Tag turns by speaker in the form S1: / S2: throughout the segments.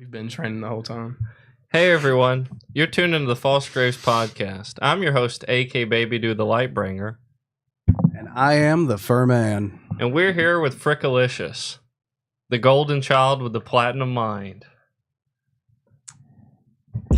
S1: We've been training the whole time.
S2: Hey everyone, you're tuned into the False Graves podcast. I'm your host, AK Baby Do the Lightbringer,
S3: And I am the Fur Man.
S2: and we're here with Frickalicious, the golden child with the platinum mind.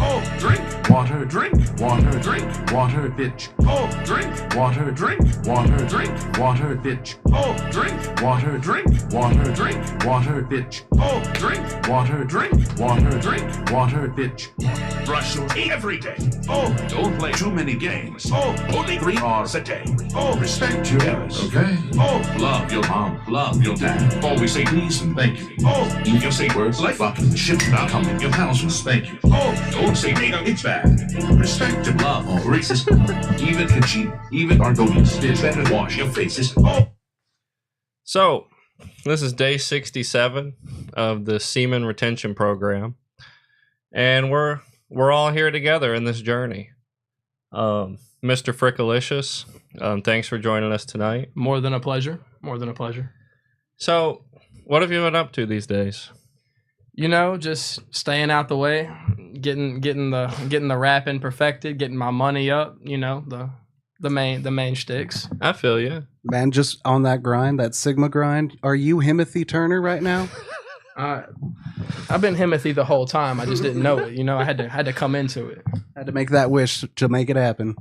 S4: Oh, drink water, drink water, drink water, bitch. Oh, drink water, drink water, drink water, bitch. Oh, drink water, drink water, drink water, bitch. Oh, drink water, drink water, drink water, bitch. Brush your teeth every day. Oh, don't play too many games. Oh, only 3 hours a day. Oh, respect your parents. Okay. Oh, love your mom, love your dad. Always say please and thank you. Oh, if you say words like fucking shit, I'll come in your house and spank you. Oh, don't say nigga, it's bad. Respect and love all races. Even can cheat, even Argonians. It's better to wash your faces. Oh.
S2: So, this is day 67 of the Semen Retention Program, and we're all here together in this journey. Mr. Frickalicious, thanks for joining us tonight.
S1: More than a pleasure. More than a pleasure.
S2: So, what have you been up to these days?
S1: You know, just staying out the way, getting the rapping perfected, getting my money up. You know, the main sticks.
S2: I feel you.
S3: Man, just on that grind, that Sigma grind. Are you Himothy Turner right now?
S1: I've been Himothy the whole time. I just didn't know it. You know, I had to come into it.
S3: Had to make that wish to make it happen.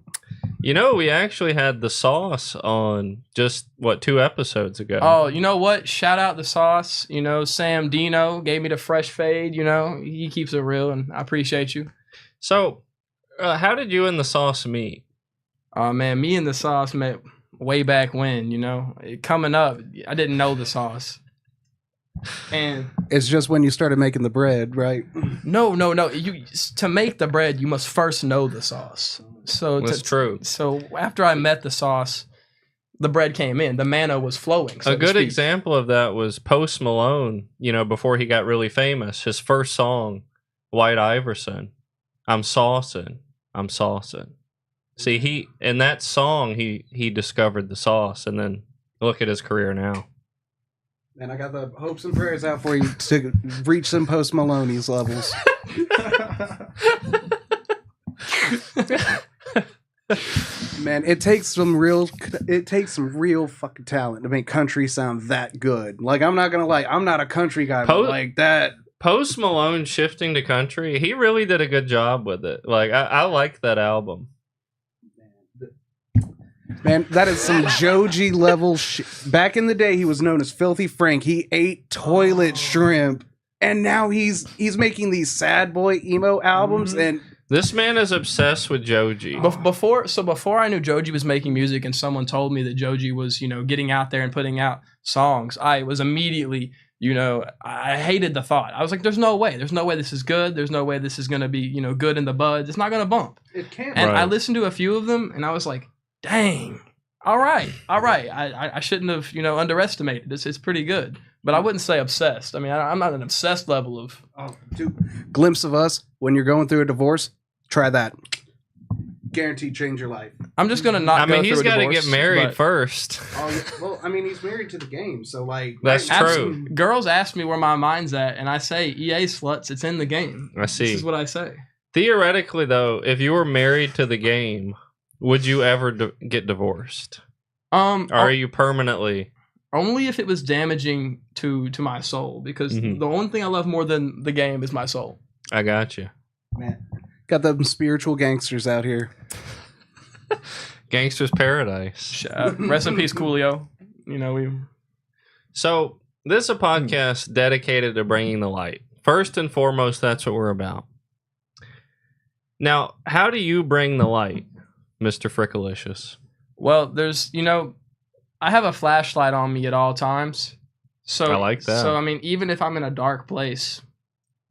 S2: You know, we actually had the sauce on just, 2 episodes ago?
S1: Oh, you know what? Shout out the sauce. You know, Sam Dino gave me the fresh fade. You know, he keeps it real, and I appreciate you.
S2: So, how did you and the sauce meet?
S1: Oh, man, me and the sauce met way back when, you know. Coming up, I didn't know the sauce. And
S3: It's just when you started making the bread, right?
S1: no. To make the bread, you must first know the sauce. So
S2: That's true.
S1: So after I met the sauce, the bread came in. The manna was flowing. So
S2: A
S1: to
S2: good
S1: speak.
S2: example of that was Post Malone, you know, before he got really famous. His first song, White Iverson, I'm saucing. See, in that song, he discovered the sauce, and then look at his career now.
S3: And I got the hopes and prayers out for you to reach some Post Maloney's levels. Man, it takes some real fucking talent to make country sound that good. Like, I'm not gonna lie, I'm not a country guy, but like that.
S2: Post Malone shifting to country, he really did a good job with it. Like, I like that album.
S3: Man, that is some Joji level shit. Back in the day, he was known as Filthy Frank. He ate toilet shrimp, and now he's making these sad boy emo albums. And
S2: This man is obsessed with Joji.
S1: Before I knew Joji was making music, and someone told me that Joji was, you know, getting out there and putting out songs, I was immediately, you know, I hated the thought. I was like, there's no way this is good. There's no way this is gonna be, you know, good in the buds. It's not gonna bump.
S3: it can't.
S1: And I
S2: Right.
S1: listened to a few of them, and I was like, dang, all right. I shouldn't have, you know, underestimated this. It's pretty good, but I wouldn't say obsessed. I mean, I'm not an obsessed level of.
S3: Oh, dude. Glimpse of Us when you're going through a divorce. Try that. Guaranteed change your life.
S1: I'm just gonna not.
S2: I mean,
S1: go
S2: he's
S1: got to
S2: get married
S1: but
S2: first.
S3: Oh, yeah. Well, I mean, he's married to the game, so like
S2: That's
S3: right now-
S2: true.
S1: Girls ask me where my mind's at, and I say, EA sluts, it's in the game.
S2: I see.
S1: This is what I say.
S2: Theoretically, though, if you were married to the game, would you ever get divorced? Or are you permanently?
S1: Only if it was damaging to my soul, because
S2: Mhm.
S1: the only thing I love more than the game is my soul.
S2: I got you.
S3: Man, got them spiritual gangsters out here.
S2: Gangster's Paradise.
S1: Rest in peace, Coolio. You know, we.
S2: So, this is a podcast dedicated to bringing the light. First and foremost, that's what we're about. Now, how do you bring the light, Mr. Frickalicious?
S1: Well, there's, you know, I have a flashlight on me at all times. So
S2: I like that.
S1: So I mean, even if I'm in a dark place,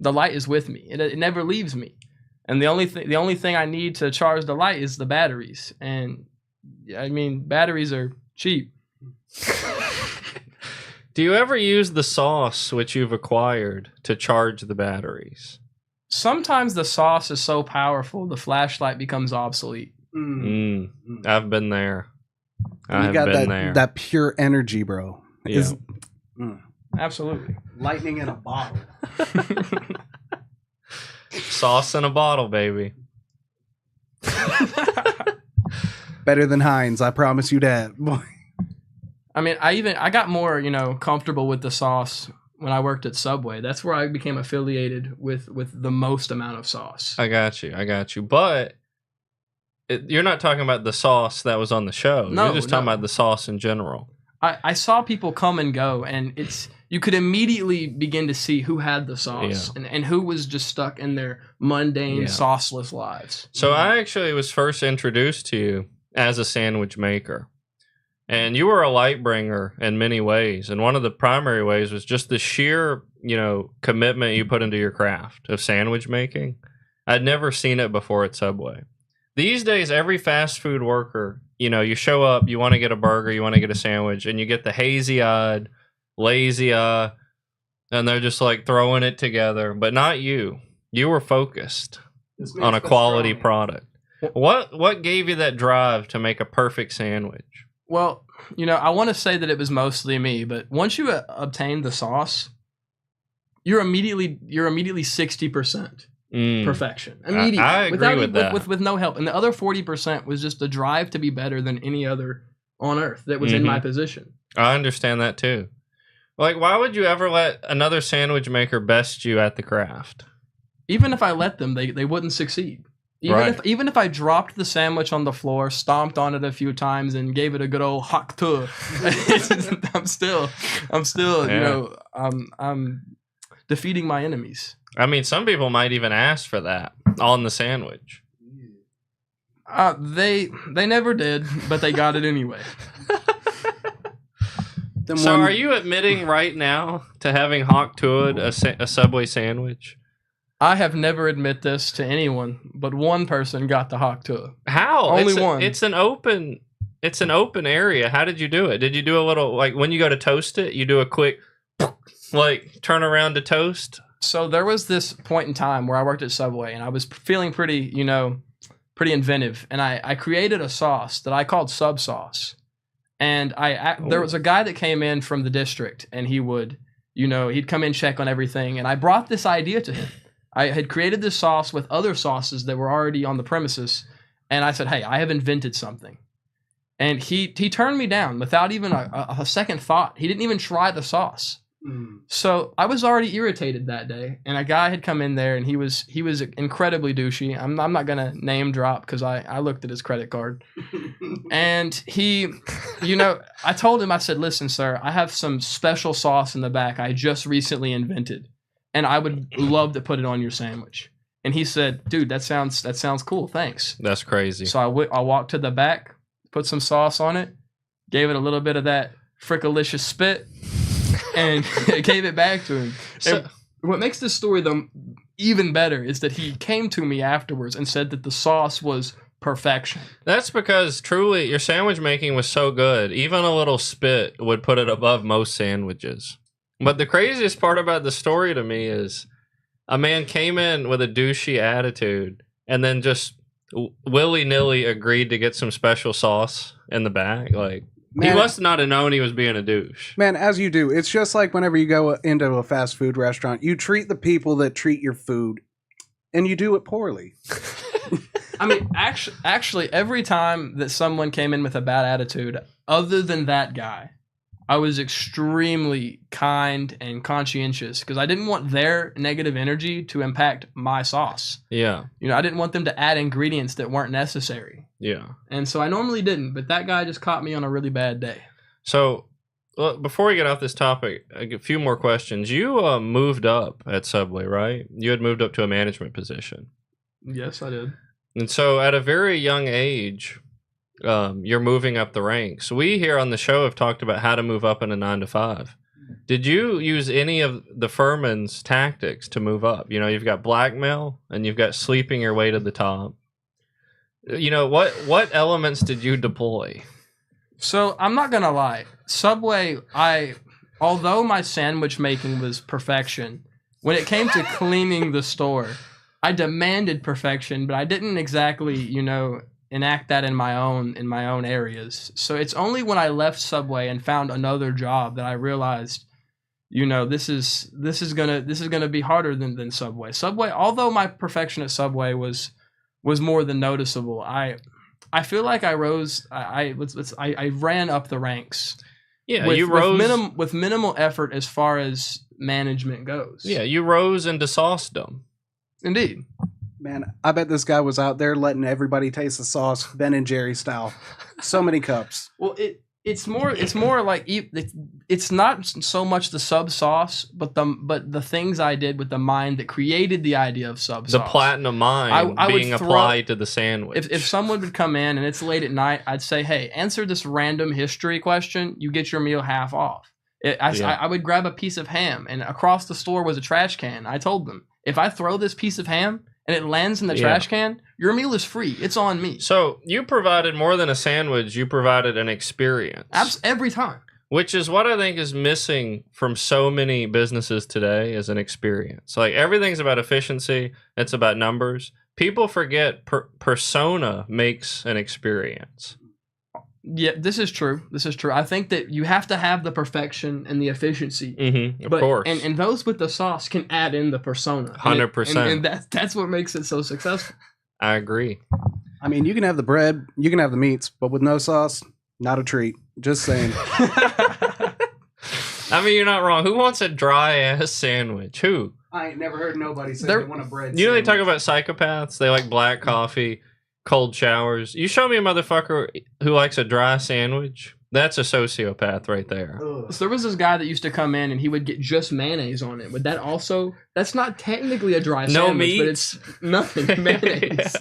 S1: the light is with me. It never leaves me. And the only thing I need to charge the light is the batteries. And I mean, batteries are cheap.
S2: Do you ever use the sauce which you've acquired to charge the batteries?
S1: Sometimes the sauce is so powerful, the flashlight becomes obsolete.
S2: I've been there. I
S3: You
S2: have
S3: got
S2: been there.
S3: that pure energy, bro.
S2: Yeah.
S1: Absolutely.
S3: Lightning in a bottle.
S2: Sauce in a bottle, baby.
S3: Better than Heinz, I promise you that. Boy.
S1: I mean, I got more, comfortable with the sauce when I worked at Subway. That's where I became affiliated with the most amount of sauce.
S2: I got you. But you're not talking about the sauce that was on the show.
S1: No,
S2: you're just talking
S1: no.
S2: about the sauce in general.
S1: I saw people come and go, and you could immediately begin to see who had the sauce and who was just stuck in their mundane, sauceless lives.
S2: So I actually was first introduced to you as a sandwich maker. And you were a light bringer in many ways. And one of the primary ways was just the sheer, commitment you put into your craft of sandwich making. I'd never seen it before at Subway. These days, every fast food worker, you show up, you want to get a burger, you want to get a sandwich, and you get the hazy-eyed, lazy eye, and they're just like throwing it together. But not you. You were focused on a quality product. What gave you that drive to make a perfect sandwich?
S1: Well, I want to say that it was mostly me, but once you obtain the sauce, you're immediately 60% perfection. Immediately.
S2: I agree with that.
S1: With no help. And the other 40% was just the drive to be better than any other on earth that was in my position. I
S2: understand that too. Like, why would you ever let another sandwich maker best you at the craft?
S1: Even if I let them, they wouldn't succeed. Even if I dropped the sandwich on the floor, stomped on it a few times, and gave it a good old hak to, I'm still, I'm defeating my enemies.
S2: I mean, some people might even ask for that on the sandwich.
S1: They never did, but they got it anyway.
S2: So, are you admitting right now to having hak to'd a Subway sandwich?
S1: I have never admit this to anyone, but one person got the hak to.
S2: How?
S1: Only one.
S2: It's an open area. How did you do it? Did you do a little, like when you go to toast it, you do a quick, like turn around to toast?
S1: So there was this point in time where I worked at Subway and I was feeling pretty inventive. And I created a sauce that I called Sub Sauce. And there was a guy that came in from the district and he would, he'd come in, check on everything. And I brought this idea to him. I had created this sauce with other sauces that were already on the premises, and I said, hey, I have invented something. And he turned me down without even a second thought. He didn't even try the sauce. So I was already irritated that day, and a guy had come in there, and he was incredibly douchey. I'm not going to name drop because I looked at his credit card. And he, I told him, I said, listen, sir, I have some special sauce in the back I just recently invented. And I would love to put it on your sandwich. And he said, dude, that sounds cool. Thanks.
S2: That's crazy.
S1: So I walked to the back, put some sauce on it, gave it a little bit of that frickalicious spit, and gave it back to him. So, what makes this story even better is that he came to me afterwards and said that the sauce was perfection.
S2: That's because truly your sandwich making was so good. Even a little spit would put it above most sandwiches. But the craziest part about the story to me is a man came in with a douchey attitude and then just willy-nilly agreed to get some special sauce in the bag. Like, man, he must not have known he was being a douche.
S3: Man, as you do. It's just like whenever you go into a fast food restaurant, you treat the people that treat your food, and you do it poorly.
S1: I mean, actually, every time that someone came in with a bad attitude, other than that guy, I was extremely kind and conscientious because I didn't want their negative energy to impact my sauce.
S2: Yeah.
S1: I didn't want them to add ingredients that weren't necessary.
S2: Yeah.
S1: And so I normally didn't, but that guy just caught me on a really bad day.
S2: So, before we get off this topic, a few more questions. You moved up at Subway, right? You had moved up to a management position.
S1: Yes, I did.
S2: And so at a very young age, you're moving up the ranks. We here on the show have talked about how to move up in a 9-to-5. Did you use any of the Furman's tactics to move up? You've got blackmail and you've got sleeping your way to the top. What elements did you deploy?
S1: So I'm not gonna lie, Subway, although my sandwich making was perfection, when it came to cleaning the store, I demanded perfection, but I didn't exactly, enact that in my own areas. So it's only when I left Subway and found another job that I realized, you know, this is gonna be harder than Subway. Subway, although my perfection at Subway was more than noticeable, I feel like I rose. I ran up the ranks.
S2: Yeah, you rose
S1: with minimal effort as far as management goes.
S2: Yeah, you rose into saucedom.
S1: Indeed.
S3: Man, I bet this guy was out there letting everybody taste the sauce, Ben and Jerry style. So many cups.
S1: Well, it's more like it's not so much the sub sauce, but the things I did with the mind that created the idea of sub sauce.
S2: The platinum mind
S1: I
S2: being
S1: would
S2: applied to the sandwich.
S1: If someone would come in and it's late at night, I'd say, hey, answer this random history question. You get your meal half off. I would grab a piece of ham, and across the store was a trash can. I told them, if I throw this piece of ham and it lands in the trash can, your meal is free. It's on me.
S2: So you provided more than a sandwich. You provided an experience.
S1: Every time.
S2: Which is what I think is missing from so many businesses today is an experience. Like everything's about efficiency. It's about numbers. People forget persona makes an experience.
S1: Yeah, this is true. I think that you have to have the perfection and the efficiency.
S2: Of course.
S1: And those with the sauce can add in the persona.
S2: 100%.
S1: And that's what makes it so successful.
S2: I agree.
S3: I mean, you can have the bread, you can have the meats, but with no sauce, not a treat. Just saying.
S2: I mean, you're not wrong. Who wants a dry-ass sandwich? Who?
S3: I ain't never heard nobody say they want a bread
S2: You know
S3: sandwich.
S2: they talk about psychopaths? They like black coffee, cold showers. You show me a motherfucker who likes a dry sandwich, that's a sociopath right there.
S3: Ugh.
S1: So there was this guy that used to come in and he would get just mayonnaise on it. Would that also? That's not technically a dry
S2: No
S1: sandwich,
S2: meat?
S1: but it's nothing. Mayonnaise.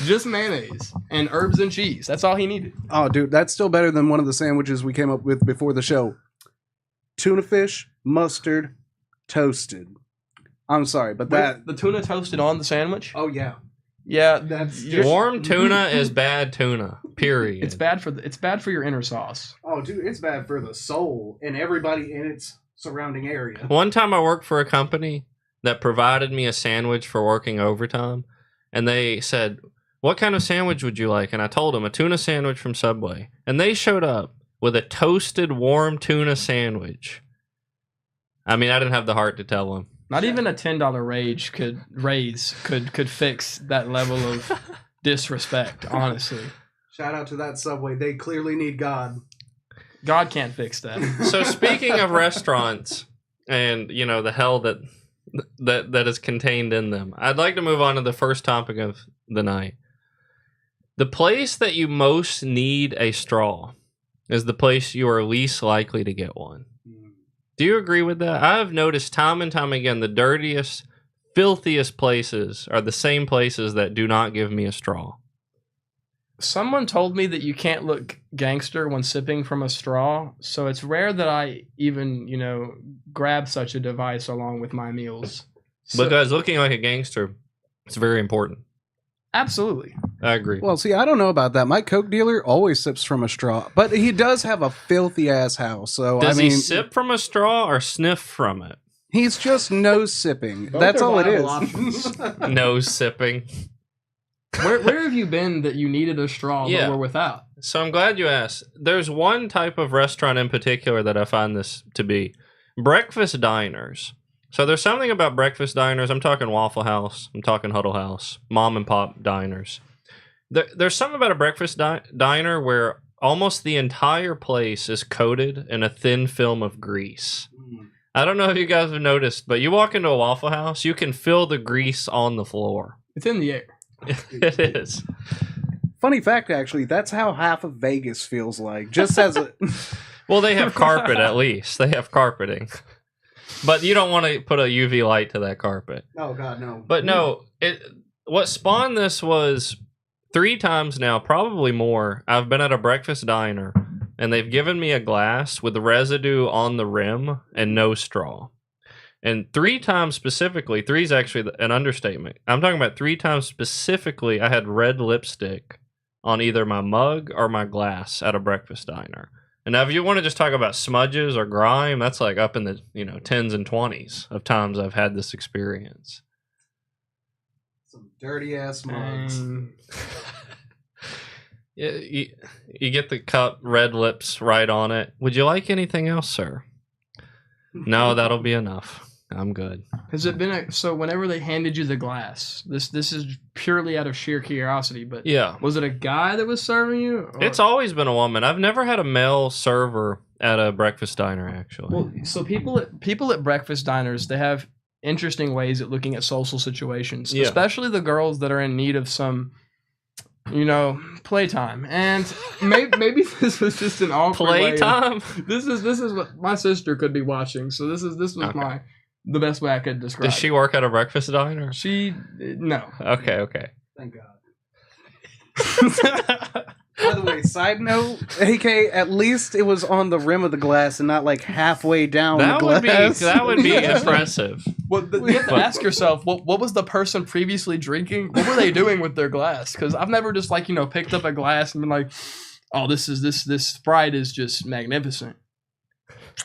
S1: Just mayonnaise and herbs and cheese. That's all he needed.
S3: Oh, dude, that's still better than one of the sandwiches we came up with before the show. Tuna fish, mustard, toasted. I'm sorry, but that...
S1: The tuna toasted on the sandwich?
S3: Oh, yeah.
S1: Yeah,
S3: That's
S2: Warm tuna is bad tuna. Period.
S1: it's bad for your inner sauce.
S3: Oh, dude, it's bad for the soul and everybody in its surrounding area.
S2: One time I worked for a company that provided me a sandwich for working overtime, and they said, "What kind of sandwich would you like?" And I told them a tuna sandwich from Subway, and they showed up with a toasted warm tuna sandwich. I mean, I didn't have the heart to tell them.
S1: Not even a $10 raise could fix that level of disrespect, honestly.
S3: Shout out to that Subway. They clearly need God.
S1: God can't fix that.
S2: So speaking of restaurants and, you know, the hell that is contained in them, I'd like to move on to the first topic of the night. The place that you most need a straw is the place you are least likely to get one. Do you agree with that? I've noticed time and time again the dirtiest, filthiest places are the same places that do not give me a straw.
S1: Someone told me that you can't look gangster when sipping from a straw, so it's rare that I even, grab such a device along with my meals.
S2: Because looking like a gangster, it's very important.
S1: Absolutely.
S2: I agree.
S3: Well, see, I don't know about that. My Coke dealer always sips from a straw, but he does have a filthy ass house. So
S2: Does
S3: I mean,
S2: he sip from a straw or sniff from it?
S3: he's just nose sipping.
S1: Both
S3: That's
S1: are
S3: all it is.
S1: viable options.
S2: No sipping.
S1: Where have you been that you needed a straw
S2: Yeah.
S1: but were without?
S2: So I'm glad you asked. There's one type of restaurant in particular that I find this to be. Breakfast diners. So there's something about breakfast diners. I'm talking Waffle House. I'm talking Huddle House. Mom and pop diners. There's something about a breakfast diner where almost the entire place is coated in a thin film of grease. I don't know if you guys have noticed, but you walk into a Waffle House, you can feel the grease on the floor.
S1: It's in the air.
S2: It is.
S3: Funny fact, actually, that's how half of Vegas feels like. Just as a...
S2: Well, they have carpet at least. They have carpeting. But you don't want to put a UV light to that carpet.
S3: Oh, God, no.
S2: But no, what spawned this was 3 times now, probably more. I've been at a breakfast diner, and they've given me a glass with residue on the rim and no straw. And 3 times specifically, 3 is actually an understatement. I'm talking about 3 times specifically, I had red lipstick on either my mug or my glass at a breakfast diner. And now if you want to just talk about smudges or grime, that's like up in the 10s and 20s of times I've had this experience.
S3: Some dirty ass mugs.
S2: Yeah, you get the cup, red lips right on it. Would you like anything else, sir? No, that'll be enough. I'm good.
S1: Has it been so? Whenever they handed you the glass, this is purely out of sheer curiosity. But
S2: Yeah.
S1: was it a guy that was serving you? Or-
S2: It's always been a woman. I've never had a male server at a breakfast diner, actually.
S1: well. So people at breakfast diners, they have interesting ways at looking at social situations,
S2: Yeah.
S1: especially the girls that are in need of some, playtime. And maybe this was just an awkward way of-
S2: Playtime?
S1: This is what my sister could be watching. So this was
S2: Okay.
S1: the best way I could describe.
S2: Does she work at a breakfast diner?
S1: She no.
S2: Okay.
S3: Thank God. By the way, side note, AK, at least it was on the rim of the glass and not like halfway down
S2: That
S3: the
S2: would be
S3: glass.
S2: impressive.
S1: Well, you have to ask yourself, what was the person previously drinking? What were they doing with their glass? Because I've never just picked up a glass and been like, oh, this Sprite is just magnificent,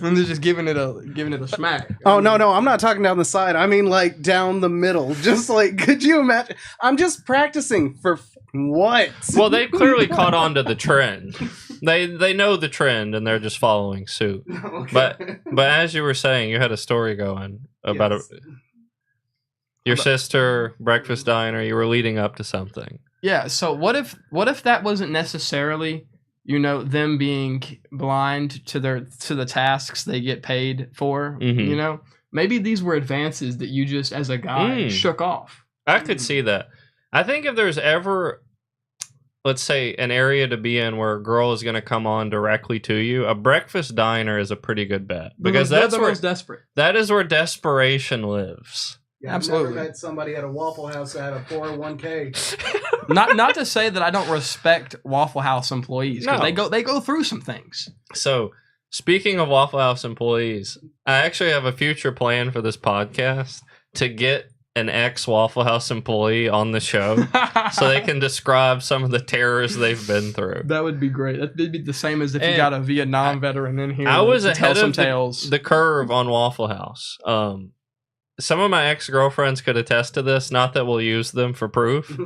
S1: and they're just giving it a smack.
S3: Oh no, I'm not talking down the side. I mean like down the middle. Just like, could you imagine? I'm just practicing for what?
S2: Well, they clearly caught on to the trend. They know the trend and they're just following suit.
S3: Okay.
S2: But as you were saying, you had a story going about
S3: Yes.
S2: your sister, breakfast diner. You were leading up to something.
S1: Yeah. So what if that wasn't necessarily them being blind to the tasks they get paid for?
S2: Mhm.
S1: Maybe these were advances that you just as a guy shook off.
S2: I could see that. I think if there's ever, let's say, an area to be in where a girl is going to come on directly to you, a breakfast diner is a pretty good bet because
S1: They're
S2: that's
S1: the
S2: where
S1: most desperate.
S2: that is where desperation lives.
S3: Yeah,
S1: Absolutely.
S3: I've never met somebody at a Waffle House that had a 401k.
S1: not to say that I don't respect Waffle House employees because
S2: No.
S1: they go through some things.
S2: So, speaking of Waffle House employees, I actually have a future plan for this podcast to get an ex-Waffle House employee on the show so they can describe some of the terrors they've been through.
S1: That would be great. That'd be the same as if you
S2: And
S1: got a Vietnam veteran in here.
S2: I was
S1: to tell
S2: ahead
S1: some
S2: of
S1: tales.
S2: the curve on Waffle House. Some of my ex-girlfriends could attest to this, not that we'll use them for proof.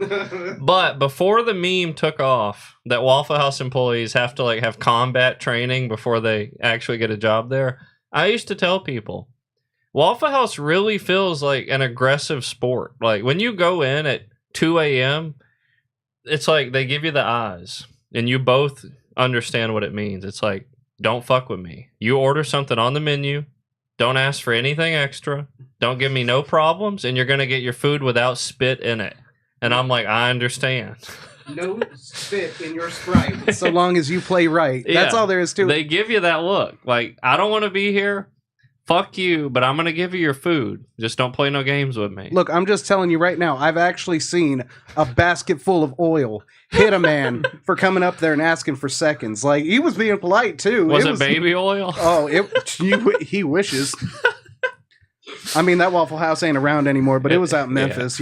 S2: But before the meme took off that Waffle House employees have to have combat training before they actually get a job there, I used to tell people Waffle House really feels like an aggressive sport. Like when you go in at 2 a.m., it's like they give you the eyes and you both understand what it means. It's like, don't fuck with me. You order something on the menu. Don't ask for anything extra. Don't give me no problems. And you're going to get your food without spit in it. And I'm like, I understand.
S3: No spit in your Sprite. So long as you play right. That's
S2: Yeah.
S3: all there is to it.
S2: They give you that look. Like, I don't want to be here. Fuck you, but I'm going to give you your food. Just don't play no games with me.
S3: Look, I'm just telling you right now, I've actually seen a basket full of oil hit a man for coming up there and asking for seconds. Like, he was being polite, too.
S2: Was it baby oil?
S3: Oh, he wishes. I mean, that Waffle House ain't around anymore, but it was out in Memphis,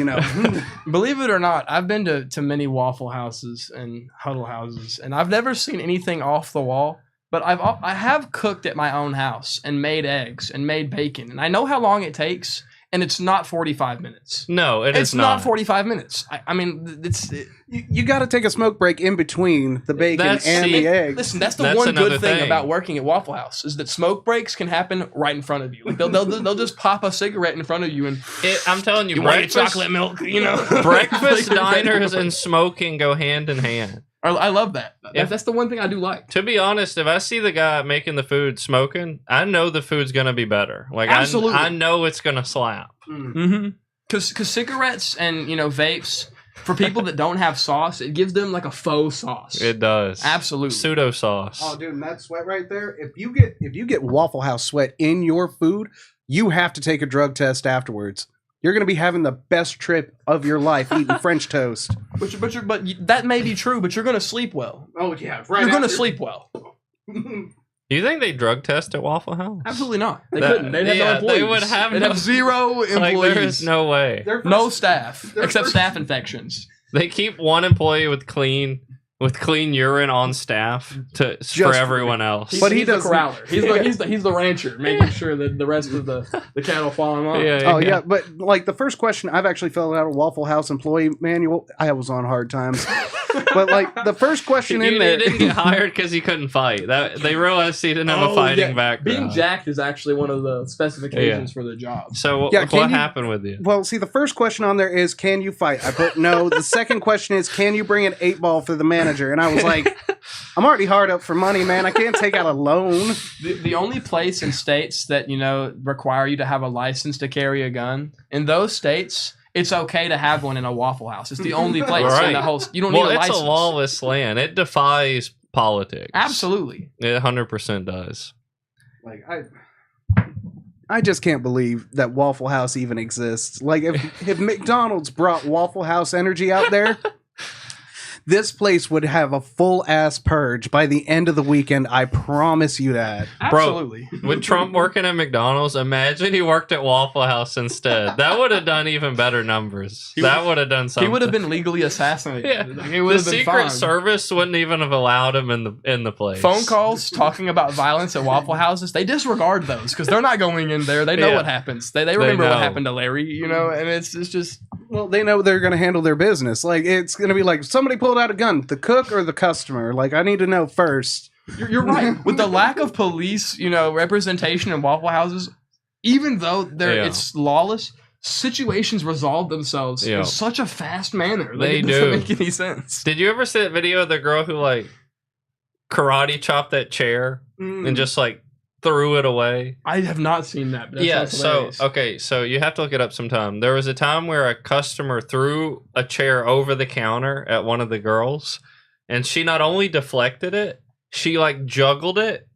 S1: Believe it or not, I've been to many Waffle Houses and Huddle Houses, and I've never seen anything off the wall. But I have cooked at my own house and made eggs and made bacon, and I know how long it takes, and it's not 45 minutes.
S2: No,
S1: It's not 45 minutes. I mean,
S3: You got to take a smoke break in between the bacon
S2: That's-
S3: and
S2: see,
S3: the eggs.
S1: Listen, that's the
S2: That's
S1: one
S2: another
S1: good thing
S2: thing.
S1: about working at Waffle House is that smoke breaks can happen right in front of you. Like they'll just pop a cigarette in front of you and
S2: I'm telling you,
S1: you want your
S2: breakfast,
S1: chocolate milk,
S2: breakfast
S1: Like,
S2: diners and smoking go hand in hand.
S1: I love that.
S2: If-
S1: That's the one thing I do like.
S2: To be honest, if I see the guy making the food smoking, I know the food's gonna be better. Like
S1: Absolutely.
S2: I know it's gonna slap.
S1: Mm-hmm. Because cigarettes and vapes for people that don't have sauce, it gives them like a faux sauce.
S2: It does.
S1: Absolutely.
S2: Pseudo sauce.
S3: Oh, dude, and that sweat right there. If you get Waffle House sweat in your food, you have to take a drug test afterwards. You're going to be having the best trip of your life eating French toast.
S1: But that may be true, but you're going to sleep well.
S3: Oh yeah,
S1: You're going to sleep well.
S2: Do you think they drug test at Waffle House?
S1: Absolutely not. They
S2: That-
S1: couldn't. They'd have
S2: yeah,
S1: no employees.
S2: they would have
S1: They'd
S2: no-
S1: have zero employees.
S2: Like there is no way.
S1: No staff
S3: their
S1: except
S3: first-
S1: staff infections.
S2: They keep one employee with clean urine on staff for
S3: for
S2: everyone else.
S3: But he
S1: he's the
S3: doesn't-
S1: corraller. He's the rancher, making sure that the rest of the cattle follow him on.
S3: Oh yeah, but like the first question I've actually filled out a Waffle House employee manual. I was on hard times. But like the first question in
S2: He
S3: there,
S2: didn't get hired because he couldn't fight. That they realized he didn't have a fighting background.
S1: Being jacked is actually one of the specifications for the job.
S2: So
S3: Yeah,
S2: what happened with you?
S3: well, see, the first question on there is, can you fight? I put no. The second question is, can you bring an 8-ball for the manager? And I was like, I'm already hard up for money, man. I can't take out a loan.
S1: The only place in states that, require you to have a license to carry a gun, in those states, it's okay to have one in a Waffle House. It's the only place in the whole. You don't need a license.
S2: It's a lawless land. It defies politics.
S1: Absolutely.
S2: It 100% does.
S3: Like I just can't believe that Waffle House even exists. Like if McDonald's brought Waffle House energy out there, this place would have a full ass purge by the end of the weekend. I promise you that.
S1: Absolutely.
S2: Bro, with Trump working at McDonald's, imagine he worked at Waffle House instead. That would have done even better numbers. That would have done something.
S1: He would have been legally assassinated.
S2: Yeah. The Secret Service wouldn't even have allowed him in the place.
S1: Phone calls talking about violence at Waffle Houses, they disregard those because they're not going in there. They know what happens. They remember what happened to Larry, and it's just.
S3: Well, they know they're going to handle their business. Like, it's going to be like, somebody pulled out a gun, the cook or the customer. Like, I need to know first.
S1: You're right. With the lack of police, representation in Waffle Houses, even though it's lawless, situations resolve themselves in such a fast manner.
S2: They
S1: it doesn't make any sense.
S2: Did you ever see that video of the girl who, karate chopped that chair and just, threw it away?
S1: I have not seen that. But that sounds hilarious.
S2: So you have to look it up sometime. There was a time where a customer threw a chair over the counter at one of the girls, and she not only deflected it, she juggled it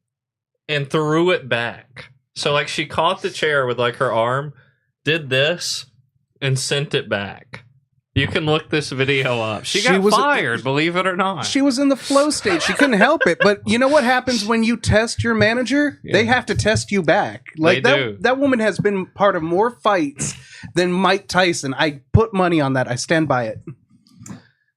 S2: and threw it back. So she caught the chair with her arm, did this, and sent it back. You can look this video up. She got fired, believe it or not.
S3: She was in the flow state. She couldn't help it. But you know what happens when you test your manager? Yeah. They have to test you back. That woman has been part of more fights than Mike Tyson. I put money on that. I stand by it.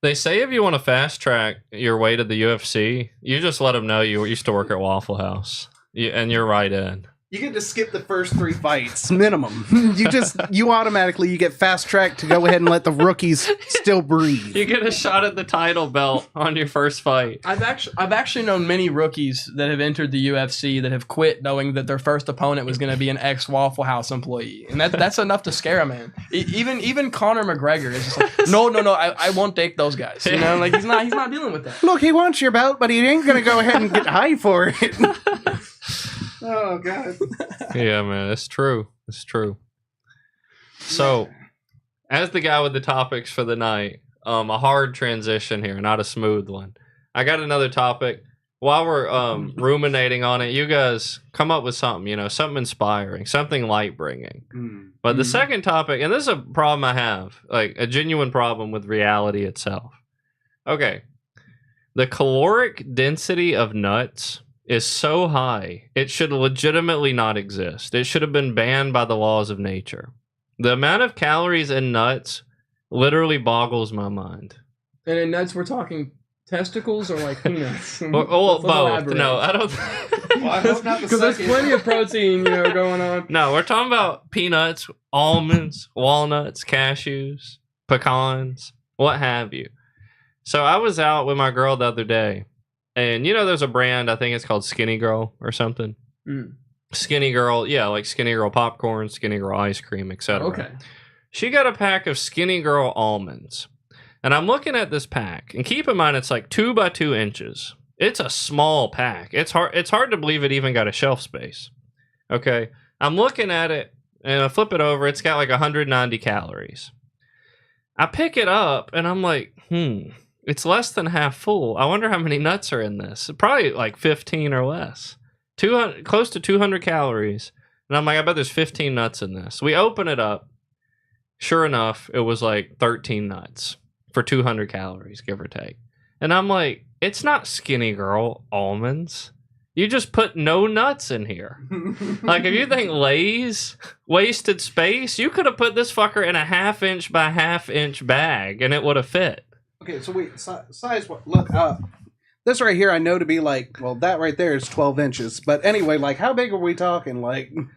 S2: They say if you want to fast track your way to the UFC, you just let them know you used to work at Waffle House. And you're right in.
S3: You get to skip the first 3 fights, minimum. You automatically get fast tracked to go ahead and let the rookies still breathe.
S2: You get a shot at the title belt on your first fight.
S1: I've actually known many rookies that have entered the UFC that have quit knowing that their first opponent was going to be an ex Waffle House employee, and that's enough to scare a man. Even Conor McGregor is just like, no, I won't take those guys. He's not dealing with that.
S3: Look, he wants your belt, but he ain't going to go ahead and get high for it. Oh, God.
S2: Yeah, man, it's true. It's true. So, as the guy with the topics for the night, a hard transition here, not a smooth one. I got another topic. While we're ruminating on it, you guys come up with something, something inspiring, something light-bringing. But the second topic, and this is a problem I have, a genuine problem with reality itself. Okay. The caloric density of nuts is so high, it should legitimately not exist. It should have been banned by the laws of nature. The amount of calories in nuts literally boggles my mind.
S1: And in nuts, we're talking testicles or peanuts?
S2: Both. No, I don't.
S1: Because there's plenty of protein, going on.
S2: No, we're talking about peanuts, almonds, walnuts, cashews, pecans, what have you. So I was out with my girl the other day. And there's a brand, I think it's called Skinny Girl or something. Skinny Girl, yeah, Skinny Girl popcorn, Skinny Girl ice cream, etc.
S1: Okay.
S2: She got a pack of Skinny Girl almonds. And I'm looking at this pack, and keep in mind it's 2 by 2 inches. It's a small pack. It's hard to believe it even got a shelf space. Okay. I'm looking at it, and I flip it over, it's got 190 calories. I pick it up, and I'm like, it's less than half full. I wonder how many nuts are in this. Probably 15 or less. Close to 200 calories. And I'm like, I bet there's 15 nuts in this. We open it up. Sure enough, it was 13 nuts for 200 calories, give or take. And I'm like, it's not Skinny Girl almonds. You just put no nuts in here. If you think Lay's wasted space, you could have put this fucker in a 1/2 inch by 1/2 inch bag and it would have fit.
S3: Okay, so wait, size what? Look, this right here I know to be that right there is 12 inches. But anyway, how big are we talking?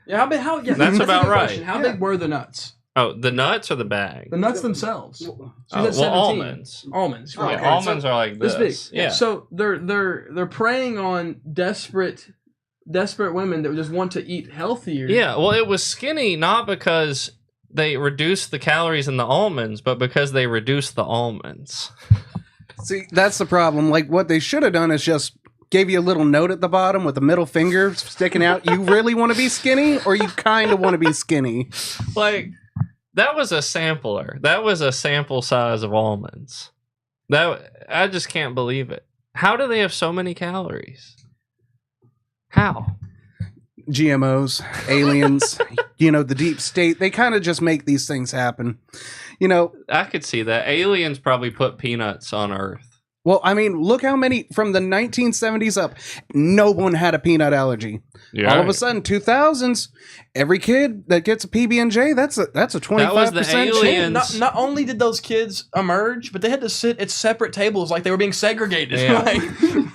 S1: Yeah, how big?
S2: That's about right.
S1: How big were the nuts?
S2: Oh, the nuts or the bag?
S1: The nuts themselves. She's
S2: Oh,
S1: at
S2: well,
S1: 17.
S2: almonds.
S1: Almonds.
S3: Oh,
S1: Right.
S3: okay.
S2: Almonds are like
S1: This
S2: this.
S1: big.
S2: Yeah.
S1: So they're preying on desperate women that just want to eat healthier.
S2: Yeah, well, it was skinny not because they reduced the calories in the almonds, but because they reduced the almonds.
S3: See, that's the problem. Like, what they should have done is just gave you a little note at the bottom with a middle finger sticking out. You really want to be skinny, or you kind of want to be skinny?
S2: Like, that was a sampler. That was a sample size of almonds. I just can't believe it. How do they have so many calories? How?
S3: GMOs, aliens, the deep state. They kind of just make these things happen.
S2: I could see that. Aliens probably put peanuts on Earth.
S3: Well, I mean, look how many from the 1970s up. No one had a peanut allergy. All of a sudden, 2000s, every kid that gets a PB&J, that's a 25%
S2: That was the
S3: chance.
S2: aliens.
S1: Not only did those kids emerge, but they had to sit at separate tables like they were being segregated.
S2: Yeah.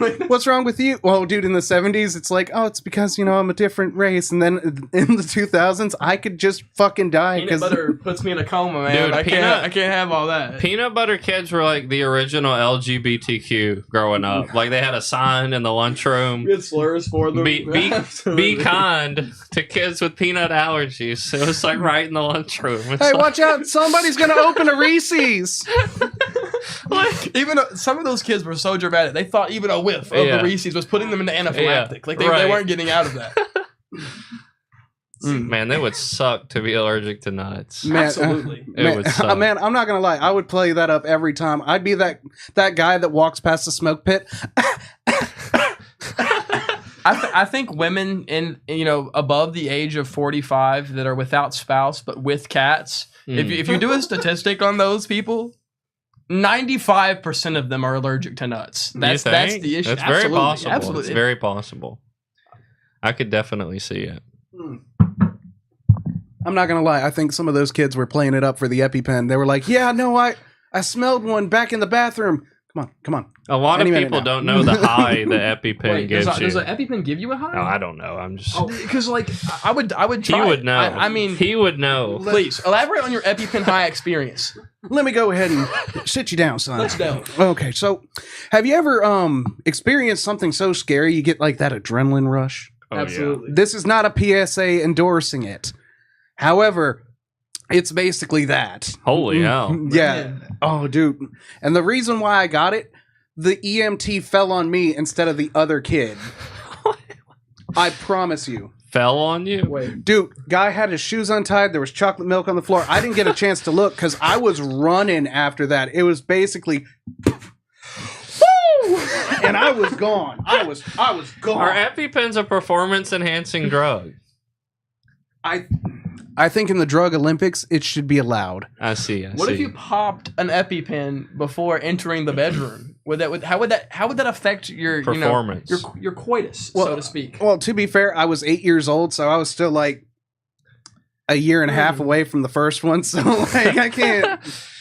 S1: Like,
S3: What's wrong with you? Well, dude, in the 70s, it's like, oh, it's because, I'm a different race. And then in the 2000s, I could just fucking die.
S1: peanut butter puts me in a coma, man.
S2: Dude,
S1: I can't have all that.
S2: Peanut butter kids were like the original LGBTQ growing up. Like, they had a sign in the lunchroom.
S1: Good slurs for them.
S2: Be
S1: Absolutely.
S2: kind to kids with peanut allergies. It was like right in the lunchroom. It's
S3: Hey,
S2: like,
S3: watch out. Somebody's going to open a Reese's.
S2: like,
S1: Even some of those kids were so dramatic. They thought even a whiff of
S2: Yeah.
S1: the Reese's was putting them into anaphylactic.
S2: Yeah,
S1: Like they
S2: right.
S1: weren't getting out of that.
S2: man, they would suck to be allergic to nuts.
S3: Man,
S1: Absolutely.
S2: It would suck.
S3: man, I'm not going to lie. I would play that up every time. I'd be that guy that walks past the smoke pit.
S1: I think women in above the age of 45 that are without spouse but with cats. If you do a statistic on those people, 95% of them are allergic to nuts. That's the issue.
S2: That's very
S1: Absolutely.
S2: possible.
S1: Absolutely.
S2: It's very possible. I could definitely see it.
S3: I'm not going to lie. I think some of those kids were playing it up for the EpiPen. They were like, yeah, no, I smelled one back in the bathroom. Come on.
S2: A lot
S3: Any
S2: of
S3: minute
S2: people
S3: now.
S2: don't know the high the EpiPen
S1: Wait,
S2: gives
S1: does
S2: you.
S1: an EpiPen give you a high?
S2: No, I don't know. I'm just.
S1: Because I would
S2: he
S1: try.
S2: would
S1: it.
S2: know.
S1: I mean,
S2: he would know.
S1: please elaborate on your EpiPen high experience.
S3: Let me go ahead and sit you down, son.
S1: Let's go.
S3: Okay, so have you ever experienced something so scary you get like that adrenaline rush?
S2: Oh,
S1: Absolutely.
S3: This is not a PSA endorsing it. However, it's basically that.
S2: Holy hell.
S3: Yeah.
S1: Man.
S3: Oh, dude. And the reason why I got it, the EMT fell on me instead of the other kid. I promise you.
S2: Fell on you?
S1: Wait.
S3: Dude, guy had his shoes untied. There was chocolate milk on the floor. I didn't get a chance to look because I was running after that. It was basically... and I was gone. I was gone.
S2: Are EpiPens a performance enhancing drug?
S3: I think in the drug Olympics, it should be allowed.
S2: I see.
S1: What if you popped an EpiPen before entering the bedroom? How would that affect your
S2: Performance.
S1: your coitus, so to speak?
S3: Well, to be fair, I was 8 years old, so I was still like a year and a half away from the first one. So like, I can't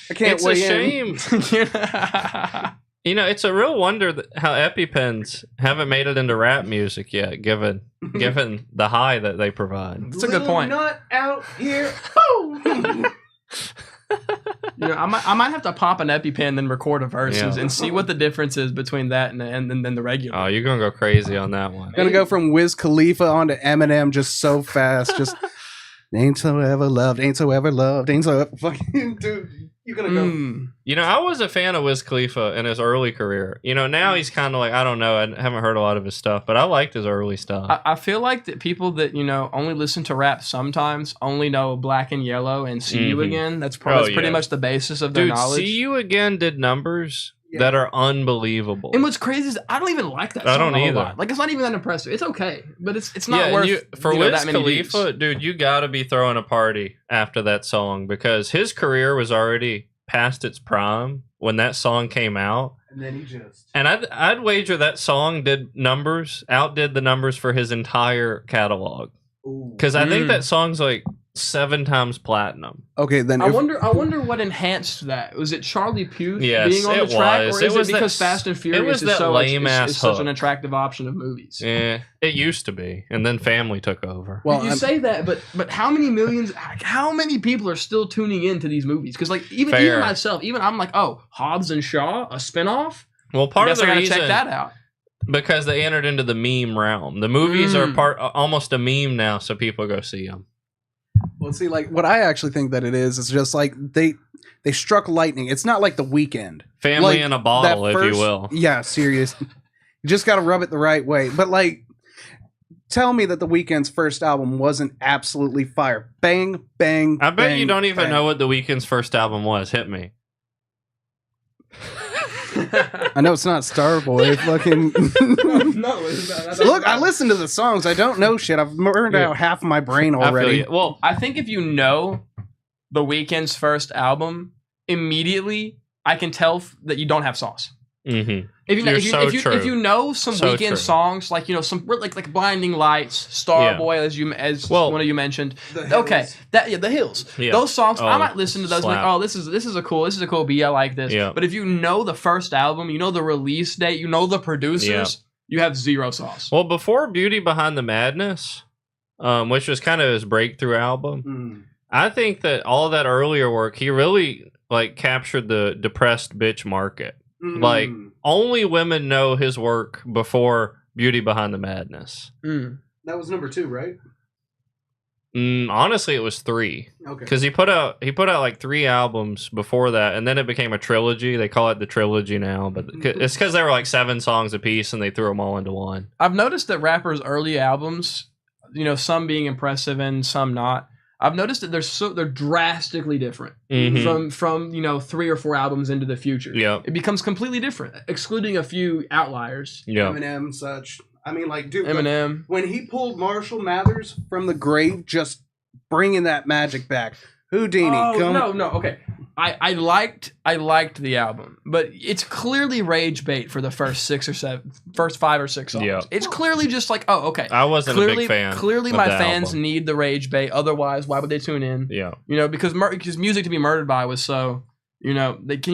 S2: It's a
S3: weigh in.
S2: shame. It's a real wonder how EpiPens haven't made it into rap music yet, given the high that they provide.
S1: That's a good point.
S3: Nut out here.
S1: I might have to pop an EpiPen then record a verse
S2: Yeah.
S1: and see what the difference is between that and then the regular.
S2: Oh, you're gonna go crazy on that one.
S3: Gonna go from Wiz Khalifa onto Eminem just so fast. Just ain't so ever loved, ain't so ever loved, ain't so ever fucking dude. You're gonna go.
S1: Mm.
S2: I was a fan of Wiz Khalifa in his early career. Now he's kind of like, I don't know, I haven't heard a lot of his stuff, but I liked his early stuff.
S1: I feel like that people that only listen to rap sometimes only know Black and Yellow and See You
S2: Mhm.
S1: Again. That's
S2: Oh,
S1: pretty
S2: yeah.
S1: much the basis of their
S2: Dude,
S1: knowledge.
S2: See You Again did numbers
S3: Yeah.
S2: that are unbelievable.
S1: And what's crazy is I don't even like that.
S2: I
S1: song
S2: don't
S1: a whole
S2: either.
S1: lot. Like it's not even that impressive. It's okay, but it's not
S2: and
S1: worth
S2: for Wiz
S1: that many views.
S2: Khalifa, dude, you got to be throwing a party after that song because his career was already past its prime when that song came out.
S3: And then he just.
S2: And I'd wager that song outdid the numbers for his entire catalog. Because I think
S1: Mm.
S2: that song's like 7 times platinum.
S3: Okay, then
S1: I wonder what enhanced that. Was it Charlie Puth
S2: Yes,
S1: being on the
S2: it
S1: track,
S2: was.
S1: or is
S2: It was
S1: it because
S2: that-
S1: Fast and
S2: it
S1: Furious
S2: was
S1: is
S2: that
S1: so
S2: lame-ass
S1: it's such
S2: hook.
S1: an attractive option of movies?
S2: Yeah, it used to be, and then Family took over.
S3: well,
S1: you say that, but how many millions? How many people are still tuning into these movies? Because like even
S2: Fair.
S1: myself, even I'm like, oh, Hobbs and Shaw, a spinoff.
S2: Well, part
S1: I
S2: of
S1: guess I
S2: the
S1: gotta
S2: reason
S1: check that out.
S2: because they entered into the meme realm. The movies are
S1: Mm.
S2: almost a meme now, so people go see them.
S3: well, see, like what I actually think that it is just like they struck lightning. It's not like The Weeknd.
S2: Family
S3: Like,
S2: in a bottle,
S3: that
S2: if
S3: first-
S2: you will.
S3: Yeah, serious. You just got to rub it the right way. But like, tell me that The Weeknd's first album wasn't absolutely fire. Bang, bang.
S2: I bet you
S3: bang,
S2: don't even
S3: bang.
S2: know what The Weeknd's first album was. Hit me.
S3: I know it's not Starboy. Fucking.
S1: No, it's not.
S3: Look, I listen to the songs. I don't know shit. I've burned
S2: Yeah.
S3: out half of my brain
S2: I feel
S3: already.
S2: you. Well,
S1: I think if you know The Weeknd's first album, immediately I can tell that you don't have sauce.
S2: mhm.
S1: If you know,
S2: You're
S1: if you,
S2: so
S1: if you,
S2: true.
S1: if you know some
S2: So
S1: Weeknd
S2: true.
S1: songs, like some like Blinding Lights, Starboy, as
S2: Well,
S1: one of you mentioned.
S3: The
S1: Okay,
S3: Hills.
S1: the Hills.
S2: Yeah.
S1: Those songs, I
S2: Oh,
S1: might listen to those. And
S2: slap.
S1: like, oh, this is a cool beat. I like this.
S2: Yeah.
S1: But if you know the first album, you know the release date, you know the producers, you have zero sauce.
S2: Well, before Beauty Behind the Madness, which was kind of his breakthrough album,
S3: Mm.
S2: I think that all that earlier work, he really like captured the depressed bitch market. Like,
S3: Mm.
S2: only women know his work before Beauty Behind the Madness.
S1: Mm.
S3: That was number 2, right?
S2: Honestly, it was 3
S3: Okay.
S2: because he put out like 3 albums before that, and then it became a trilogy. They call it the trilogy now, but it's because they were like 7 songs apiece, and they threw them all into one.
S1: I've noticed that rappers' early albums, some being impressive and some not. I've noticed that they're drastically different
S2: Mhm.
S1: from 3 or 4 albums into the future.
S2: Yep.
S1: It becomes completely different, excluding a few outliers.
S2: Yeah.
S3: Eminem, such. I mean, like, dude, like,
S1: Eminem.
S3: when he pulled Marshall Mathers from the grave, just bringing that magic back. Houdini, come.
S1: No, okay. I liked the album, but it's clearly rage bait for the first 5 or 6 songs.
S2: Yeah.
S1: It's clearly just like, oh, okay.
S2: I wasn't a
S1: Clearly,
S2: big fan.
S1: clearly,
S2: of
S1: my
S2: the
S1: fans
S2: album.
S1: need the rage bait. Otherwise, why would they tune in?
S2: Yeah.
S1: Because music to be murdered by was so. Can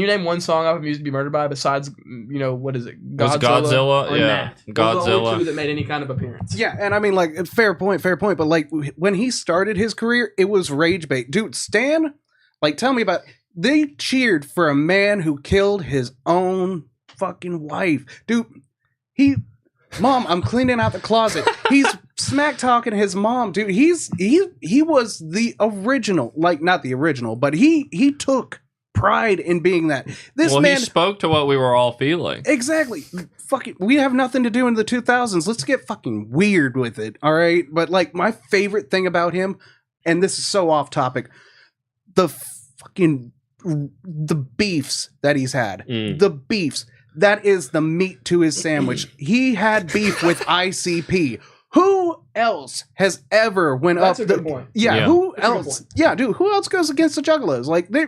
S1: you name one song off of Music to be Murdered by besides what is it?
S2: Was Godzilla?
S1: or
S2: Yeah,
S1: Nat? Those are the only
S2: Godzilla.
S1: 2 that made any kind of appearance.
S3: Yeah, and I mean, like, fair point. But like, when he started his career, it was rage bait, dude. Stan, like, tell me about. They cheered for a man who killed his own fucking wife, dude. Mom, I'm cleaning out the closet. He's smack talking his mom, dude. He was the original, like not the original, but he took pride in being that. This man
S2: he spoke to what we were all feeling.
S3: exactly. Fucking, we have nothing to do in the 2000s. Let's get fucking weird with it, all right? But like, my favorite thing about him, and this is so off topic, the beefs that he's had.
S2: Mm.
S3: The beefs. That is the meat to his sandwich. He had beef with ICP. Who else has ever went
S1: That's
S3: up?
S1: a good point.
S3: Yeah,
S2: Yeah.
S3: who
S1: That's a good
S3: else?
S1: point.
S3: Yeah, dude, who else goes against the Juggalos? Like they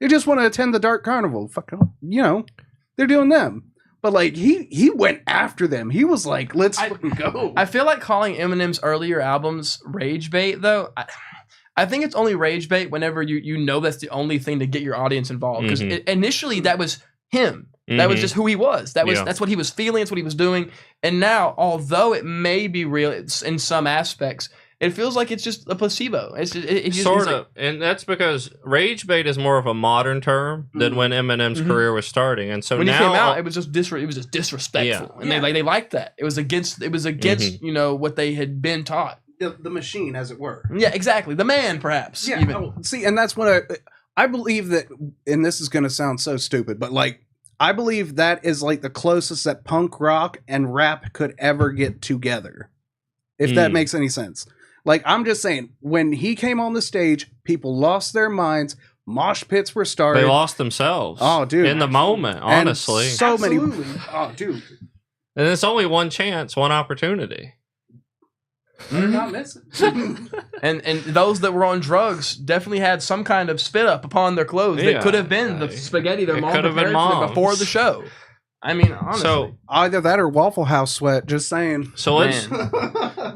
S3: just want to attend the Dark Carnival. Fuck, they're doing them. But like he went after them. He was like, let's fucking go.
S1: I feel like calling Eminem's earlier albums rage bait, though. I think it's only rage bait whenever you know that's the only thing to get your audience involved. Because initially that was him. That was just who he was. That's what he was feeling. That's what he was doing. And now, although it may be real in some aspects, it feels like it's just a placebo. It's just
S2: Sort of, and that's because rage bait is more of a modern term than when Eminem's career was starting, and so
S1: when
S2: now
S1: he came out, it was just disrespectful, and they liked that. It was against what they had been taught.
S3: The machine, as it were.
S1: Yeah, exactly. The man, perhaps.
S3: Yeah.
S1: Even.
S3: Oh, see, and that's what I believe that, and this is going to sound so stupid, but like, I believe that is like the closest that punk rock and rap could ever get together. If that makes any sense. Like, I'm just saying, when he came on the stage, people lost their minds. Mosh pits were started.
S2: they lost themselves.
S3: Oh, dude.
S2: in the moment,
S3: And
S2: honestly,
S3: so many.
S1: Absolutely.
S3: Oh, dude.
S2: and it's only one chance, one opportunity.
S3: They're not missing.
S1: And those that were on drugs definitely had some kind of spit up upon their clothes.
S2: Yeah.
S1: That could have been the spaghetti their
S2: It
S1: mom
S2: could have been
S1: prepared for them
S2: mom's.
S1: before the show. I mean, honestly.
S2: So
S3: Either that or Waffle House sweat. Just saying.
S2: let's
S1: Man.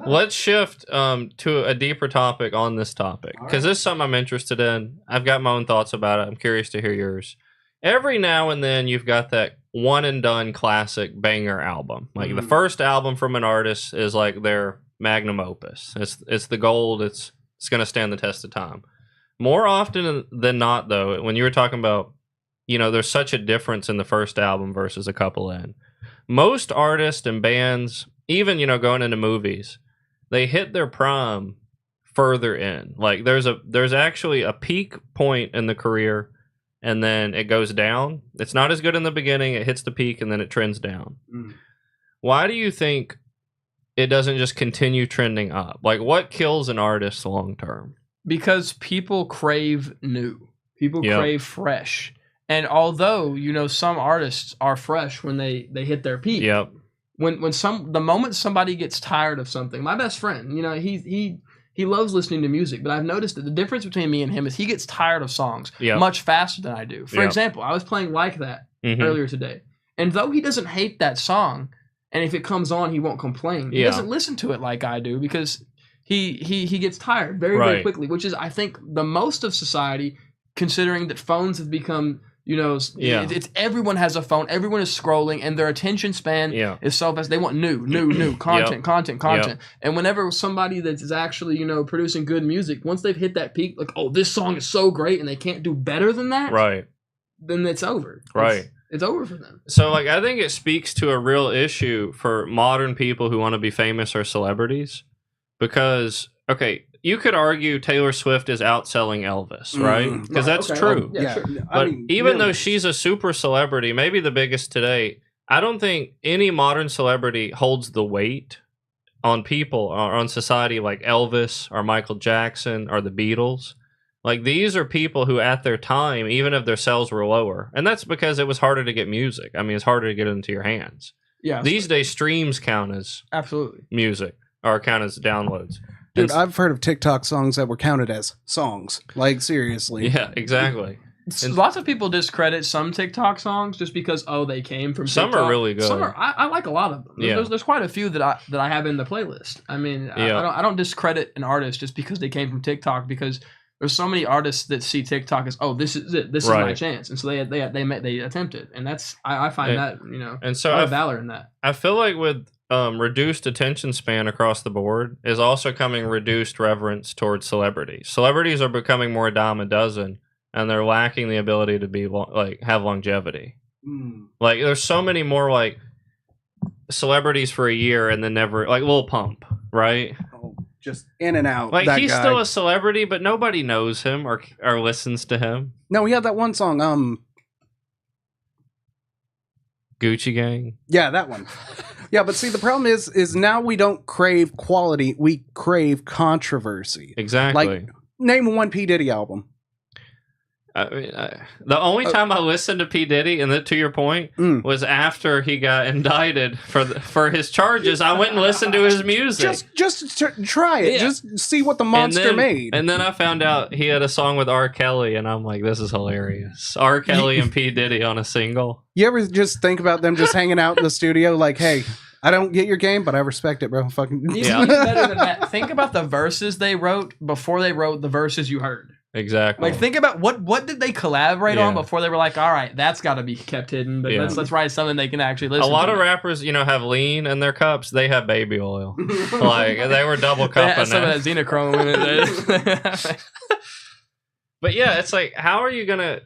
S2: Let's shift to a deeper topic on this topic because this is something I'm interested in. I've got my own thoughts about it. I'm curious to hear yours. Every now and then, you've got that one and done classic banger album. Like the first album from an artist is like their magnum opus. It's the gold. It's going to stand the test of time. More often than not, though, when you were talking about, there's such a difference in the first album versus a couple in. Most artists and bands, even going into movies, they hit their prime further in. Like there's actually a peak point in the career, and then it goes down. It's not as good in the beginning. It hits the peak, and then it trends down. Why do you think it doesn't just continue trending up? Like, what kills an artist long term?
S1: Because people crave new. People crave fresh. And although, some artists are fresh when they hit their peak.
S2: Yep.
S1: The moment somebody gets tired of something, my best friend, he loves listening to music, but I've noticed that the difference between me and him is he gets tired of songs much faster than I do. For example, I was playing Like That earlier today. And though he doesn't hate that song, and if it comes on, he won't complain. He doesn't listen to it like I do because he gets tired very, very quickly, which is, I think, the most of society, considering that phones have become, it's everyone has a phone, everyone is scrolling, and their attention span is so fast. They want new content. And whenever somebody that is actually, producing good music, once they've hit that peak, like, oh, this song is so great, and they can't do better than that, then it's over. It's over for them.
S2: So, I think it speaks to a real issue for modern people who want to be famous or celebrities. Because, you could argue Taylor Swift is outselling Elvis, right? Because that's true.
S1: Sure.
S2: But even though she's a super celebrity, maybe the biggest today, I don't think any modern celebrity holds the weight on people or on society like Elvis or Michael Jackson or the Beatles. Like, these are people who at their time, even if their sales were lower, and that's because it was harder to get music. I mean, it's harder to get it into your hands.
S1: Yeah.
S2: These days, streams count as music or count as downloads.
S3: Dude, I've heard of TikTok songs that were counted as songs. Like, seriously.
S2: Yeah, exactly.
S1: Lots of people discredit some TikTok songs just because they came from TikTok.
S2: Some are really good.
S1: Some are. I like a lot of them. There's quite a few that I have in the playlist. I mean, I don't discredit an artist just because they came from TikTok, because there's so many artists that see TikTok as, this is it, this is my chance, and so they attempt it, and that's I find that
S2: and so
S1: a lot of valor in that.
S2: I feel like with reduced attention span across the board is also coming reduced reverence towards celebrities. Celebrities are becoming more a dime a dozen, and they're lacking the ability to be have longevity. Like, there's so many more like celebrities for a year and then never, like Lil Pump, right?
S3: Just in and out.
S2: Like, he's still a celebrity, but nobody knows him or listens to him.
S3: No, he had that one song.
S2: Gucci Gang.
S3: Yeah, that one. Yeah, but see, the problem is now we don't crave quality, we crave controversy.
S2: Exactly.
S3: Like, name one P. Diddy album.
S2: The only time I listened to P. Diddy, and to your point, was after he got indicted for his charges. I went and listened to his music.
S3: Just try it. Yeah. Just see what the monster made.
S2: And then I found out he had a song with R. Kelly, and I'm like, this is hilarious. R. Kelly and P. Diddy on a single.
S3: You ever just think about them just hanging out in the studio like, hey, I don't get your game, but I respect it, bro. Fucking
S1: even better than that. Think about the verses they wrote before they wrote the verses you heard.
S2: Exactly.
S1: Like, think about what did they collaborate on before they were like, all right, that's got to be kept hidden, but let's write something they can actually listen to.
S2: A lot of rappers, have lean in their cups. They have baby oil. Like, they were double cupping
S1: some of that xenochrome in it.
S2: But yeah, it's like, how are you gonna,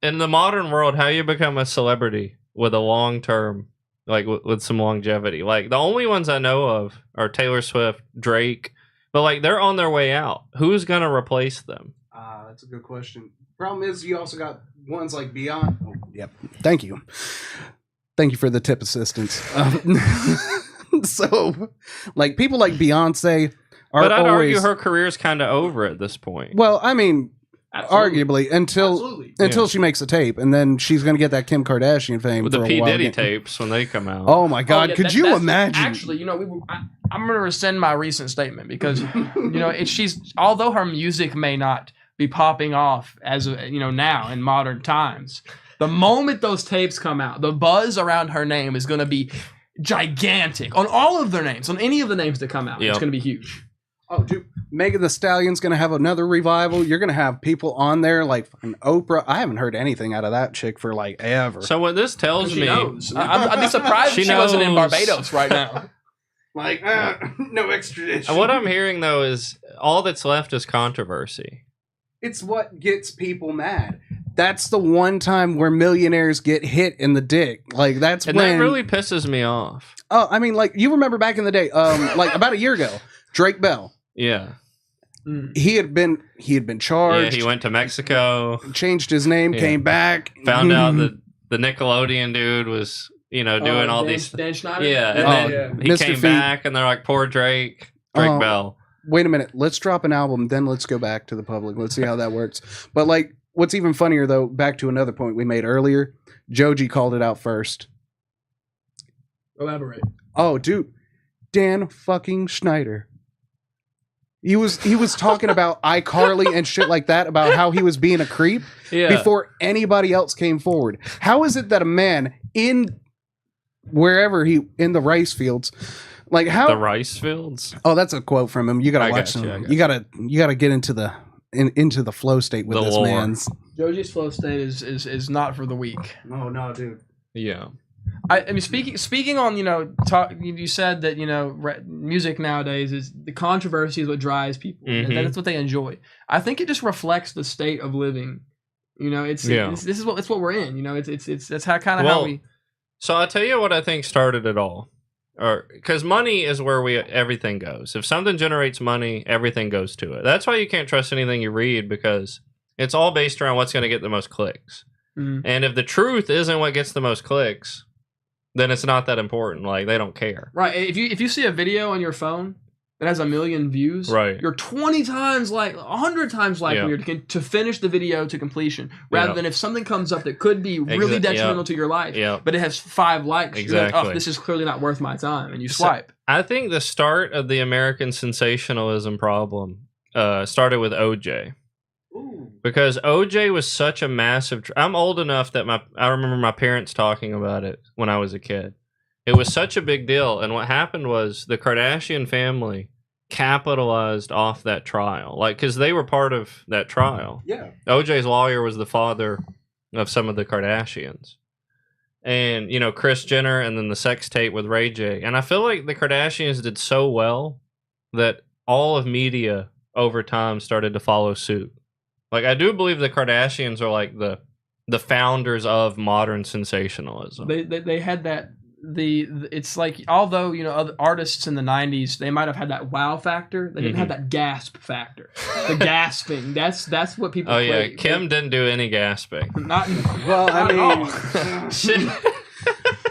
S2: in the modern world, how you become a celebrity with a long term, like with some longevity? Like, the only ones I know of are Taylor Swift, Drake, but like, they're on their way out. Who's gonna replace them?
S3: That's a good question. Problem is, you also got ones like Beyonce. Oh, yep. Thank you for the tip assistance. So, like, people like Beyonce are
S2: but I'd
S3: always
S2: argue her career's kind of over at this point.
S3: Well, I mean, arguably until she makes a tape, and then she's going to get that Kim Kardashian fame
S2: with
S3: for
S2: the
S3: a
S2: P.
S3: while.
S2: Diddy tapes when they come out.
S3: Oh my God! Could you imagine?
S1: Actually, I'm going to rescind my recent statement because she's, although her music may not be popping off as now in modern times, the moment those tapes come out, the buzz around her name is going to be gigantic on all of their names, on any of the names that come out.
S2: Yep.
S1: It's going to be huge.
S3: Oh, dude, Megan Thee Stallion's gonna have another revival. You're gonna have people on there like fucking Oprah. I haven't heard anything out of that chick for like ever.
S2: So what this tells
S1: She
S2: me,
S1: knows. I'd be surprised
S2: She
S1: if she wasn't in
S2: knows.
S1: Barbados right now.
S3: Like, no extradition.
S2: what I'm hearing though is all that's left is controversy.
S3: It's what gets people mad. That's the one time where millionaires get hit in the dick. Like that's
S2: And
S3: when
S2: that really pisses me off.
S3: Oh, I mean, like you remember back in the day, like about a year ago, Drake Bell.
S2: Yeah.
S3: He had been charged.
S2: Yeah, he went to Mexico,
S3: changed his name,
S2: Yeah.
S3: came back,
S2: found out that the Nickelodeon dude was, doing all these.
S1: Dan Schneider.
S2: Yeah, and then he
S3: Mr.
S2: came
S3: Feet.
S2: back, and they're like, "Poor Drake,
S3: Oh.
S2: Bell."
S3: Wait a minute, let's drop an album, then let's go back to the public. Let's see how that works. But like, what's even funnier though, back to another point we made earlier, Joji called it out first.
S1: Elaborate.
S3: Oh, dude, Dan fucking Schneider. He was talking about iCarly and shit like that, about how he was being a creep
S2: Yeah,
S3: before anybody else came forward. How is it that a man in wherever in the rice fields, like how?
S2: the rice fields.
S3: Oh, that's a quote from him. You gotta
S2: I
S3: watch
S2: got you, I
S3: some.
S2: got
S3: You gotta get into the into the flow state with
S2: The
S3: this
S2: lore.
S3: man's.
S1: Joji's flow state is not for the weak.
S3: Oh no, dude.
S2: Yeah,
S1: I mean, speaking on talk. You said that music nowadays is the controversy is what drives people.
S2: Mhm.
S1: That's what they enjoy. I think it just reflects the state of living. This is what we're in. That's how kind of how
S2: Well,
S1: we.
S2: So I'll tell you what I think started it all, or because money is where everything goes. If something generates money, everything goes to it. That's why you can't trust anything you read, because it's all based around what's going to get the most clicks.
S1: Mhm.
S2: And if the truth isn't what gets the most clicks, then it's not that important. Like, they don't care.
S1: Right. If you see a video on your phone that has 1 million views,
S2: Right.
S1: you're 20 times 100 times likelier to finish the video to completion, rather
S2: Yeah.
S1: than if something comes up that could be really detrimental to your life,
S2: Yeah.
S1: but it has 5 likes. You're like,
S2: Exactly.
S1: oh, this is clearly not worth my time, and you
S2: So-
S1: swipe.
S2: I think the start of the American sensationalism problem started with OJ. Because OJ was such a massive. I'm old enough that I remember my parents talking about it when I was a kid. It was such a big deal, and what happened was the Kardashian family capitalized off that trial, because they were part of that trial.
S3: Yeah.
S2: OJ's lawyer was the father of some of the Kardashians, and Kris Jenner, and then the sex tape with Ray J. And I feel like the Kardashians did so well that all of media over time started to follow suit. Like, I do believe the Kardashians are like the founders of modern sensationalism.
S1: They had that it's like, although other artists in the 90s, they might have had that wow factor, they didn't have that gasp factor. The gasping, that's what people
S2: Oh yeah,
S1: crave.
S2: Kim didn't do any gasping.
S1: Not
S3: Well, I
S1: not at
S3: mean,
S1: all.
S2: Shit.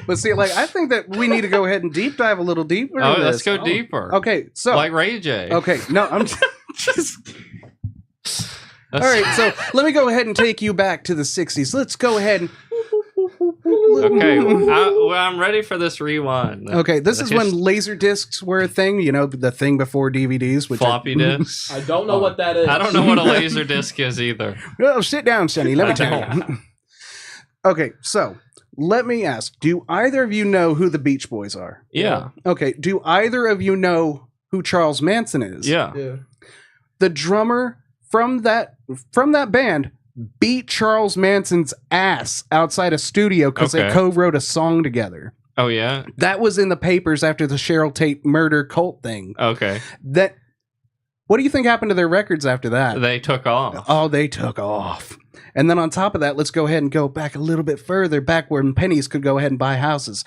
S3: but see, like I think that we need to go ahead and deep dive a little deeper.
S2: Oh,
S3: into
S2: let's
S3: this.
S2: go deeper.
S3: Okay, so
S2: Like Ray J.
S3: okay, no, I'm just. All
S2: That's-
S3: right, so let me go ahead and take you back to the 60s. Let's go ahead and.
S2: Okay, I'm ready for this rewind.
S3: Okay, this
S2: The
S3: is when laser discs were a thing. The thing before DVDs, which
S2: floppy disks.
S1: I don't know what that is.
S2: I don't know what a laser disc is either.
S3: Oh, sit down, Sonny. Let me
S2: I
S3: tell you. Okay, so let me ask: do either of you know who the Beach Boys are?
S2: Yeah,
S3: Okay, do either of you know who Charles Manson is?
S2: yeah.
S1: Yeah.
S3: The drummer from that band beat Charles Manson's ass outside a studio because they
S2: Okay.
S3: co-wrote a song together.
S2: Oh yeah.
S3: That was in the papers after the Cheryl Tate murder cult thing.
S2: Okay.
S3: What do you think happened to their records after that?
S2: They took off.
S3: Oh, they took off. And then on top of that, let's go ahead and go back a little bit further, back when pennies could go ahead and buy houses.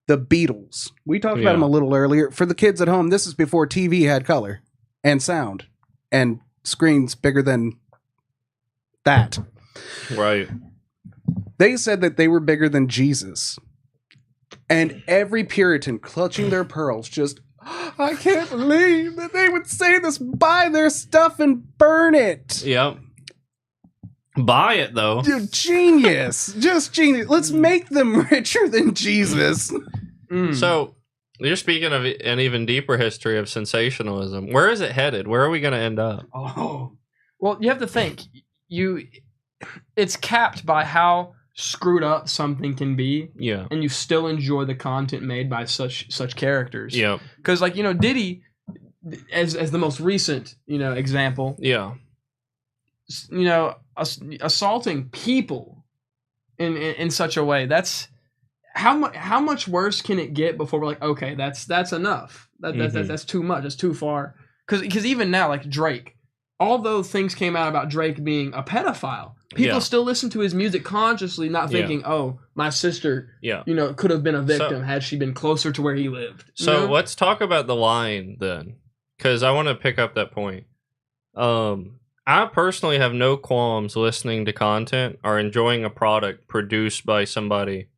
S3: The Beatles. We talked about
S2: Yeah.
S3: them a little earlier. For the kids at home, this is before TV had color and sound and screens bigger than that.
S2: Right.
S3: They said that they were bigger than Jesus. And every Puritan clutching their pearls just, I can't believe that they would say this, buy their stuff and burn it.
S2: Yep. Buy it though.
S3: Dude, genius. Just genius. Let's make them richer than Jesus.
S1: Mm.
S2: So you're speaking of an even deeper history of sensationalism. Where is it headed? Where are we going to end up?
S3: Oh.
S1: Well, you have to think. It's capped by how screwed up something can be,
S2: Yeah.
S1: and you still enjoy the content made by such characters.
S2: Yeah.
S1: Because like Diddy, as the most recent example,
S2: Yeah.
S1: Assaulting people in such a way, that's how much worse can it get before we're like, okay, that's enough. That's too much. That's too far. Because even now, like Drake, although things came out about Drake being a pedophile, people still listen to his music consciously, not thinking, oh, my sister, could have been a victim had she been closer to where he lived.
S2: So let's talk about the line then, because I want to pick up that point. I personally have no qualms listening to content or enjoying a product produced by somebody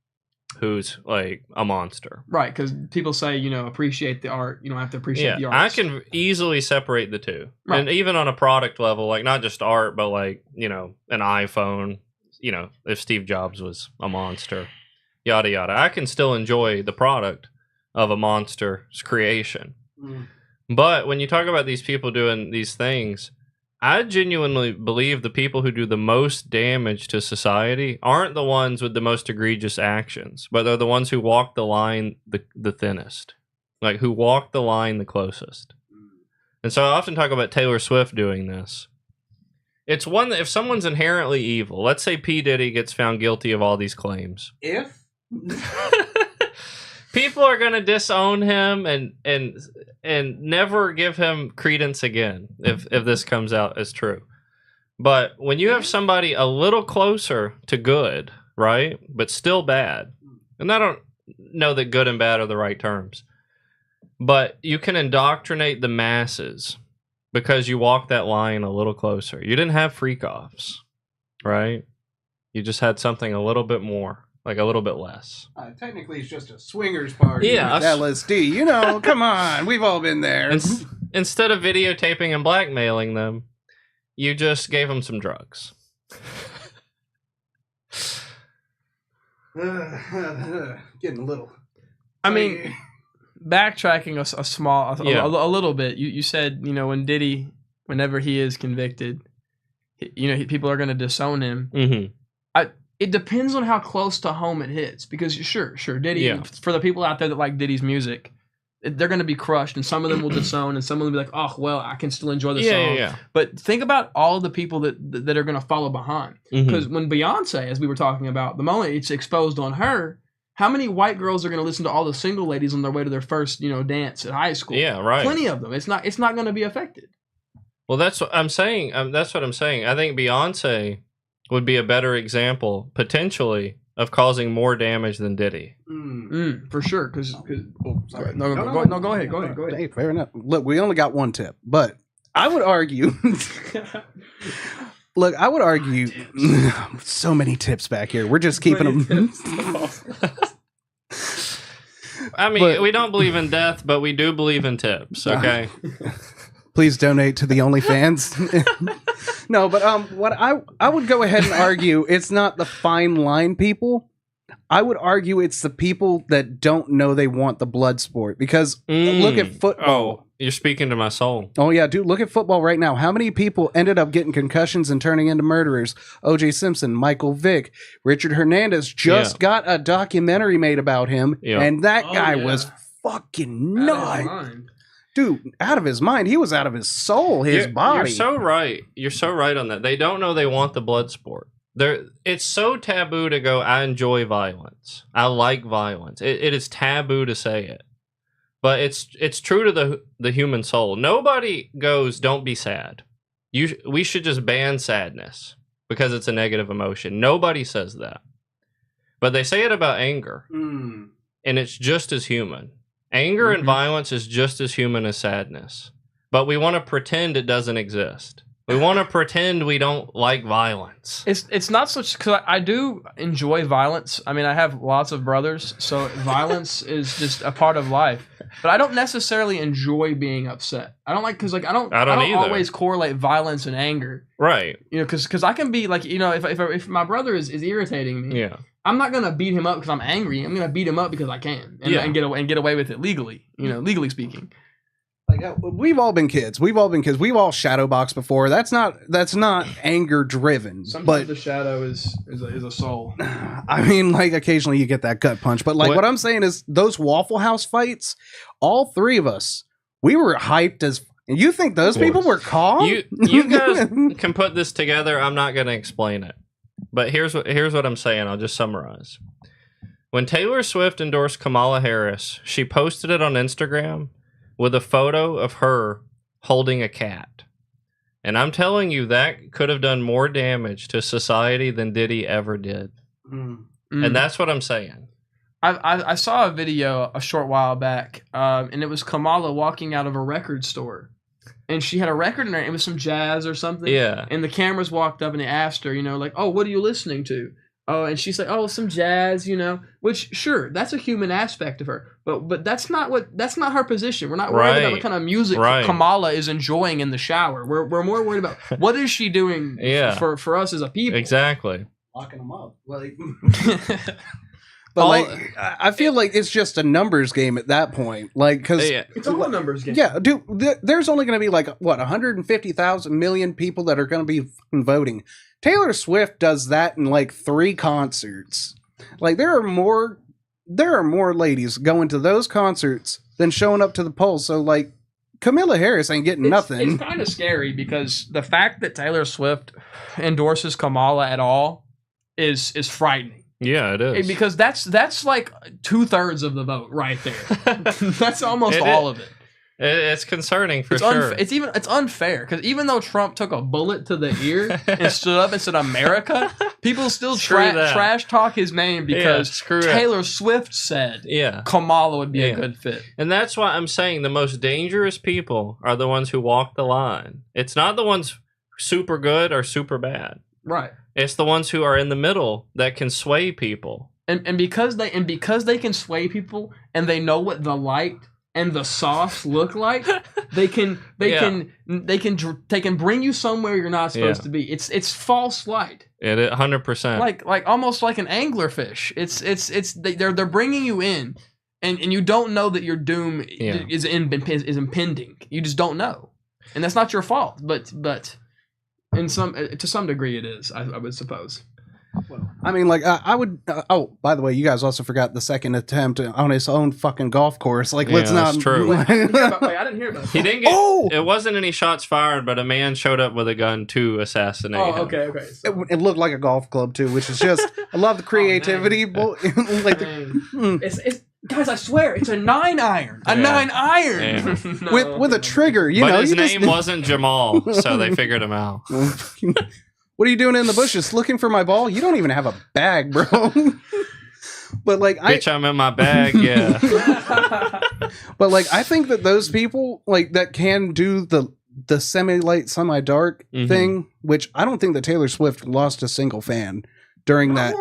S2: who's like a monster.
S1: Right, because people say, appreciate the art. You don't have to appreciate the art.
S2: I can easily separate the two.
S1: Right.
S2: And even on a product level, like not just art, but like, an iPhone, if Steve Jobs was a monster, yada, yada. I can still enjoy the product of a monster's creation.
S3: Mm.
S2: But when you talk about these people doing these things, I genuinely believe the people who do the most damage to society aren't the ones with the most egregious actions, but they're the ones who walk the line the thinnest, like who walk the line the closest. And so I often talk about Taylor Swift doing this. It's one that if someone's inherently evil, let's say P. Diddy gets found guilty of all these claims.
S3: If
S2: People are going to disown him and never give him credence again if this comes out as true. But when you have somebody a little closer to good, right, but still bad, and I don't know that good and bad are the right terms, but you can indoctrinate the masses because you walk that line a little closer. You didn't have freak-offs, right? You just had something a little bit more. Like a little bit less.
S3: Technically, it's just a swingers party.
S2: Yeah,
S3: with LSD. Come on, we've all been there.
S2: Instead of videotaping and blackmailing them, you just gave them some drugs.
S3: Getting a little.
S1: I mean, backtracking a little bit. You said when Diddy, whenever he is convicted, people are going to disown him.
S2: Mm-hmm.
S1: It depends on how close to home it hits, because sure, Diddy, for the people out there that like Diddy's music, they're going to be crushed, and some of them will disown, and some of them will be like, oh, well, I can still enjoy the song.
S2: Yeah.
S1: But think about all the people that are going to follow behind. Because when Beyonce, as we were talking about, the moment it's exposed on her, how many white girls are going to listen to all the single ladies on their way to their first, dance at high school?
S2: Yeah, right.
S1: Plenty of them. It's not going to be affected.
S2: Well, that's what I'm saying. That's what I'm saying. I think Beyonce would be a better example, potentially, of causing more damage than Diddy.
S1: For sure. Because
S3: sorry.
S1: Go ahead.
S3: Hey, fair enough. Look, we only got one tip, but I would argue. So many tips back here. We're just keeping them.
S2: I mean, we don't believe in death, but we do believe in tips. Okay.
S3: Please donate to the OnlyFans. No, but what I would go ahead and argue, it's not the fine line people. I would argue it's the people that don't know they want the blood sport. Because look at football.
S2: Oh, you're speaking to my soul.
S3: Oh, yeah, dude, look at football right now. How many people ended up getting concussions and turning into murderers? O.J. Simpson, Michael Vick, Richard Hernandez just got a documentary made about him, and that guy was fucking nuts. Dude, out of his mind. He was out of his soul, his body.
S2: You're so right. You're so right on that. They don't know they want the blood sport. It's so taboo to go, I enjoy violence. I like violence. It is taboo to say it. But it's true to the human soul. Nobody goes, don't be sad. We should just ban sadness because it's a negative emotion. Nobody says that. But they say it about anger. And it's just as human. Anger and violence is just as human as sadness. But we want to pretend it doesn't exist. We want to pretend we don't like violence.
S1: It's not such, because I do enjoy violence. I mean, I have lots of brothers, so violence is just a part of life. But I don't necessarily enjoy being upset. I don't like, because like I don't always correlate violence and anger.
S2: Right.
S1: Because I can be like, if my brother is irritating me, I'm not gonna beat him up because I'm angry. I'm gonna beat him up because I can and get away with it legally. Legally speaking.
S3: Like we've all been kids. We've all shadowboxed before. That's not anger driven.
S1: Sometimes
S3: But
S1: the shadow is a soul.
S3: I mean, like occasionally you get that gut punch. But like what I'm saying is those Waffle House fights, all three of us, we were hyped as. And you think those people were calm?
S2: You guys can put this together. I'm not going to explain it, but here's what I'm saying. I'll just summarize. When Taylor Swift endorsed Kamala Harris, she posted it on Instagram with a photo of her holding a cat. And I'm telling you, that could have done more damage to society than Diddy ever did. And that's what I'm saying.
S1: I saw a video a short while back, and it was Kamala walking out of a record store. And she had a record in her, it was some jazz or something.
S2: Yeah.
S1: And the cameras walked up and they asked her, like, oh, what are you listening to? Oh, and she's like, oh, some jazz, which sure, that's a human aspect of her, but that's not her position. We're not worried about what kind of music Kamala is enjoying in the shower. We're more worried about what is she doing for us as a people.
S2: Exactly.
S3: Locking them up. Like, but I feel like it's just a numbers game at that point. Like, because
S1: it's all a numbers game.
S3: Yeah, dude. There's only going to be like 150,000 million people that are going to be voting. Taylor Swift does that in like 3 concerts. Like there are more ladies going to those concerts than showing up to the polls. So like Kamala Harris ain't getting nothing.
S1: It's kind of scary because the fact that Taylor Swift endorses Kamala at all is frightening.
S2: Yeah, it is.
S1: Because that's like 2/3 of the vote right there. That's almost all of it.
S2: It's concerning for sure.
S1: It's unfair because even though Trump took a bullet to the ear and stood up and said America, people still trash talk his name because Taylor Swift said Kamala would be a good fit.
S2: And that's why I'm saying the most dangerous people are the ones who walk the line. It's not the ones super good or super bad.
S1: Right.
S2: It's the ones who are in the middle that can sway people.
S1: And because they can sway people and they know what the light and the sauce look like, they can bring you somewhere you're not supposed to be. It's false light.
S2: It 100%.
S1: Like almost like an anglerfish. They're bringing you in, and you don't know that your doom is impending. You just don't know, and that's not your fault. But to some degree it is. I would suppose.
S3: Well, I mean, like, I would. Oh, by the way, you guys also forgot the second attempt on his own fucking golf course. Like, let's not.
S2: That's true.
S1: Wait, I didn't hear about that.
S2: He didn't get. Oh! It wasn't any shots fired, but a man showed up with a gun to assassinate him.
S1: Okay. So.
S3: It looked like a golf club too, which is just. I love the creativity.
S1: It's guys, I swear, it's a 9-iron. A 9-iron.
S3: No, with a trigger.
S2: But his name wasn't Jamal, so they figured him out.
S3: What are you doing in the bushes? Looking for my ball? You don't even have a bag, bro. But like,
S2: bitch, I'm in my bag. Yeah.
S3: But like, I think that those people like that can do the semi-light, semi-dark thing, which I don't think that Taylor Swift lost a single fan during that.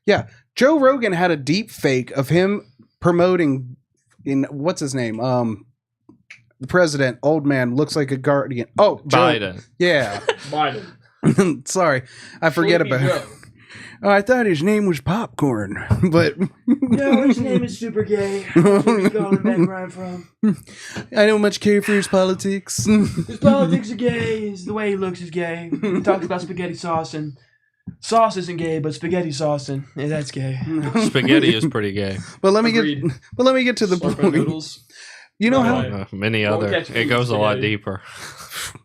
S3: Yeah, Joe Rogan had a deep fake of him promoting in what's his name, the president, old man, looks like a guardian. Oh,
S2: Biden.
S3: Yeah,
S1: Biden.
S3: Sorry, I forget about it. Oh, I thought his name was Popcorn, but
S1: no, his name is super gay. That's where we call him back where I'm from.
S3: I don't much care for his politics.
S1: His politics are gay. The way he looks is gay. He talks about spaghetti sauce, and sauce isn't gay, but spaghetti sauce, and that's gay.
S2: Spaghetti is pretty gay.
S3: But let me get to the point.
S1: Noodles.
S3: You know how
S2: many other. It goes a lot deeper.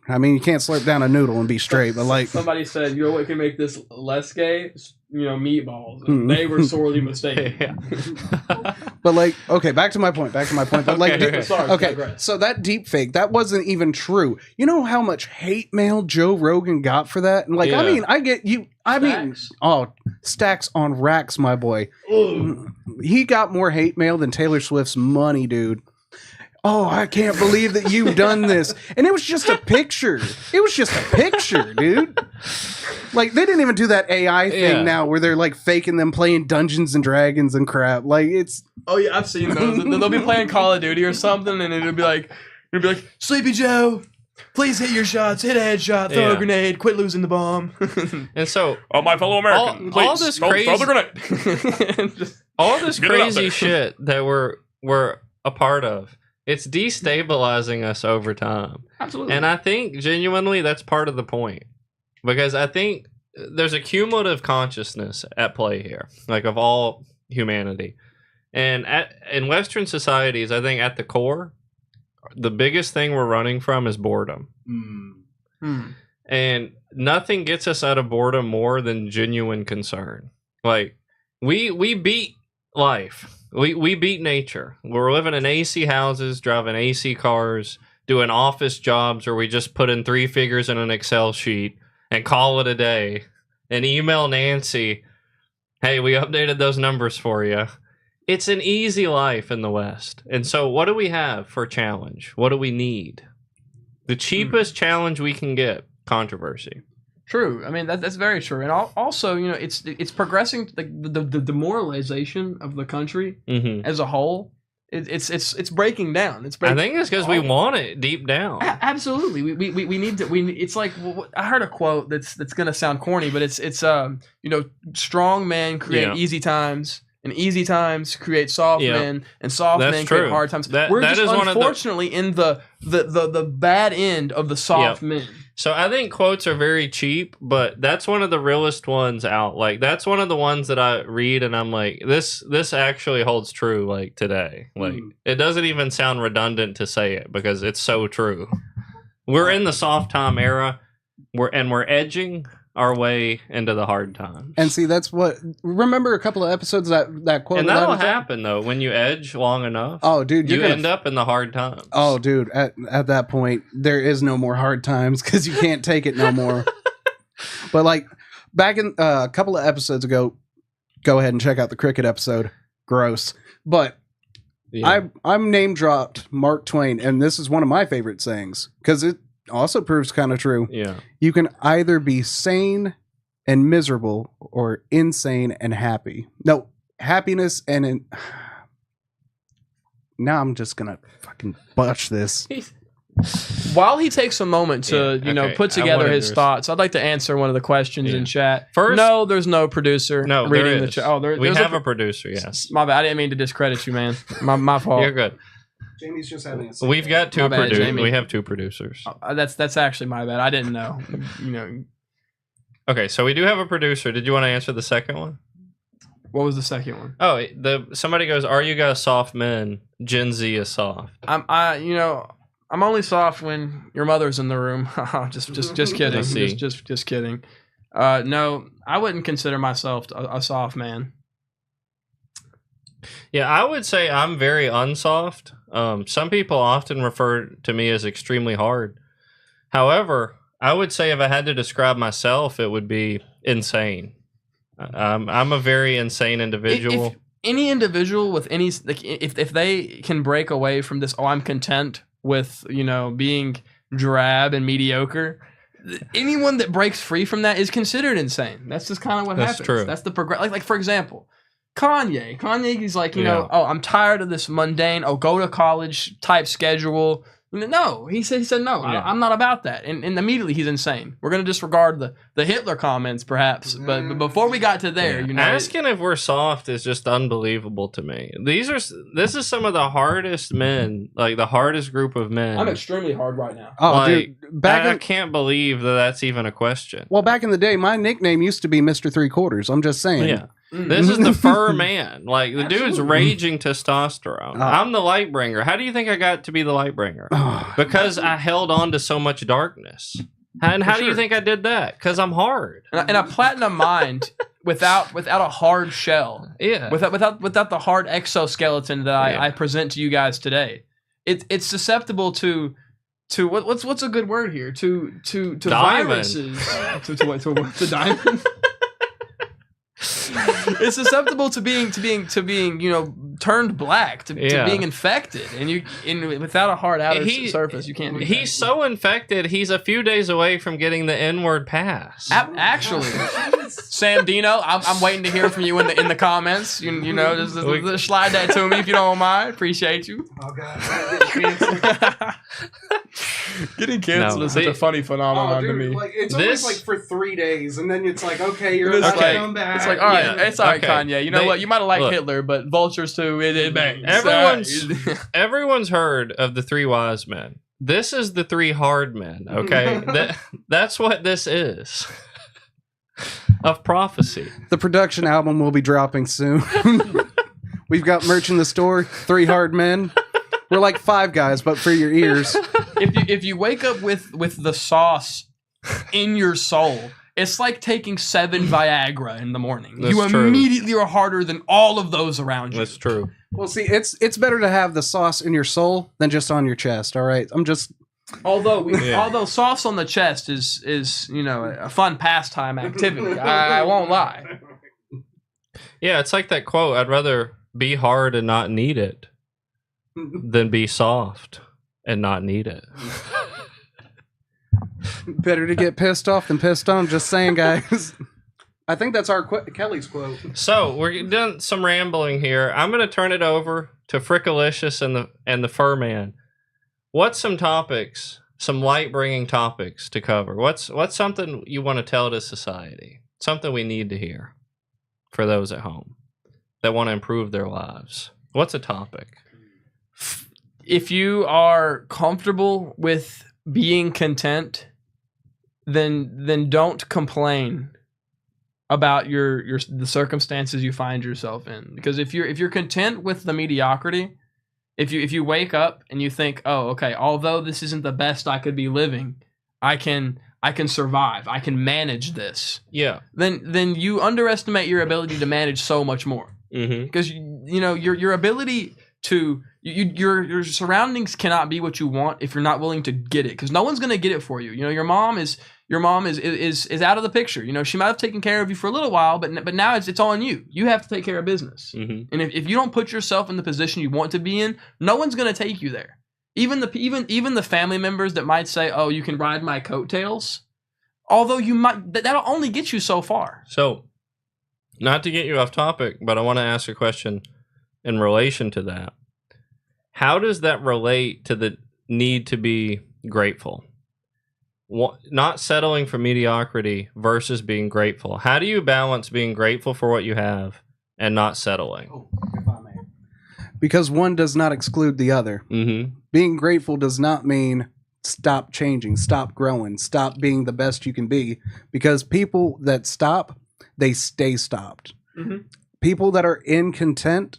S3: I mean, you can't slurp down a noodle and be straight, but like
S1: somebody said, you know what can make this less gay? Meatballs. And they were sorely mistaken.
S3: But like, okay, back to my point. But like,
S1: sorry,
S3: so that deep fake, that wasn't even true. You know how much hate mail Joe Rogan got for that? And like, I mean, I get you. I mean, stacks on racks, my boy. Ugh. He got more hate mail than Taylor Swift's money, dude. Oh, I can't believe that you've done this. And it was just a picture. Dude. Like, they didn't even do that AI thing now where they're, like, faking them playing Dungeons and Dragons and crap. Like, it's...
S1: Oh, yeah, I've seen those. They'll be playing Call of Duty or something, and it'll be like, Sleepy Joe, please hit your shots, hit a headshot, throw a grenade, quit losing the bomb.
S2: And so...
S1: Oh, my fellow American, please,
S2: all this crazy...
S1: throw the grenade.
S2: all this crazy shit that we're a part of It's destabilizing us over time.
S1: Absolutely.
S2: And I think genuinely that's part of the point. Because I think there's a cumulative consciousness at play here, like of all humanity. And in Western societies, I think at the core, the biggest thing we're running from is boredom. And nothing gets us out of boredom more than genuine concern. Like, we beat life. We beat nature. We're living in AC houses, driving AC cars, doing office jobs where we just put in 3 figures in an Excel sheet and call it a day and email Nancy, hey, we updated those numbers for you. It's an easy life in the West. And so what do we have for challenge? What do we need? The cheapest challenge we can get, controversy.
S1: True. I mean, that's very true. And also, you know, it's progressing, like the demoralization of the country as a whole. It's breaking down. It's breaking.
S2: I think it's because we want it deep down.
S1: Absolutely. We need to. It's like, I heard a quote that's gonna sound corny, but it's you know, strong men create easy times. And easy times create soft men, and soft men create hard times. We're just unfortunately in the bad end of the soft men.
S2: So I think quotes are very cheap, but that's one of the realest ones out. Like, that's one of the ones that I read and I'm like, this actually holds true, like, today. Like, it doesn't even sound redundant to say it because it's so true. We're in the soft time era, we're edging our way into the hard times.
S3: And see, that's what. Remember a couple of episodes that quote.
S2: And that'll happen though when you edge long enough.
S3: Oh, dude,
S2: you end up in the hard times.
S3: Oh, dude, at that point, there is no more hard times because you can't take it no more. But like back in a couple of episodes ago, go ahead and check out the cricket episode. Gross, but I'm name dropped Mark Twain, and this is one of my favorite sayings because it also proves kind of true.
S2: Yeah.
S3: You can either be sane and miserable or insane and happy. No, happiness and now I'm just going to fucking botch this.
S1: While he takes a moment to, put together his thoughts, I'd like to answer one of the questions in chat.
S2: First,
S1: no, there's no producer reading the chat. Oh,
S2: we have a producer, yes.
S1: My bad. I didn't mean to discredit you, man. My fault.
S2: You're good.
S3: Jamie's just having a
S2: We've got 2 producers. We have 2 producers.
S1: That's actually my bad. I didn't know.
S2: Okay, so we do have a producer. Did you want to answer the second one?
S1: What was the second one?
S2: Oh, somebody goes, "Are you guys soft men? Gen Z is soft."
S1: I'm only soft when your mother's in the room. just kidding. Just kidding. No, I wouldn't consider myself a soft man.
S2: Yeah, I would say I'm very unsoft. Some people often refer to me as extremely hard. However, I would say if I had to describe myself, it would be insane. I'm a very insane individual.
S1: If any individual with any, like, if they can break away from this, I'm content with, being drab and mediocre. Anyone that breaks free from that is considered insane. That's just kind of what happens.
S2: True.
S1: That's the progress. Like for example, Kanye, he's like, I'm tired of this mundane, go to college type schedule. No, he said no, I'm not about that. And immediately he's insane. We're going to disregard the Hitler comments perhaps. But before we got to there,
S2: asking if we're soft is just unbelievable to me. This is some of the hardest men, like the hardest group of men.
S1: I'm extremely hard right now.
S3: Oh, dude,
S2: I can't believe that's even a question.
S3: Well, back in the day, my nickname used to be Mr. 3/4. I'm just saying.
S2: Yeah. This is the fur man. Like, the dude's raging testosterone. I'm the light bringer. How do you think I got to be the light bringer? Because I held on to so much darkness. And how do you think I did that? Because I'm hard.
S1: And a platinum mind without a hard shell.
S2: Yeah.
S1: Without the hard exoskeleton that I present to you guys today. It's susceptible to what's a good word here? To viruses. to diamond. It's susceptible to being turned black, to being infected, and without a hard outer surface you can't.
S2: He's so infected, he's a few days away from getting the N-word pass.
S1: Actually, Sam Dino, I'm waiting to hear from you in the comments. You know, just slide that to me if you don't mind. Appreciate you.
S3: Oh God.
S1: Getting canceled is such a funny phenomenon to me.
S3: Like, it's always like for 3 days, and then it's like, okay, you're
S1: It's
S3: allowed
S1: like-
S3: to come back.
S1: It's like, all right,
S2: Yeah.
S1: it's all right,
S2: Okay.
S1: Kanye. You know what? You might have liked
S2: Look.
S1: Hitler, but vultures too. It bangs.
S2: Everyone's heard of the 3 wise men. This is the 3 hard men, okay? That's what this is. Of prophecy.
S3: The production album will be dropping soon. We've got merch in the store. 3 hard men. We're like 5 guys, but for your ears.
S1: if you wake up with the sauce in your soul, it's like taking 7 Viagra in the morning.
S2: That's
S1: you
S2: true.
S1: immediately are harder than all of those around you.
S2: That's true.
S3: Well, see, it's better to have the sauce in your soul than just on your chest. All right,
S1: Although sauce on the chest is a fun pastime activity. I won't lie.
S2: Yeah, it's like that quote, I'd rather be hard and not need it than be soft and not need it.
S3: better to get pissed off than pissed on. Just saying, guys. I think that's our Kelly's quote.
S2: So we're done some rambling here. I'm going to turn it over to Frickalicious and the Furman. What's some topics, some light-bringing topics to cover? What's something you want to tell to society? Something we need to hear for those at home that want to improve their lives. What's a topic?
S1: If you are comfortable with being content, then don't complain about the circumstances you find yourself in. Because if you're content with the mediocrity, if you wake up and you think, oh, okay, although this isn't the best I could be living, I can survive, I can manage this.
S2: Yeah.
S1: Then you underestimate your ability to manage so much more.
S2: Mm-hmm.
S1: Because your ability to your surroundings cannot be what you want if you're not willing to get it. Because no one's gonna get it for you. Your mom is out of the picture. She might have taken care of you for a little while, but now it's on you. You have to take care of business.
S2: Mm-hmm.
S1: And if you don't put yourself in the position you want to be in, no one's gonna take you there. Even the family members that might say, "Oh, you can ride my coattails," although you might, that'll only get you so far.
S2: So, not to get you off topic, but I want to ask a question in relation to that. How does that relate to the need to be grateful? Not settling for mediocrity versus being grateful. How do you balance being grateful for what you have and not settling?
S3: Oh, if I may. Because one does not exclude the other.
S2: Mm-hmm.
S3: Being grateful does not mean stop changing, stop growing, stop being the best you can be. Because people that stop, they stay stopped.
S1: Mm-hmm.
S3: People that are in content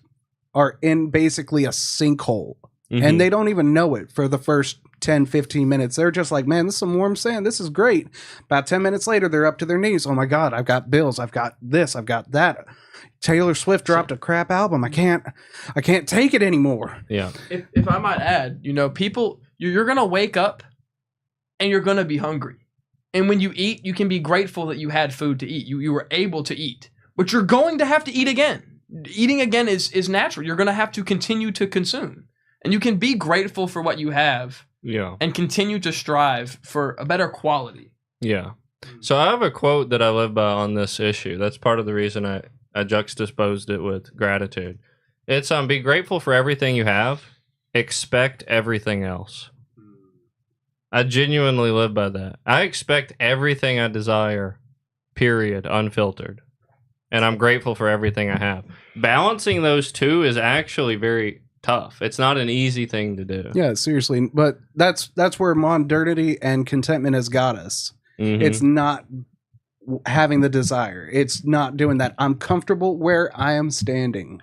S3: are in basically a sinkhole.
S2: Mm-hmm.
S3: And they don't even know it for the first 10, 15 minutes. They're just like, man, this is some warm sand. This is great. About 10 minutes later, they're up to their knees. Oh my God, I've got bills. I've got this. I've got that. Taylor Swift dropped a crap album. I can't take it anymore.
S2: Yeah.
S1: If I might add, people, you're gonna wake up and you're gonna be hungry. And when you eat, you can be grateful that you had food to eat. You were able to eat. But you're going to have to eat again. Eating again is natural. You're gonna have to continue to consume. And you can be grateful for what you have.
S2: Yeah.
S1: And continue to strive for a better quality.
S2: Yeah. So I have a quote that I live by on this issue. That's part of the reason I juxtaposed it with gratitude. It's be grateful for everything you have, expect everything else. I genuinely live by that. I expect everything I desire, period, unfiltered. And I'm grateful for everything I have. Balancing those two is actually very tough. It's not an easy thing to do.
S3: Yeah, seriously. But that's where modernity and contentment has got us.
S2: Mhm.
S3: It's not having the desire. It's not doing that. I'm comfortable where I am standing.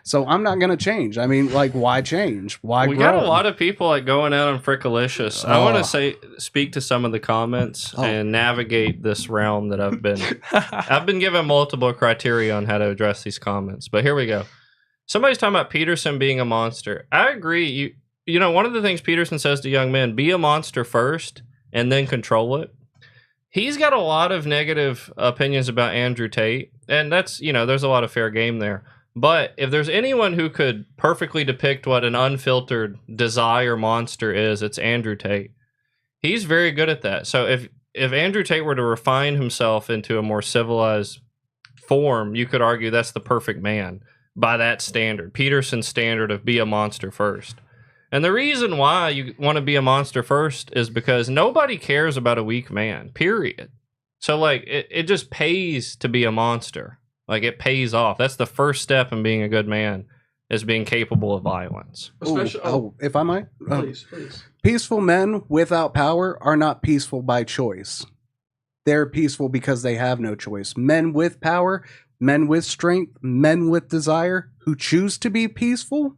S3: So I'm not going to change. I mean, like, why change? Why
S2: We
S3: grow?
S2: got a lot of people going out on Frickalicious. I want to speak to some of the comments and navigate this realm that I've been given multiple criteria on how to address these comments. But here we go. Somebody's talking about Peterson being a monster. I agree. You know, one of the things Peterson says to young men, be a monster first and then control it. He's got a lot of negative opinions about Andrew Tate, and that's, there's a lot of fair game there. But if there's anyone who could perfectly depict what an unfiltered desire monster is, it's Andrew Tate. He's very good at that. So if Andrew Tate were to refine himself into a more civilized form, you could argue that's the perfect man by that standard, Peterson's standard of be a monster first. And the reason why you want to be a monster first is because nobody cares about a weak man, period. So, like, it just pays to be a monster. Like, it pays off. That's the first step in being a good man, is being capable of violence.
S1: Especially,
S3: if I might.
S1: please.
S3: Peaceful men without power are not peaceful by choice. They're peaceful because they have no choice. Men with power, men with strength, men with desire who choose to be peaceful,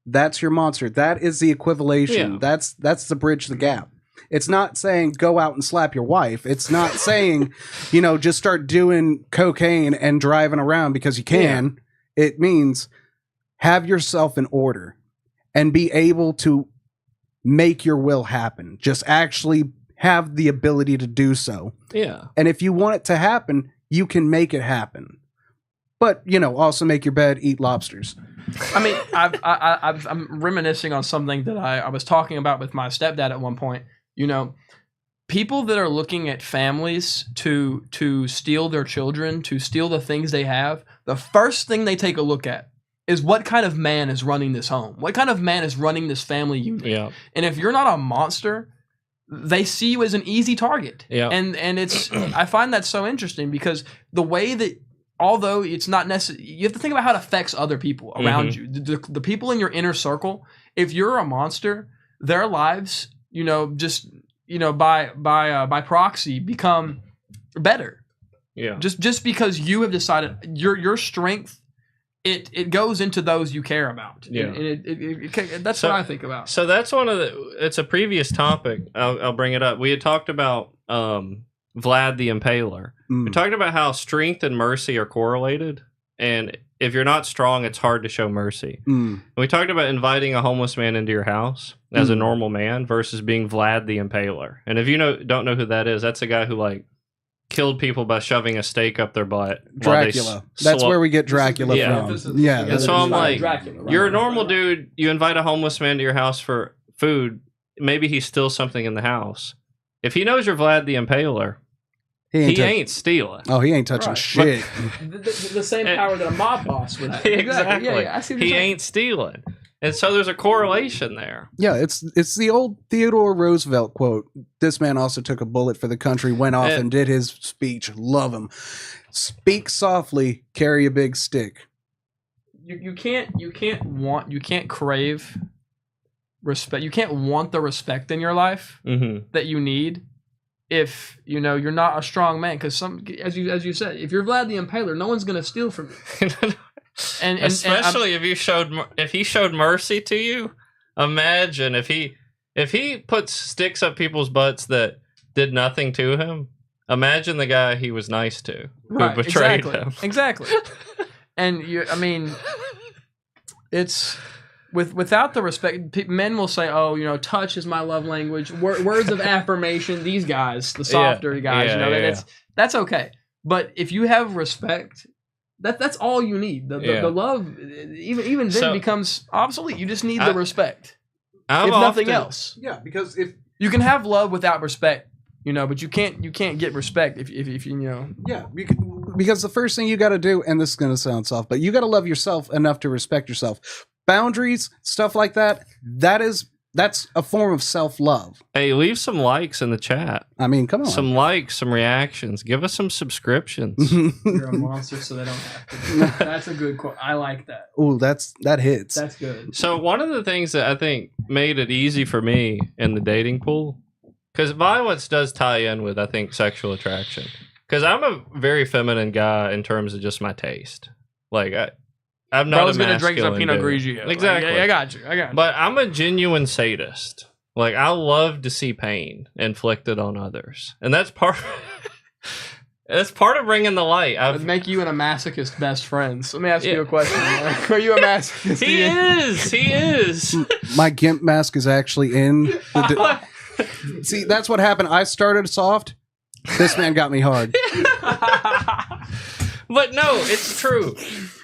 S3: that's your monster. That is the equivalation.
S2: Yeah.
S3: That's the bridge the gap. It's not saying go out and slap your wife. It's not saying, just start doing cocaine and driving around because you can. Yeah. It means have yourself in order and be able to make your will happen. Just actually have the ability to do so.
S2: Yeah.
S3: And if you want it to happen, you can make it happen. But, also make your bed, eat lobsters.
S1: I mean, I'm reminiscing on something that I was talking about with my stepdad at one point. People that are looking at families to steal their children, to steal the things they have, the first thing they take a look at is what kind of man is running this home? What kind of man is running this family unit?
S2: Yeah.
S1: And if you're not a monster, they see you as an easy target.
S2: Yeah.
S1: And it's I find that so interesting because the way that, although it's not necessary, you have to think about how it affects other people around you. The people in your inner circle, if you're a monster, their lives, by proxy become better.
S2: Yeah.
S1: Just because you have decided your strength, it goes into those you care about.
S2: Yeah.
S1: And that's what I think about.
S2: So that's it's a previous topic. I'll bring it up. We had talked about Vlad the Impaler. We talked about how strength and mercy are correlated. And if you're not strong, it's hard to show mercy. And we talked about inviting a homeless man into your house as a normal man versus being Vlad the Impaler. And if you don't know who that is, that's a guy who killed people by shoving a stake up their butt.
S3: Dracula. That's where we get Dracula from. Yeah.
S2: And so I'm like,
S1: Dracula, right?
S2: You're a normal dude. You invite a homeless man to your house for food. Maybe he steals something in the house. If he knows you're Vlad the Impaler, he ain't stealing.
S3: Oh, he ain't touching shit.
S1: The same power that a mob boss would have.
S2: Exactly.
S1: Yeah, I see what you're
S2: he
S1: saying.
S2: ain't stealing. And so there's a correlation there.
S3: Yeah, it's the old Theodore Roosevelt quote. This man also took a bullet for the country, went off and did his speech. Love him. Speak softly, carry a big stick.
S1: You can't crave respect. You can't want the respect in your life that you need if you're not a strong man. Because as you said, if you're Vlad the Impaler, no one's gonna steal from you. And
S2: especially if he showed mercy to you. Imagine if he puts sticks up people's butts that did nothing to him. Imagine the guy he was nice to who betrayed him.
S1: Exactly. And it's without the respect. Men will say, "Oh, touch is my love language." Words of affirmation. These guys, the softer guys, that's okay. But if you have respect, that's all you need. The love, even then, becomes obsolete. You just need the respect, if nothing else.
S3: Yeah, because if
S1: you can have love without respect, but you can't get respect if you.
S3: Yeah, because the first thing you got to do, and this is going to sound soft, but you got to love yourself enough to respect yourself. Boundaries, stuff like that. That's a form of self-love.
S2: Hey, leave some likes in the chat.
S3: I mean, come on.
S2: Some likes, some reactions. Give us some subscriptions.
S1: You're a monster, so they don't have to. That's a good quote. I like that.
S3: Ooh, that hits.
S1: That's good.
S2: So one of the things that I think made it easy for me in the dating pool, because violence does tie in with, I think, sexual attraction. Because I'm a very feminine guy in terms of just my taste. I'm not
S1: Bro's
S2: a
S1: gonna drink some
S2: masculine
S1: Pinot
S2: dude.
S1: Grigio.
S2: Exactly.
S1: I got you.
S2: But I'm a genuine sadist. I love to see pain inflicted on others, and that's part. That's part of bringing the light.
S1: It'd make you and a masochist best friends. Let me ask you a question. Are you a masochist?
S2: He is.
S3: My GIMP mask is actually in. See, that's what happened. I started soft. This man got me hard.
S2: But no, it's true.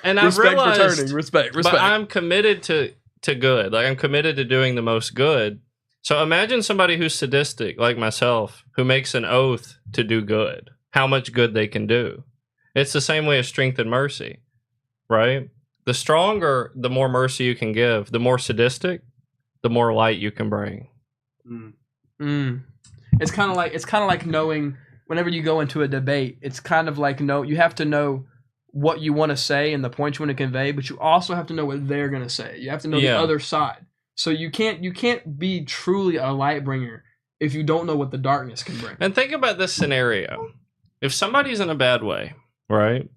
S2: And I've realized
S1: respect.
S2: But I'm committed to good. I'm committed to doing the most good. So imagine somebody who's sadistic like myself, who makes an oath to do good, how much good they can do. It's the same way as strength and mercy, right? The stronger, the more mercy you can give. The more sadistic, the more light you can bring.
S1: It's kind of like knowing whenever you go into a debate, it's kind of like you have to know what you want to say and the point you want to convey, but you also have to know what they're going to say. You have to know the other side. So you can't be truly a light bringer if you don't know what the darkness can bring.
S2: And think about this scenario. If somebody's in a bad way, right?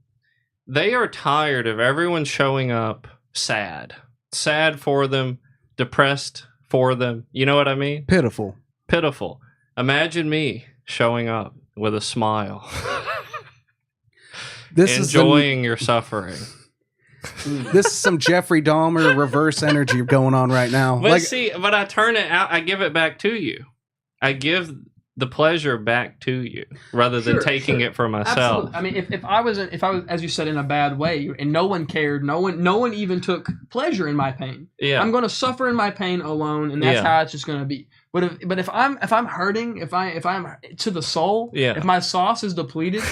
S2: They are tired of everyone showing up sad for them, depressed for them. You know what I mean?
S3: Pitiful.
S2: Imagine me showing up with a smile,
S3: enjoying
S2: your suffering.
S3: This is some Jeffrey Dahmer reverse energy going on right now.
S2: But I turn it out. I give it back to you. I give the pleasure back to you rather than taking it for myself.
S1: Absolutely. I mean, if I was, as you said, in a bad way, and no one cared, no one even took pleasure in my pain.
S2: Yeah,
S1: I'm going to suffer in my pain alone, and that's how it's just going to be. But if I'm hurting, if I'm to the soul, if my sauce is depleted,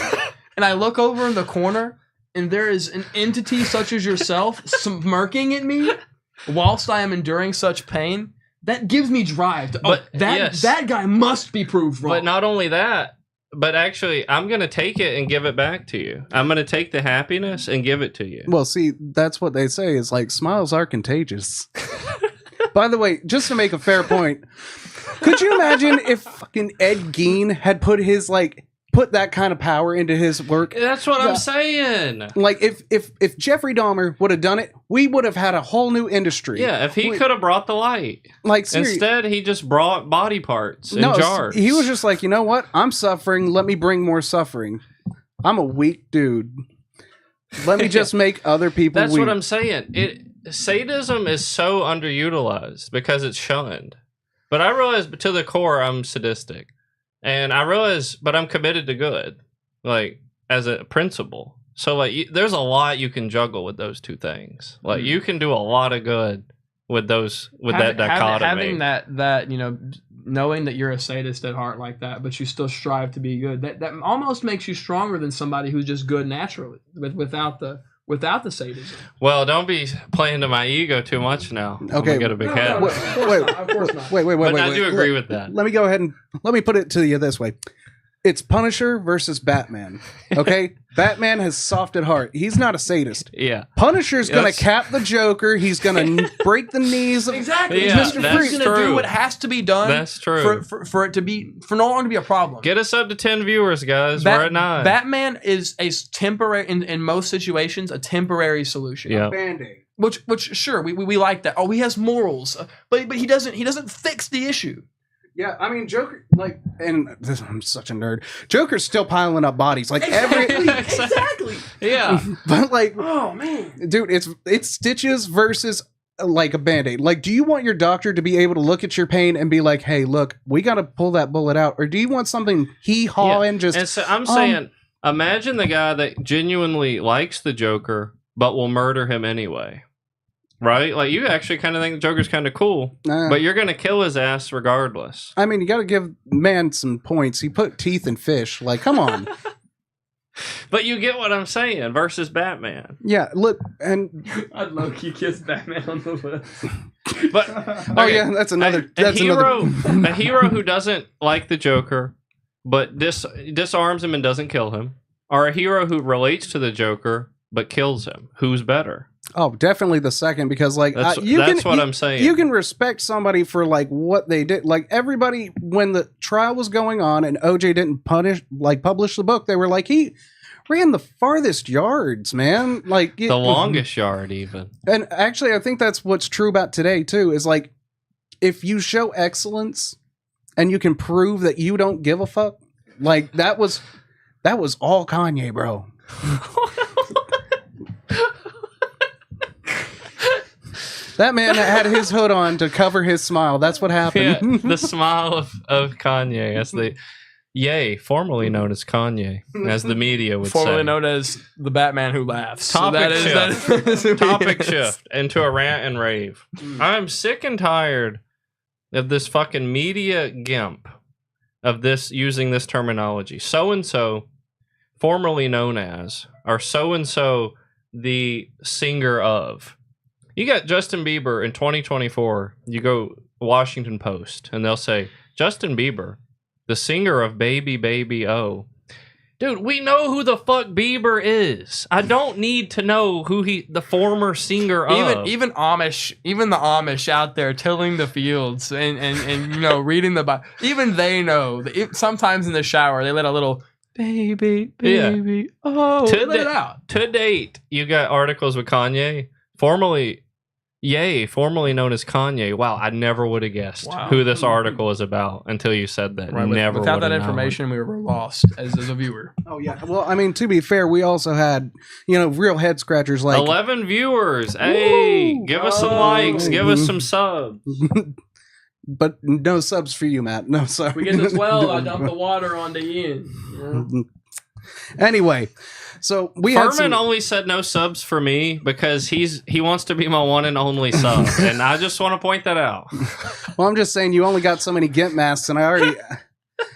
S1: and I look over in the corner, and there is an entity such as yourself smirking at me whilst I am enduring such pain, that gives me drive. That guy must be proved wrong.
S2: But not only that, but actually, I'm going to take it and give it back to you. I'm going to take the happiness and give it to you.
S3: Well, see, that's what they say is like smiles are contagious. By the way, just to make a fair point, could you imagine if fucking Ed Gein had put that kind of power into his work?
S2: That's what I'm saying.
S3: Like if Jeffrey Dahmer would have done it, we would have had a whole new industry.
S2: Yeah, if he could have brought the light. Instead, he just brought body parts in jars.
S3: He was just like, you know what? I'm suffering. Let me bring more suffering. I'm a weak dude. Let me just make other people
S2: That's
S3: weak.
S2: what I'm saying. Sadism is so underutilized because it's shunned. But I realize to the core I'm sadistic. And I realize, but I'm committed to good, like as a principle. So like, there's a lot you can juggle with those two things. Like you can do a lot of good with that dichotomy.
S1: Having that knowing that you're a sadist at heart like that, but you still strive to be good. That almost makes you stronger than somebody who's just good naturally, without the sadism.
S2: Well, don't be playing to my ego too much now.
S3: Okay,
S2: get a big head.
S3: Wait.
S2: But I do agree with that.
S3: Let me go ahead and let me put it to you this way. It's Punisher versus Batman. Okay? Batman has soft at heart. He's not a sadist.
S2: Yeah.
S3: Punisher's going to cap the Joker. He's going to break the knees of
S1: exactly.
S2: Yeah,
S1: Mr. Freeze going to do what has to be done.
S2: That's true.
S1: For it to be, for no longer to be a problem.
S2: Get us up to 10 viewers, guys. We're at 9.
S1: Batman is a temporary, in most situations, a temporary solution.
S2: Yeah.
S3: Band-Aid.
S1: Which sure, we like that. Oh, he has morals, but he doesn't fix the issue.
S3: Yeah, I mean, Joker, I'm such a nerd. Joker's still piling up bodies,
S1: exactly.
S2: Yeah,
S3: but
S1: oh man,
S3: dude, it's stitches versus like a Band-Aid. Like, do you want your doctor to be able to look at your pain and be like, "Hey, look, we got to pull that bullet out," or do you want something and just?
S2: And so I'm saying, imagine the guy that genuinely likes the Joker but will murder him anyway. Right? Like, you actually kind of think the Joker's kind of cool, but you're going to kill his ass regardless.
S3: I mean, you got to give man some points. He put teeth in fish. Like, come on.
S2: But you get what I'm saying versus Batman.
S3: Yeah, look, and
S1: I'd low-key kiss Batman on the list.
S2: But
S3: that's another.
S2: A hero who doesn't like the Joker, but disarms him and doesn't kill him, or a hero who relates to the Joker but kills him. Who's better?
S3: Oh, definitely the second, because
S2: that's what I'm saying.
S3: You can respect somebody for like what they did. Like, everybody, when the trial was going on and OJ didn't publish the book, they were like, he ran the farthest yards, man. Like
S2: the longest yard, even.
S3: And actually, I think that's what's true about today too. Is like, if you show excellence and you can prove that you don't give a fuck, like that was all Kanye, bro. That man had his hood on to cover his smile. That's what happened.
S2: Yeah, the smile of Kanye, as the formerly known as Kanye, as the media would say.
S1: Formerly known as the Batman who laughs.
S2: Topic
S1: shift.
S2: Topic shift into a rant and rave. I'm sick and tired of this fucking media gimp of this using this terminology. So and so, formerly known as, or so and so, the singer of. You got Justin Bieber in 2024. You go Washington Post, and they'll say Justin Bieber, the singer of Baby Baby Oh. Dude, we know who the fuck Bieber is. I don't need to know who the former singer of.
S1: Even the Amish out there tilling the fields and you know reading the Bible. Even they know. Sometimes in the shower they let a little baby oh let it out.
S2: To date, you got articles with Kanye, formerly known as Kanye. Wow, I never would have guessed who this article is about until you said that.
S1: Right, without that information, we were lost as a viewer.
S3: Oh yeah. Well, I mean, to be fair, we also had real head scratchers like
S2: 11 viewers. Hey, give us some likes, give us some subs.
S3: But no subs for you, Matt. No, sorry.
S1: We get this well. I dump the water on the end. Yeah.
S3: Anyway. So
S2: Furman only said no subs for me because he wants to be my one and only sub, and I just want to point that out.
S3: Well, I'm just saying you only got so many Gimp masks, and I already.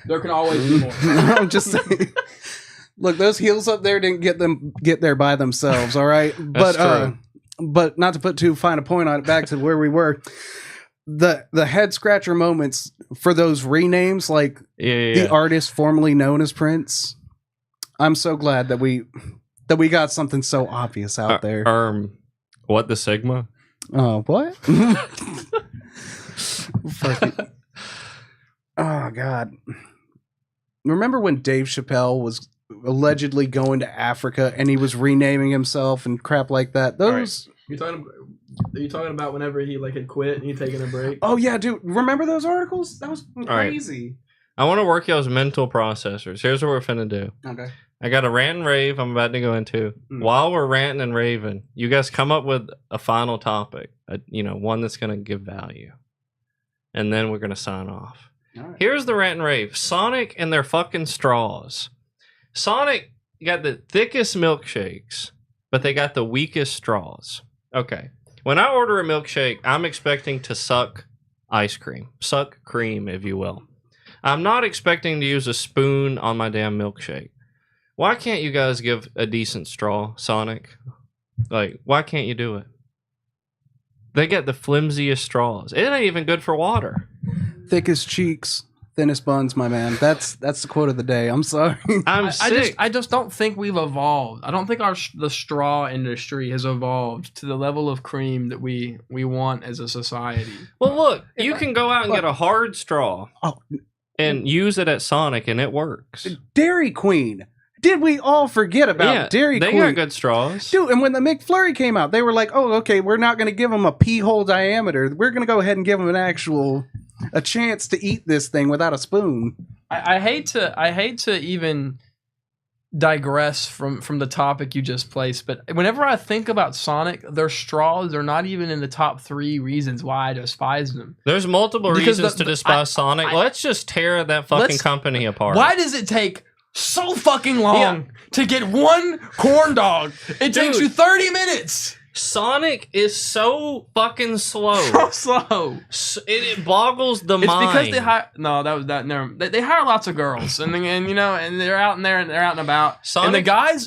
S1: There can always be more.
S3: I'm just saying. Look, those heels up there didn't get there by themselves. All right, but not to put too fine a point on it. Back to where we were. The head scratcher moments for those renames, like the artist formerly known as Prince. I'm so glad that we got something so obvious out there.
S2: What the Sigma?
S3: Oh, what? Fuck it. Oh God. Remember when Dave Chappelle was allegedly going to Africa and he was renaming himself and crap like that? Those
S1: Are you talking about whenever he had quit and he taking a break?
S3: Oh yeah, dude. Remember those articles? That was crazy.
S2: Right. I want to work y'all's mental processors. Here's what we're finna do.
S3: Okay.
S2: I got a rant and rave I'm about to go into. While we're ranting and raving, you guys come up with a final topic, one that's going to give value. And then we're going to sign off. Right. Here's the rant and rave. Sonic and their fucking straws. Sonic got the thickest milkshakes, but they got the weakest straws. Okay. When I order a milkshake, I'm expecting to suck ice cream. Suck cream, if you will. I'm not expecting to use a spoon on my damn milkshake. Why can't you guys give a decent straw, Sonic? Why can't you do it? They get the flimsiest straws. It ain't even good for water.
S3: Thickest cheeks, thinnest buns, my man. That's the quote of the day. I'm sorry.
S2: I'm sick.
S1: I just don't think we've evolved. I don't think the straw industry has evolved to the level of cream that we want as a society.
S2: Well, look, you can go out and get a hard straw and use it at Sonic, and it works.
S3: Dairy Queen. Did we all forget about Dairy Queen?
S2: They got good straws.
S3: Dude, and when the McFlurry came out, they were like, oh, okay, we're not going to give them a pea hole diameter. We're going to go ahead and give them a chance to eat this thing without a spoon.
S1: I hate to even digress from the topic you just placed, but whenever I think about Sonic, their straws are not even in the top 3 reasons why I despise them.
S2: There's multiple reasons to despise Sonic. Let's just tear that fucking company apart.
S1: Why does it take so fucking long to get one corn dog? It takes you 30 minutes.
S2: Sonic is so fucking slow.
S1: So slow.
S2: It boggles the mind.
S1: It's because they hire. No, that was that. Never. They hire lots of girls, and they're out in there and they're out and about. Sonic, and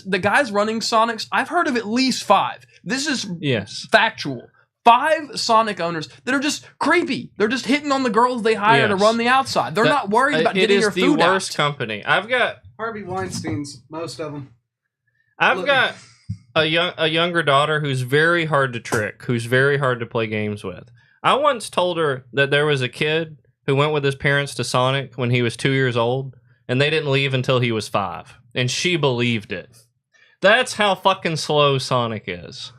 S1: the guys running Sonics, I've heard of at least 5. This is factual. 5 Sonic owners that are just creepy. They're just hitting on the girls they hire to run the outside. They're not worried about getting your food out.
S2: It is the worst company. I've got
S3: Harvey Weinstein's, most of them.
S2: I've got a younger daughter who's very hard to trick, who's very hard to play games with. I once told her that there was a kid who went with his parents to Sonic when he was 2 years old, and they didn't leave until he was 5. And she believed it. That's how fucking slow Sonic is.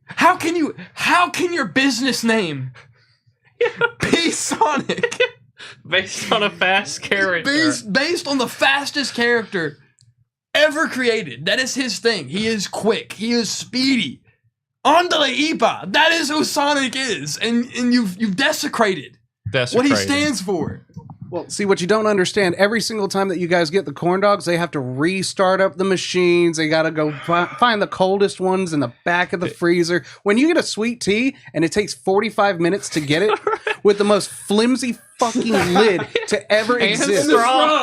S1: How can your business name be Sonic?
S2: Based on a fast character.
S1: Based on the fastest character ever created. That is his thing. He is quick. He is speedy. Andale Ipa. That is who Sonic is. And you've desecrated what he stands for.
S3: Well, see, what you don't understand, every single time that you guys get the corn dogs, they have to restart up the machines. They got to go find the coldest ones in the back of the freezer. When you get a sweet tea and it takes 45 minutes to get it, with the most flimsy fucking lid to ever
S2: And
S3: exist.
S2: straw.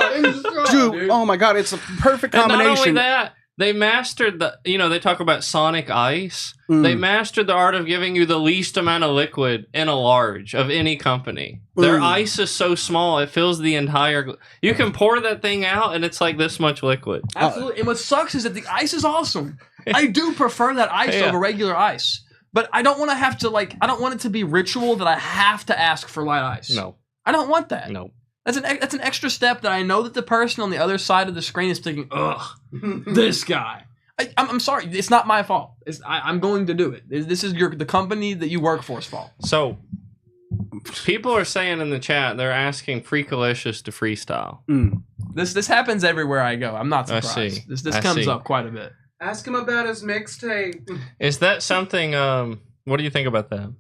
S3: Dude, oh my god, it's a perfect
S2: And not only
S3: combination.
S2: that, they mastered they talk about Sonic Ice.
S3: Mm.
S2: They mastered the art of giving you the least amount of liquid in a large of any company. Their ice is so small, it fills the entire... You can pour that thing out, and it's like this much liquid.
S1: Absolutely. And what sucks is that the ice is awesome. I do prefer that ice
S2: Yeah.
S1: over regular ice. But I don't want to have to, I don't want it to be ritual that I have to ask for light ice.
S2: No.
S1: I don't want that.
S2: No.
S1: That's an extra step that I know that the person on the other side of the screen is thinking, ugh, this guy. I'm sorry. It's not my fault. I'm going to do it. This is the company that you work for's fault.
S2: So, people are saying in the chat, they're asking Freakalicious to freestyle.
S1: This happens everywhere I go. I'm not
S2: I
S1: surprised.
S2: see.
S1: This
S2: I
S1: comes
S2: see.
S1: up quite a bit.
S3: Ask him about his mixtape.
S2: Is that something... what do you think about that?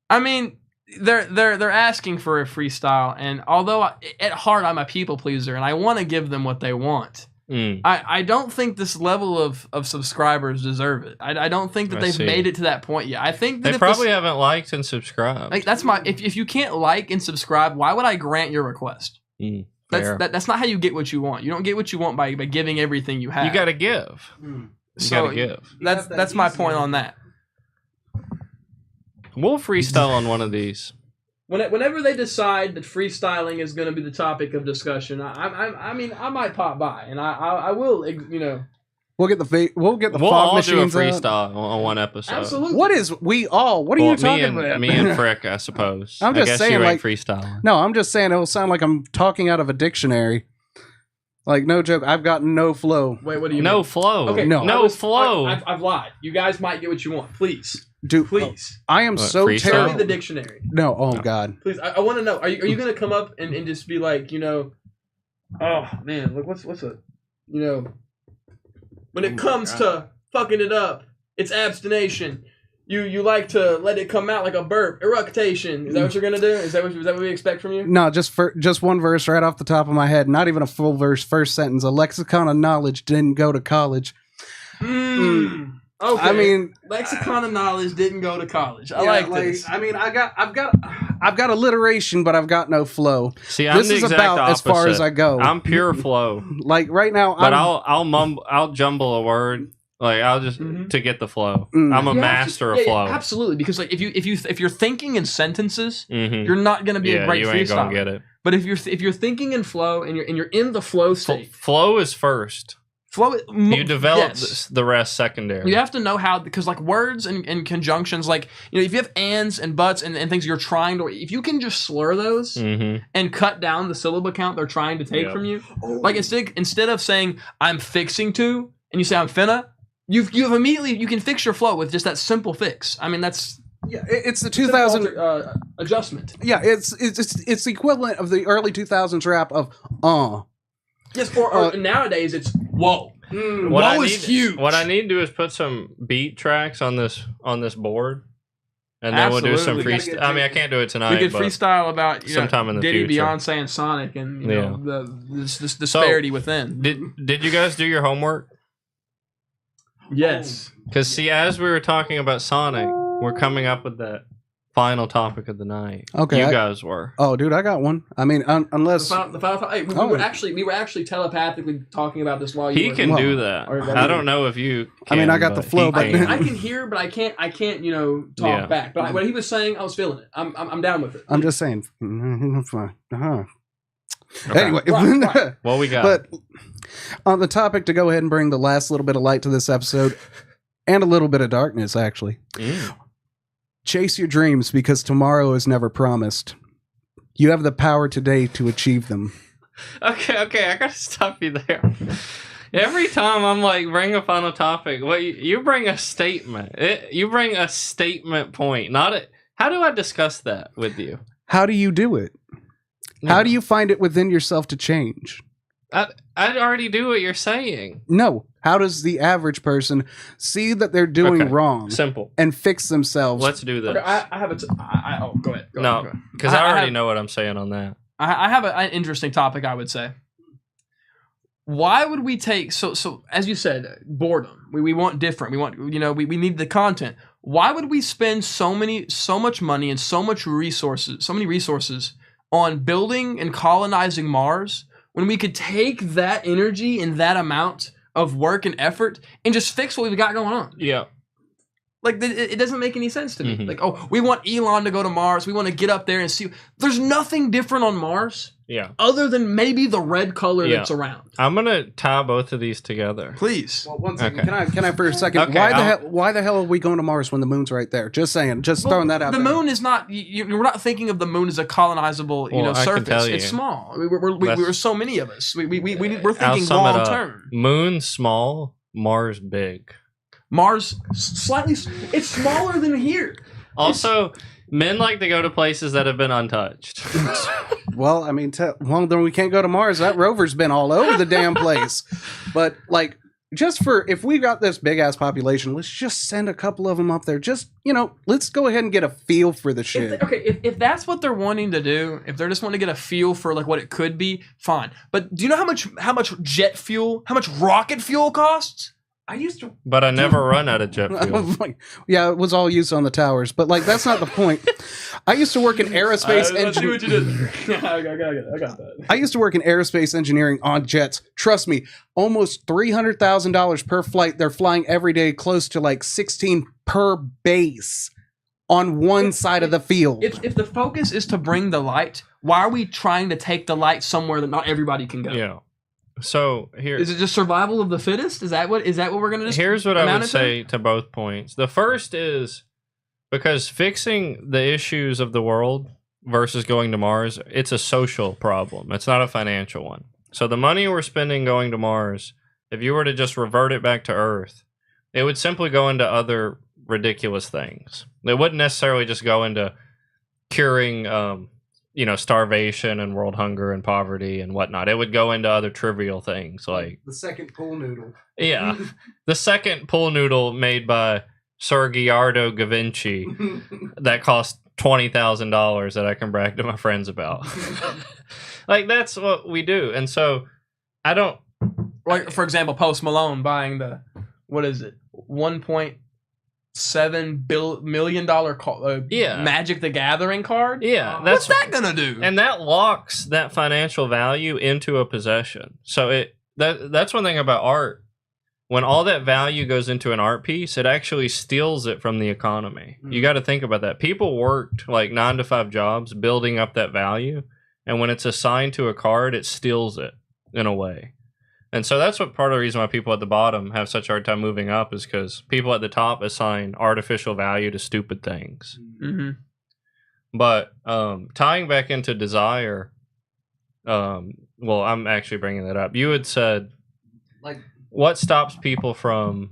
S1: I mean, they're asking for a freestyle, and although at heart I'm a people pleaser and I want to give them what they want, I don't think this level of subscribers deserve it. I don't think that
S2: I
S1: they've
S2: see.
S1: made it to that point yet. I think that
S2: They
S1: if
S2: probably haven't liked and subscribed.
S1: like that's my if you can't like and subscribe, why would I grant your request?
S2: Fair.
S1: That's not how you get what you want. You don't get what you want by giving everything you have.
S2: You got to give. You
S1: So,
S2: got to give.
S1: That's my point on that.
S2: We'll freestyle on one of these.
S1: Whenever they decide that freestyling is going to be the topic of discussion, I mean I might pop by and I will, you know.
S3: We'll get the
S2: We'll
S3: fog
S2: all do a
S3: machines out.
S2: freestyle on one episode.
S1: Absolutely.
S3: What is we all? What are you talking about?
S2: Me and Frick, I suppose.
S3: I'm
S2: I
S3: just
S2: guess
S3: saying,
S2: you ain't
S3: like-
S2: freestyling.
S3: No, I'm just saying it'll sound like I'm talking out of a dictionary. Like, no joke, I've got no flow.
S1: Wait, what do you
S2: No
S1: mean?
S2: flow.
S1: Okay,
S3: No.
S2: No flow.
S1: I've lied. You guys might get what you want. Please.
S3: Dude,
S1: Please.
S3: I am
S2: What,
S3: so
S2: freestyle?
S1: Tell me
S3: terrible.
S1: the dictionary.
S3: No, oh god.
S1: Please. I want to know. Are you going to come up and just be like, you know, oh, man, look, what's a, you know, when it comes to fucking it up, it's abstination. You like to let it come out like a burp. Eructation. Is that what you're going to do? Is that what we expect from you?
S3: No, just one verse right off the top of my head. Not even a full verse. First sentence. A lexicon of knowledge didn't go to college.
S1: Okay.
S3: I mean,
S1: lexicon of knowledge didn't go to college. I
S3: yeah,
S1: like this.
S3: I mean, I've got alliteration, but I've got no flow.
S2: See, I'm
S3: This
S2: the
S3: is
S2: exact
S3: about
S2: opposite.
S3: as far as I go.
S2: I'm pure flow.
S3: Like right now,
S2: But
S3: I'm,
S2: I'll jumble a word. Like I'll just
S1: Mhm.
S2: to get the flow.
S3: Mm.
S2: I'm a
S1: You have
S2: master
S1: to-
S2: of
S1: yeah,
S2: flow.
S1: absolutely, because like if you're thinking in sentences,
S2: Mhm.
S1: you're not going to be a
S2: Yeah,
S1: great
S2: you ain't
S1: freestyler.
S2: gonna get it.
S1: But if you're thinking in flow and you're in the flow state,
S2: Flow is first.
S1: flow.
S2: You develop
S1: yes.
S2: the rest secondary.
S1: You have to know how, because like words and conjunctions, like, you know, if you have ands and buts and things you're trying to, if you can just slur those
S2: Mm-hmm.
S1: and cut down the syllable count they're trying to take
S2: Yeah.
S1: from you, like instead of saying I'm fixing to and you say I'm finna, you've immediately, you can fix your flow with just that simple fix. I mean, that's
S3: yeah, it's the 2000.
S1: adjustment.
S3: Yeah, it's the equivalent of the early 2000s rap of
S1: Yes, or nowadays it's whoa.
S2: What I
S1: Whoa
S2: need,
S1: is huge.
S2: What I need to do is put some beat tracks on this board, and then we'll do some
S1: Absolutely.
S2: freestyle. I mean, I can't do it tonight.
S1: We could
S2: but
S1: freestyle about
S2: sometime in the
S1: Diddy,
S2: future.
S1: Beyonce, and Sonic, and you know this disparity within.
S2: Did you guys do your homework?
S1: Yes.
S2: Because see, as we were talking about Sonic, we're coming up with that final topic of the night.
S3: Okay,
S2: you
S3: I-
S2: guys were.
S3: Oh, dude, I got one. I mean, unless
S1: The final hey, we
S3: Oh.
S1: were actually telepathically talking about this while you
S2: He
S1: were.
S2: can
S3: Well,
S2: do that.
S1: or-
S2: I don't know if you.
S3: I mean,
S2: can,
S3: I got the flow,
S2: he
S3: but-
S2: can.
S1: I can hear, but I can't. You know, talk
S2: Yeah.
S1: back. But what he was saying, I was feeling it. I'm down with it.
S3: I'm just saying.
S2: Okay.
S3: Anyway,
S1: Right.
S2: What we got?
S3: but on the topic to go ahead and bring the last little bit of light to this episode, and a little bit of darkness, actually.
S2: Mm.
S3: Chase your dreams because tomorrow is never promised. You have the power today to achieve them.
S2: Okay, I gotta stop you there. Every time I'm like, bring a final topic, well, you bring a statement. You bring a statement point, not a. How do I discuss that with you?
S3: How do you do it? How do you find it within yourself to change?
S2: I already do what you're saying.
S3: No. How does the average person see that they're doing
S2: Okay.
S3: wrong
S2: Simple.
S3: and fix themselves?
S2: Let's do this.
S1: Okay, I have a. Oh, go ahead. Go
S2: No,
S1: ahead.
S2: because
S1: I
S2: I already
S1: have-
S2: know what I'm saying on that.
S1: I have an interesting topic. I would say. Why would we take so as you said, boredom? We want different. We want, you know, we need the content. why would we spend so much money and so many resources on building and colonizing Mars when we could take that energy and that amount of work and effort and just fix what we've got going on?
S2: Yeah.
S1: Like, it doesn't make any sense to me.
S2: Mhm.
S1: Like, oh, we want Elon to go to Mars. We want to get up there and see. There's nothing different on Mars
S2: Yeah.
S1: other than maybe the red color
S2: Yeah.
S1: that's around.
S2: I'm gonna tie both of these together.
S1: Please.
S3: Well, one second.
S2: Okay.
S3: Can I for a second?
S2: Okay,
S3: Why the hell are we going to Mars when the moon's right there? Just saying. Just throwing that out
S1: The
S3: there.
S1: moon is not. We're not thinking of the moon as a colonizable,
S2: Well, I can
S1: surface.
S2: tell you.
S1: It's small. We're so many of us. We're
S2: I'll
S1: thinking
S2: sum it
S1: long
S2: up.
S1: term.
S2: Moon small, Mars big.
S1: Mars slightly. It's smaller than here.
S2: Also, men like to go to places that have been untouched.
S3: Well, I mean, then we can't go to Mars. That rover's been all over the damn place. But like, if we got this big ass population, let's just send a couple of them up there. Just let's go ahead and get a feel for the shit.
S1: If that's what they're wanting to do, if they're just wanting to get a feel for like what it could be, fine. But do you know how much jet fuel, how much rocket fuel costs? I used to.
S2: But I never run out of jet fuel.
S3: Yeah, it was all used on the towers, but like that's not the point. I used to work in aerospace engineering.
S1: I got that.
S3: I used to work in aerospace engineering on jets. Trust me, almost $300,000 per flight. They're flying every day, close to like 16 per base on one side of the field.
S1: If the focus is to bring the light, why are we trying to take the light somewhere that not everybody can go?
S2: Yeah. So here
S1: Is it just survival of the fittest? Is that what we're gonna do?
S2: here's what I would say to both points. The first is because fixing the issues of the world versus going to Mars, it's a social problem. It's not a financial one. So the money we're spending going to Mars, if you were to just revert it back to Earth, it would simply go into other ridiculous things. It wouldn't necessarily just go into curing starvation and world hunger and poverty and whatnot. It would go into other trivial things like
S3: the second pool noodle.
S2: yeah, the second pool noodle made by Sir Giardo Gavinci that cost $20,000 that I can brag to my friends about. Like that's what we do, and so I don't
S1: Like for example, Post Malone buying the $1.7 million Magic the Gathering card.
S2: Yeah,
S1: what's that gonna do?
S2: And that locks that financial value into a possession. So that's one thing about art. When all that value goes into an art piece, it actually steals it from the economy. You got to think about that. People worked like 9-to-5 jobs building up that value, and when it's assigned to a card, it steals it in a way. And so that's what part of the reason why people at the bottom have such a hard time moving up is because people at the top assign artificial value to stupid things.
S1: Mm-hmm.
S2: But tying back into desire, well, I'm actually bringing that up. You had said,
S3: Like,
S2: what stops people from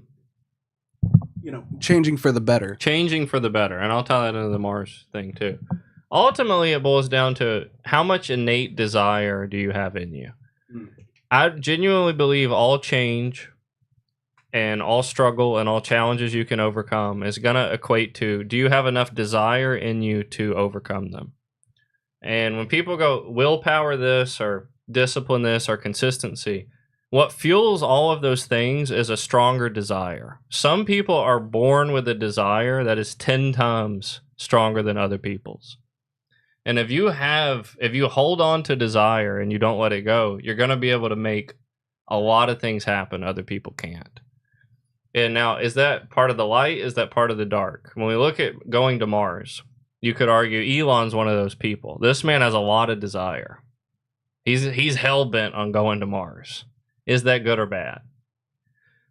S3: changing for the better.
S2: changing for the better? And I'll tie that into the Mars thing too. Ultimately, it boils down to how much innate desire do you have in you? I genuinely believe all change and all struggle and all challenges you can overcome is going to equate to, do you have enough desire in you to overcome them? And when people go willpower this or discipline this or consistency, what fuels all of those things is a stronger desire. Some people are born with a desire that is 10 times stronger than other people's. And if you hold on to desire and you don't let it go, you're going to be able to make a lot of things happen other people can't. And now, is that part of the light? Is that part of the dark? When we look at going to Mars, you could argue Elon's one of those people. This man has a lot of desire. He's hell-bent on going to Mars. Is that good or bad?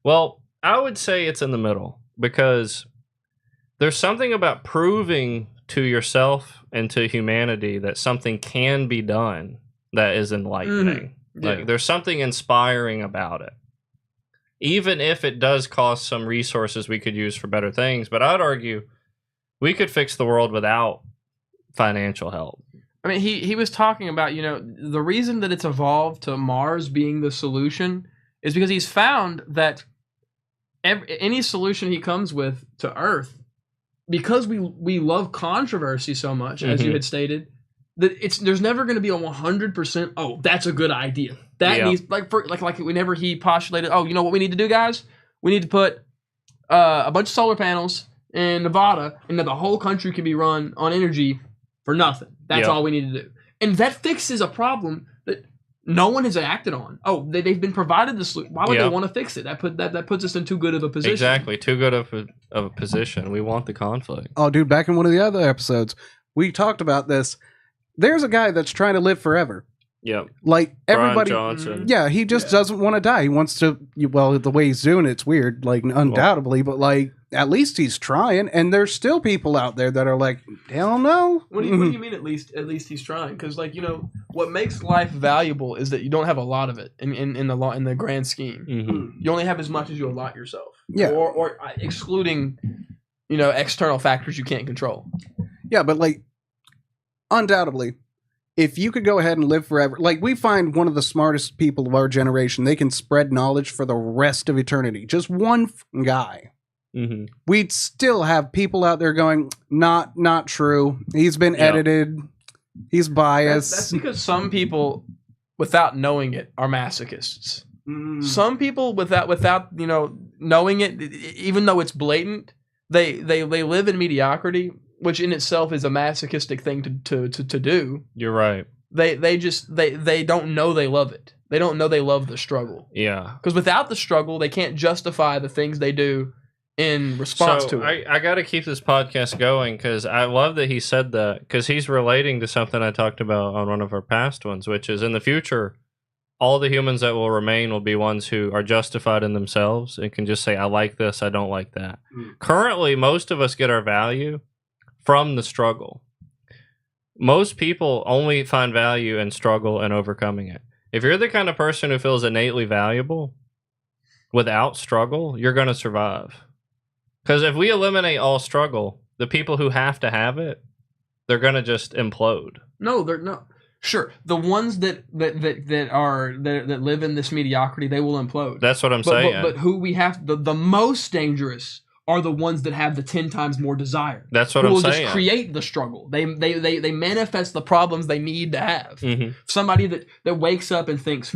S2: Well, I would say it's in the middle, because there's something about proving to yourself and to humanity that something can be done that is enlightening.
S1: Yeah.
S2: Like there's something inspiring about it. Even if it does cost some resources we could use for better things, but I'd argue we could fix the world without financial help.
S1: I mean, he was talking about, the reason that it's evolved to Mars being the solution is because he's found that any solution he comes with to Earth, because we love controversy so much, as you had stated, that there's never going to be a 100%. Oh, that's a good idea. That needs like whenever he postulated, oh, you know what we need to do, guys? We need to put a bunch of solar panels in Nevada, and that the whole country can be run on energy for nothing. That's all we need to do. And that fixes a problem that no one has acted on. Oh, they've been provided the solution. Why would they want to fix it? That puts us in too good of a position.
S2: Exactly, too good of a position. We want the conflict.
S3: Oh, dude, back in one of the other episodes, we talked about this. There's a guy that's trying to live forever.
S2: Yep.
S3: Like everybody,
S2: Brian Johnson.
S3: yeah, he just doesn't want to die. He wants to. Well, the way he's doing it's weird, like undoubtedly, but like at least he's trying. And there's still people out there that are like, hell no.
S1: What do you mean? At least he's trying, because like what makes life valuable is that you don't have a lot of it in the grand scheme.
S2: Mm-hmm.
S1: You only have as much as you allot yourself.
S3: Yeah.
S1: Or excluding external factors you can't control.
S3: Yeah, but like undoubtedly, if you could go ahead and live forever, like we find one of the smartest people of our generation, they can spread knowledge for the rest of eternity. Just one guy.
S2: Mm-hmm.
S3: We'd still have people out there going, not true. He's been edited. He's biased.
S1: That's because some people, without knowing it, are masochists. Some people without knowing it, even though it's blatant, they live in mediocrity, which in itself is a masochistic thing to do.
S2: You're right.
S1: They don't know they love it. They don't know they love the struggle.
S2: Yeah.
S1: Because without the struggle, they can't justify the things they do in response to it.
S2: I got to keep this podcast going because I love that he said that, because he's relating to something I talked about on one of our past ones, which is in the future, all the humans that will remain will be ones who are justified in themselves and can just say, I like this, I don't like that. Currently, most of us get our value from the struggle. Most people only find value in struggle and overcoming it. If you're the kind of person who feels innately valuable without struggle, you're going to survive. Because if we eliminate all struggle, the people who have to have it, they're going to just implode.
S1: No, they're not. Sure, the ones that live in this mediocrity, they will implode.
S2: That's what I'm saying.
S1: But who we have, the most dangerous are the ones that have the 10 times more desire.
S2: That's what I'm saying.
S1: Who will just create the struggle. They manifest the problems they need to have.
S2: Mm-hmm.
S1: Somebody that wakes up and thinks,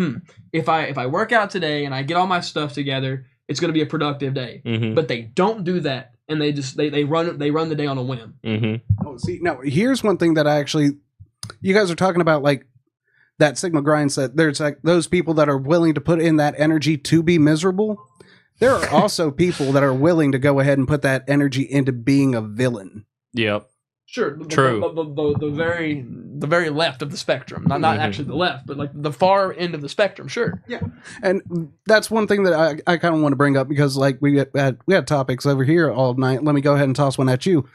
S1: if I work out today and I get all my stuff together, it's going to be a productive day.
S2: Mm-hmm.
S1: But they don't do that, and they run the day on a whim.
S2: Mm-hmm.
S3: Oh, see, now here's one thing that I actually, you guys are talking about, like that Sigma grind set. There's like those people that are willing to put in that energy to be miserable. There are also people that are willing to go ahead and put that energy into being a villain.
S2: Yep.
S1: Sure.
S2: True.
S1: The very left of the spectrum. Not actually the left, but like the far end of the spectrum. Sure.
S3: Yeah. And that's one thing that I kind of want to bring up, because like we had topics over here all night. Let me go ahead and toss one at you.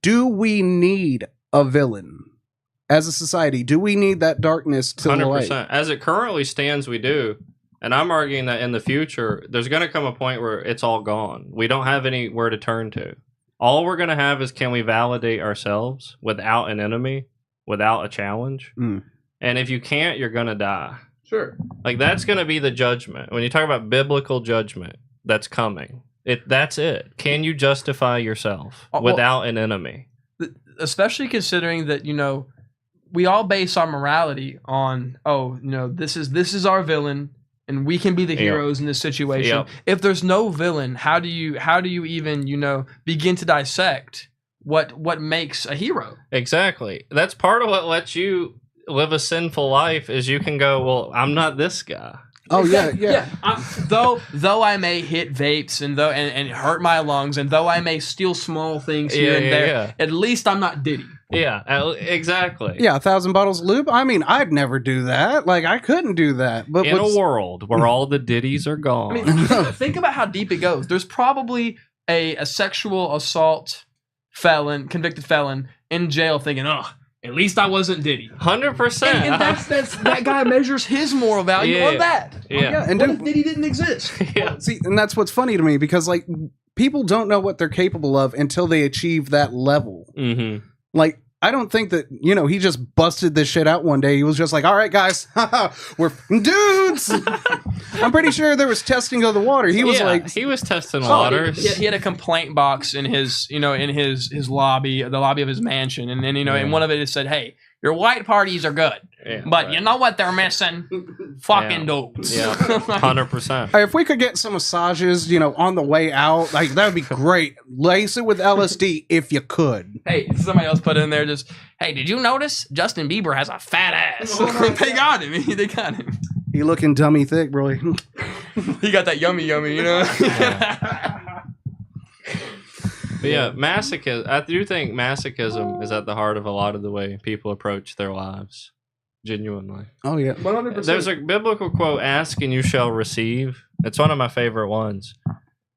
S3: Do we need a villain as a society? Do we need that darkness to
S2: 100%.
S3: light?
S2: As it currently stands, we do. And I'm arguing that in the future, there's going to come a point where it's all gone. We don't have anywhere to turn to. All we're going to have is, can we validate ourselves without an enemy, without a challenge?
S3: Mm.
S2: And if you can't, you're going to die.
S1: Sure.
S2: Like, that's going to be the judgment. When you talk about biblical judgment that's coming, that's it. Can you justify yourself without an enemy?
S1: Especially considering that, we all base our morality on, this is our villain, and we can be the heroes in this situation.
S2: Yep.
S1: If there's no villain, how do you even, begin to dissect what makes a hero?
S2: Exactly. That's part of what lets you live a sinful life, is you can go, well, I'm not this guy.
S3: Oh yeah.
S1: Though I may hit vapes and hurt my lungs, and though I may steal small things here and there, at least I'm not Diddy.
S2: Yeah, exactly.
S3: Yeah, 1,000 bottles of lube. I mean, I'd never do that. Like, I couldn't do that. But
S2: in a world where all the Diddies are gone.
S1: I mean, think about how deep it goes. There's probably a sexual assault convicted felon in jail thinking, at least I wasn't Diddy.
S2: 100%.
S1: And that's that guy measures his moral value on that.
S2: Yeah.
S3: And
S1: what if Diddy didn't exist?
S2: Yeah.
S3: See, and that's what's funny to me, because like people don't know what they're capable of until they achieve that level.
S2: Mm-hmm.
S3: Like, I don't think that, he just busted this shit out one day. He was just like, all right, guys, we're dudes. I'm pretty sure there was testing of the water. He was
S2: he was testing waters.
S1: He had a complaint box in his, his lobby, the lobby of his mansion. And then, and one of it said, hey, your white parties are good,
S2: Yeah,
S1: but
S2: right.
S1: you know what they're missing? Fucking dudes.
S2: Yeah, 100%.
S3: If we could get some massages, on the way out, like that would be great. Lace it with LSD if you could.
S1: Hey, somebody else put in there just, hey, did you notice Justin Bieber has a fat ass? They got him. They got him.
S3: He looking dummy thick, bro.
S1: He got that yummy, you know?
S2: But yeah, masochism. I do think masochism is at the heart of a lot of the way people approach their lives. Genuinely.
S3: Oh yeah.
S1: 100%.
S2: There's a biblical quote, ask and you shall receive. It's one of my favorite ones.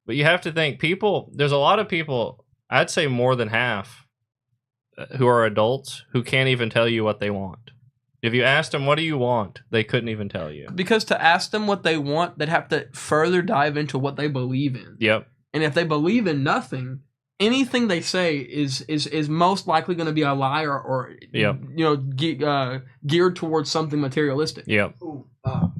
S2: But you have to think, there's a lot of people, I'd say more than half, who are adults who can't even tell you what they want. If you asked them, what do you want? They couldn't even tell you.
S1: Because to ask them what they want, they'd have to further dive into what they believe in.
S2: Yep.
S1: And if they believe in nothing, anything they say is most likely going to be a lie or
S2: Yep.
S1: geared towards something materialistic.
S2: Yep.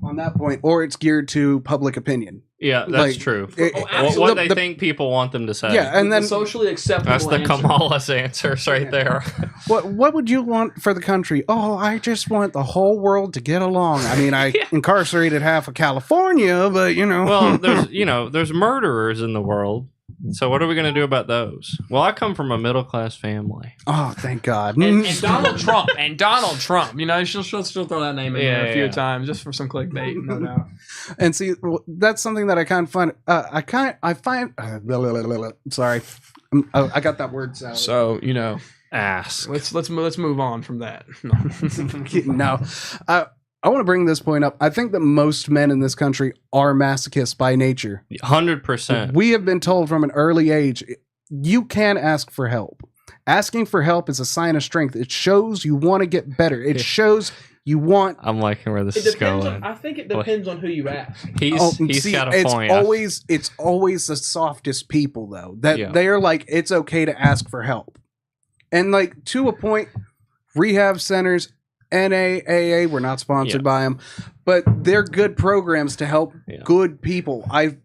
S3: On that point, or it's geared to public opinion.
S2: Yeah, that's
S3: Like,
S2: true.
S1: absolutely.
S2: What they think people want them to say.
S3: Yeah, and then
S1: the socially acceptable
S2: That's the
S1: answer.
S2: Kamala's answers right there.
S3: what would you want for the country? Oh, I just want the whole world to get along. I mean, I incarcerated half of California, but
S2: Well, there's murderers in the world. So what are we going to do about those? Well, I come from a middle-class family.
S3: Oh, thank God.
S1: And Donald Trump. She'll throw that name in there a few
S2: Yeah.
S1: times just for some clickbait, no doubt.
S3: And see, that's something that I kind of find. Sorry, I got that word salad.
S1: So
S2: Ask.
S1: let's move on from that.
S3: No, I want to bring this point up. I think that most men in this country are masochists by nature.
S2: 100%.
S3: We have been told from an early age, you can ask for help. Asking for help is a sign of strength. It shows you want to get better. It shows you want.
S2: I'm liking where this is going.
S1: I think it depends on who you ask.
S2: He's got a
S3: it's
S2: point.
S3: always the softest people though that
S2: Yeah.
S3: they are like, it's okay to ask for help, and like to a point, rehab centers, NAAA, we're not sponsored
S2: Yeah.
S3: by them, but they're good programs to help
S2: Yeah.
S3: good people. I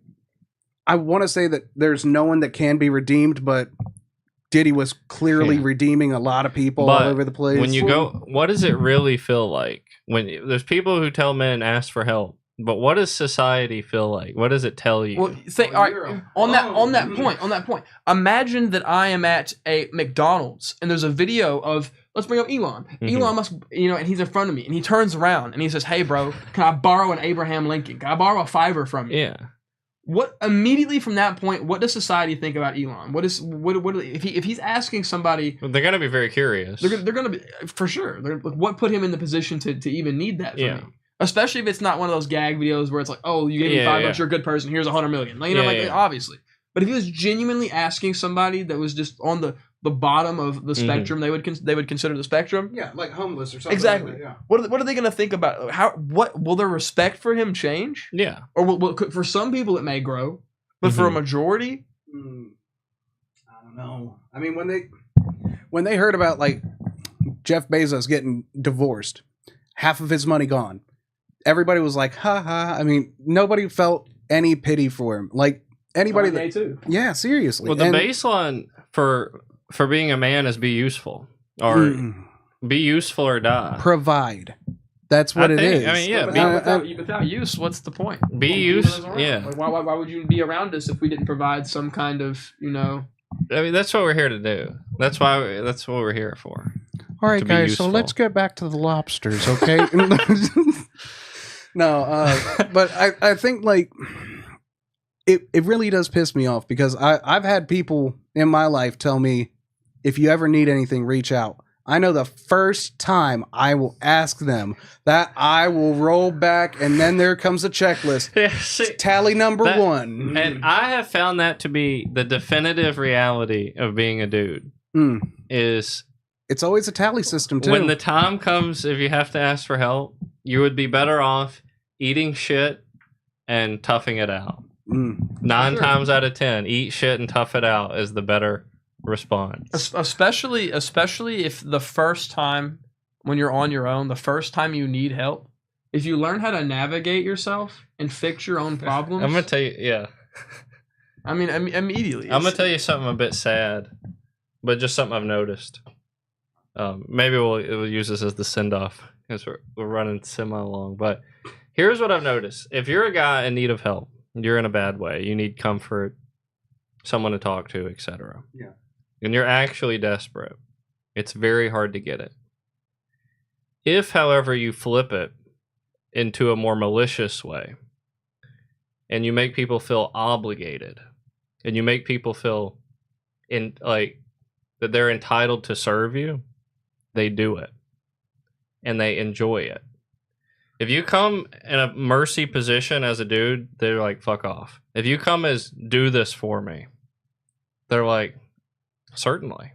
S3: want to say that there's no one that can be redeemed, but Diddy was clearly
S2: Yeah.
S3: redeeming a lot of people
S2: But
S3: all over the place.
S2: When you go, what does it really feel like? When there's people who tell men ask for help, but what does society feel like? What does it tell you?
S1: Well, all right, on that point, imagine that I am at a McDonald's and there's a video of, let's bring up Elon.
S2: Mhm.
S1: Elon must, and he's in front of me and he turns around and he says, "Hey, bro, can I borrow an Abraham Lincoln? Can I borrow a $5 from you?"
S2: Yeah.
S1: What immediately from that point? What does society think about Elon? What if he's asking somebody?
S2: They're gonna be very curious.
S1: They're gonna be for sure. What put him in the position to even need that from
S2: Yeah.
S1: me? Especially if it's not one of those gag videos where it's like, oh, you gave me $5, you're a good person. Here's $100 million. Obviously. But if he was genuinely asking somebody that was just on the bottom of the spectrum, they would consider the spectrum.
S3: yeah, like homeless or something.
S1: Exactly.
S3: Like that, yeah.
S1: What are they going to think about? What will their respect for him change?
S2: Yeah.
S1: Or for some people it may grow, but for a majority,
S3: I don't know. I mean, when they heard about like Jeff Bezos getting divorced, half of his money gone, everybody was like, "Ha ha!" I mean, nobody felt any pity for him. Like anybody that,
S1: too.
S3: yeah, seriously.
S2: Well, the
S3: And-
S2: baseline for being a man is be useful or
S3: Mm,
S2: be useful or die.
S3: provide. That's what it is.
S2: I mean, yeah.
S1: Without use, what's the point?
S2: Be
S1: Keep
S2: use.
S1: us around.
S2: Yeah.
S1: Like, why would you be around us if we didn't provide some kind of
S2: I mean, that's what we're here to do. That's what we're here for.
S3: All right,
S2: to be
S3: guys.
S2: useful.
S3: So let's get back to the lobsters, okay? No, but I think like it really does piss me off because I've had people in my life tell me, if you ever need anything, reach out. I know the first time I will ask them that I will roll back, and then there comes a checklist.
S2: Yeah, see,
S3: Tally number
S2: that-
S3: one.
S2: and I have found that to be the definitive reality of being a dude.
S3: Mm.
S2: Is
S3: It's always a tally system too.
S2: when the time comes, if you have to ask for help, you would be better off eating shit and toughing it out.
S3: Mm.
S2: 9
S1: Sure.
S2: times out of 10, eat shit and tough it out is the better response.
S1: especially if the first time when you're on your own, the first time you need help, if you learn how to navigate yourself and fix your own problems,
S2: I'm gonna tell you, yeah.
S1: I mean, immediately.
S2: I'm gonna tell you something a bit sad, but just something I've noticed. Maybe we'll use this as the send off because we're running semi long. But here's what I've noticed: if you're a guy in need of help, you're in a bad way, you need comfort, someone to talk to, etc.
S3: Yeah.
S2: And you're actually desperate, it's very hard to get it. If, however, you flip it into a more malicious way, and you make people feel obligated, and you make people feel that they're entitled to serve you, they do it, and they enjoy it. If you come in a mercy position as a dude, they're like, fuck off. If you come as, do this for me, they're like, certainly.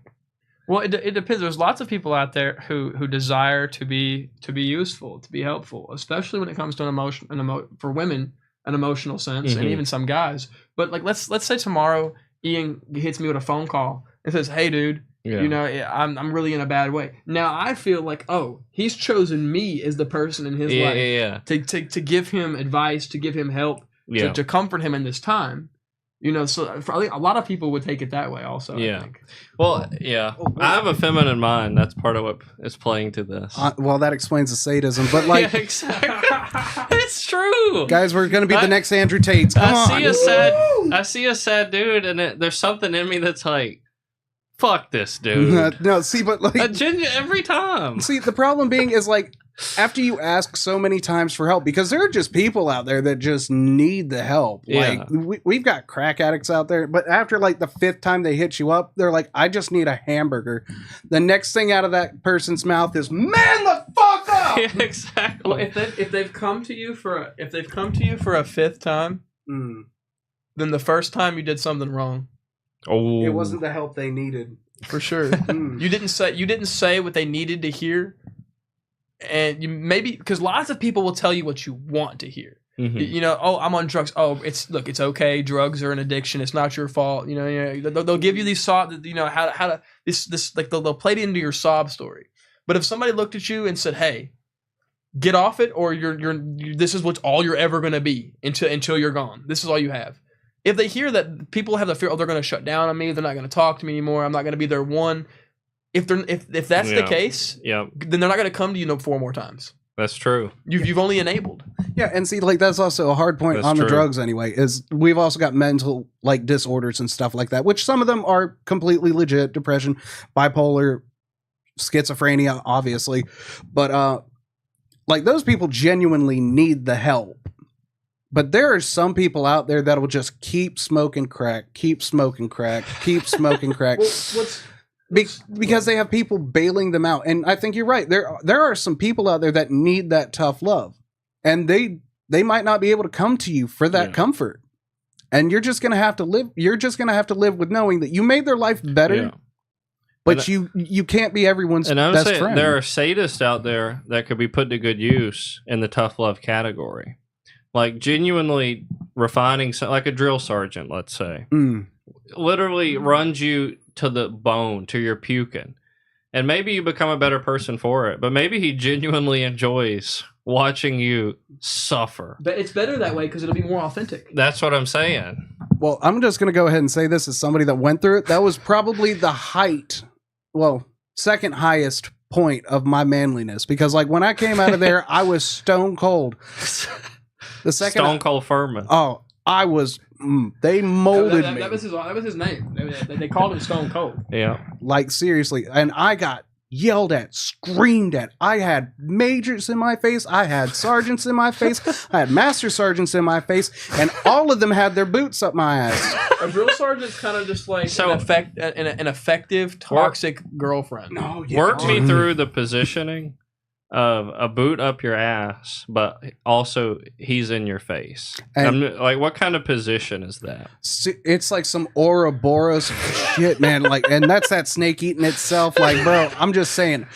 S1: Well, it depends. There's lots of people out there who desire to be useful, to be helpful, especially when it comes to for women, an emotional sense, and even some guys. But like, let's say tomorrow Ian hits me with a phone call and says, "Hey, dude, you know, I'm really in a bad way." Now I feel like, oh, he's chosen me as the person in his life to give him advice, to give him help, to comfort him in this time. You know, so I think a lot of people would take it that way also.
S2: Yeah.
S1: I think.
S2: Well, yeah. I have a feminine mind. That's part of what is playing to this.
S3: Well, that explains the sadism. But like,
S2: yeah, exactly. It's true.
S3: Guys, we're going to be the next Andrew Tates. Come on.
S2: I see a sad dude, and there's something in me that's like, fuck this dude.
S3: No, see, but like,
S2: every time.
S3: See, the problem being is like, after you ask so many times for help, because there are just people out there that just need the help.
S2: Yeah.
S3: Like we've got crack addicts out there, but after like the 5th time they hit you up, they're like, I just need a hamburger. The next thing out of that person's mouth is, man the fuck up.
S2: Yeah, exactly.
S1: Well, if they've come to you for a 5th time, then the first time you did something wrong.
S2: Oh,
S3: it wasn't the help they needed.
S1: For sure. You didn't say what they needed to hear. And you maybe because lots of people will tell you what you want to hear. You know, oh, I'm on drugs. Oh, it's okay. Drugs are an addiction. It's not your fault. You know, they'll give you these you know, how to this like they'll play it into your sob story. But if somebody looked at you and said, "Hey, get off it, or this is what's all you're ever gonna be until you're gone. This is all you have." If they hear that people have the fear, oh, they're gonna shut down on me. They're not gonna talk to me anymore. I'm not gonna be their one. If that's the case, then they're not going to come to you 4 more times.
S2: That's true.
S1: You've only enabled.
S3: Yeah, and see, like that's also a hard point on the drugs anyway. Is we've also got mental like disorders and stuff like that, which some of them are completely legit: depression, bipolar, schizophrenia, obviously. But like those people genuinely need the help. But there are some people out there that will just keep smoking crack, keep smoking crack, keep smoking crack. Because they have people bailing them out. And I think you're right. There are some people out there that need that tough love. And they might not be able to come to you for that comfort. And you're just going to have to live with knowing that you made their life better. But you can't be everyone's best friend.
S2: There are sadists out there that could be put to good use in the tough love category. Like genuinely refining, like a drill sergeant, let's say. Literally runs you to the bone, to your puking. And maybe you become a better person for it, but maybe he genuinely enjoys watching you suffer.
S1: But it's better that way because it'll be more authentic.
S2: That's what I'm saying.
S3: Well, I'm just going to go ahead and say this as somebody that went through it. That was probably the second highest point of my manliness, because like when I came out of there, I was stone cold. The second
S2: Stone Cold Furman.
S3: Oh, I was. They molded me.
S1: That was his name. They called him Stone Cold.
S2: Yeah.
S3: Like seriously, and I got yelled at, screamed at. I had majors in my face. I had sergeants in my face. I had master sergeants in my face, and all of them had their boots up my ass.
S1: A drill sergeant's kind of just like an effective toxic girlfriend.
S2: Work me through the positioning of a boot up your ass, but also he's in your face. And like, what kind of position is that?
S3: It's like some Ouroboros shit, man. Like, and that's that snake eating itself. Like, bro, I'm just saying.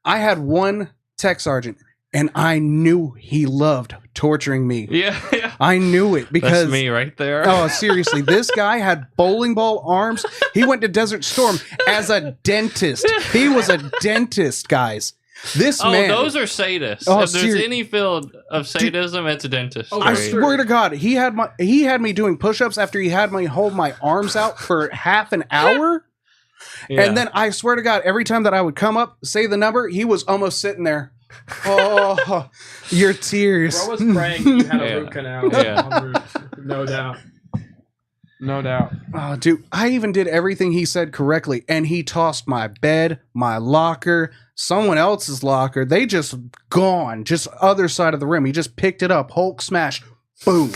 S3: I had one tech sergeant, and I knew he loved torturing me.
S2: Yeah.
S3: I knew it because
S2: that's me right there.
S3: Oh, seriously, this guy had bowling ball arms. He went to Desert Storm as a dentist. He was a dentist, guys. This man.
S2: Those are sadists. If there's any field of sadism, it's a dentist.
S3: I swear to God, he had me doing push-ups after he had me hold my arms out for half an hour.
S2: Yeah.
S3: And then I swear to God, every time that I would come up, say the number, he was almost sitting there. Oh, your tears.
S1: Bro was praying you had a
S2: Yeah.
S1: root canal.
S2: Yeah.
S1: No doubt. No doubt.
S3: Oh, dude, I even did everything he said correctly, and he tossed my bed, my locker, someone else's locker. They just gone, just other side of the room. He just picked it up, Hulk smash, boom.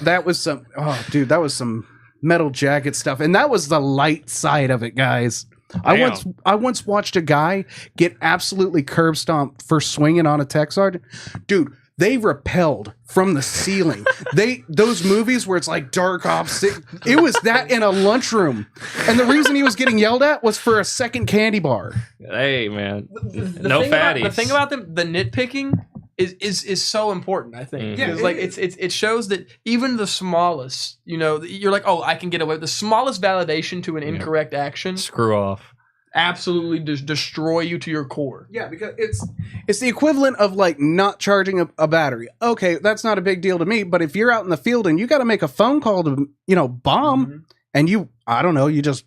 S3: That was some, oh, dude, that was some Metal Jacket stuff, and that was the light side of it, guys. I once watched a guy get absolutely curb stomped for swinging on a tech sergeant. Dude, they repelled from the ceiling. Those movies where it's like dark ops, it was that in a lunchroom. And the reason he was getting yelled at was for a second candy bar.
S2: Hey, man.
S1: The
S2: No
S1: thing about-
S2: fatties.
S1: the thing about them, the nitpicking is so important, I think.
S2: Mhm.
S1: Because
S3: Yeah,
S1: like it shows that even the smallest, you're like, oh, I can get away with the smallest validation to an
S2: Yeah.
S1: incorrect action
S2: Screw off.
S1: absolutely destroy you to your core.
S3: Yeah, because it's the equivalent of like not charging a battery. Okay, that's not a big deal to me, but if you're out in the field and you got to make a phone call to, bomb,
S1: Mhm.
S3: and you just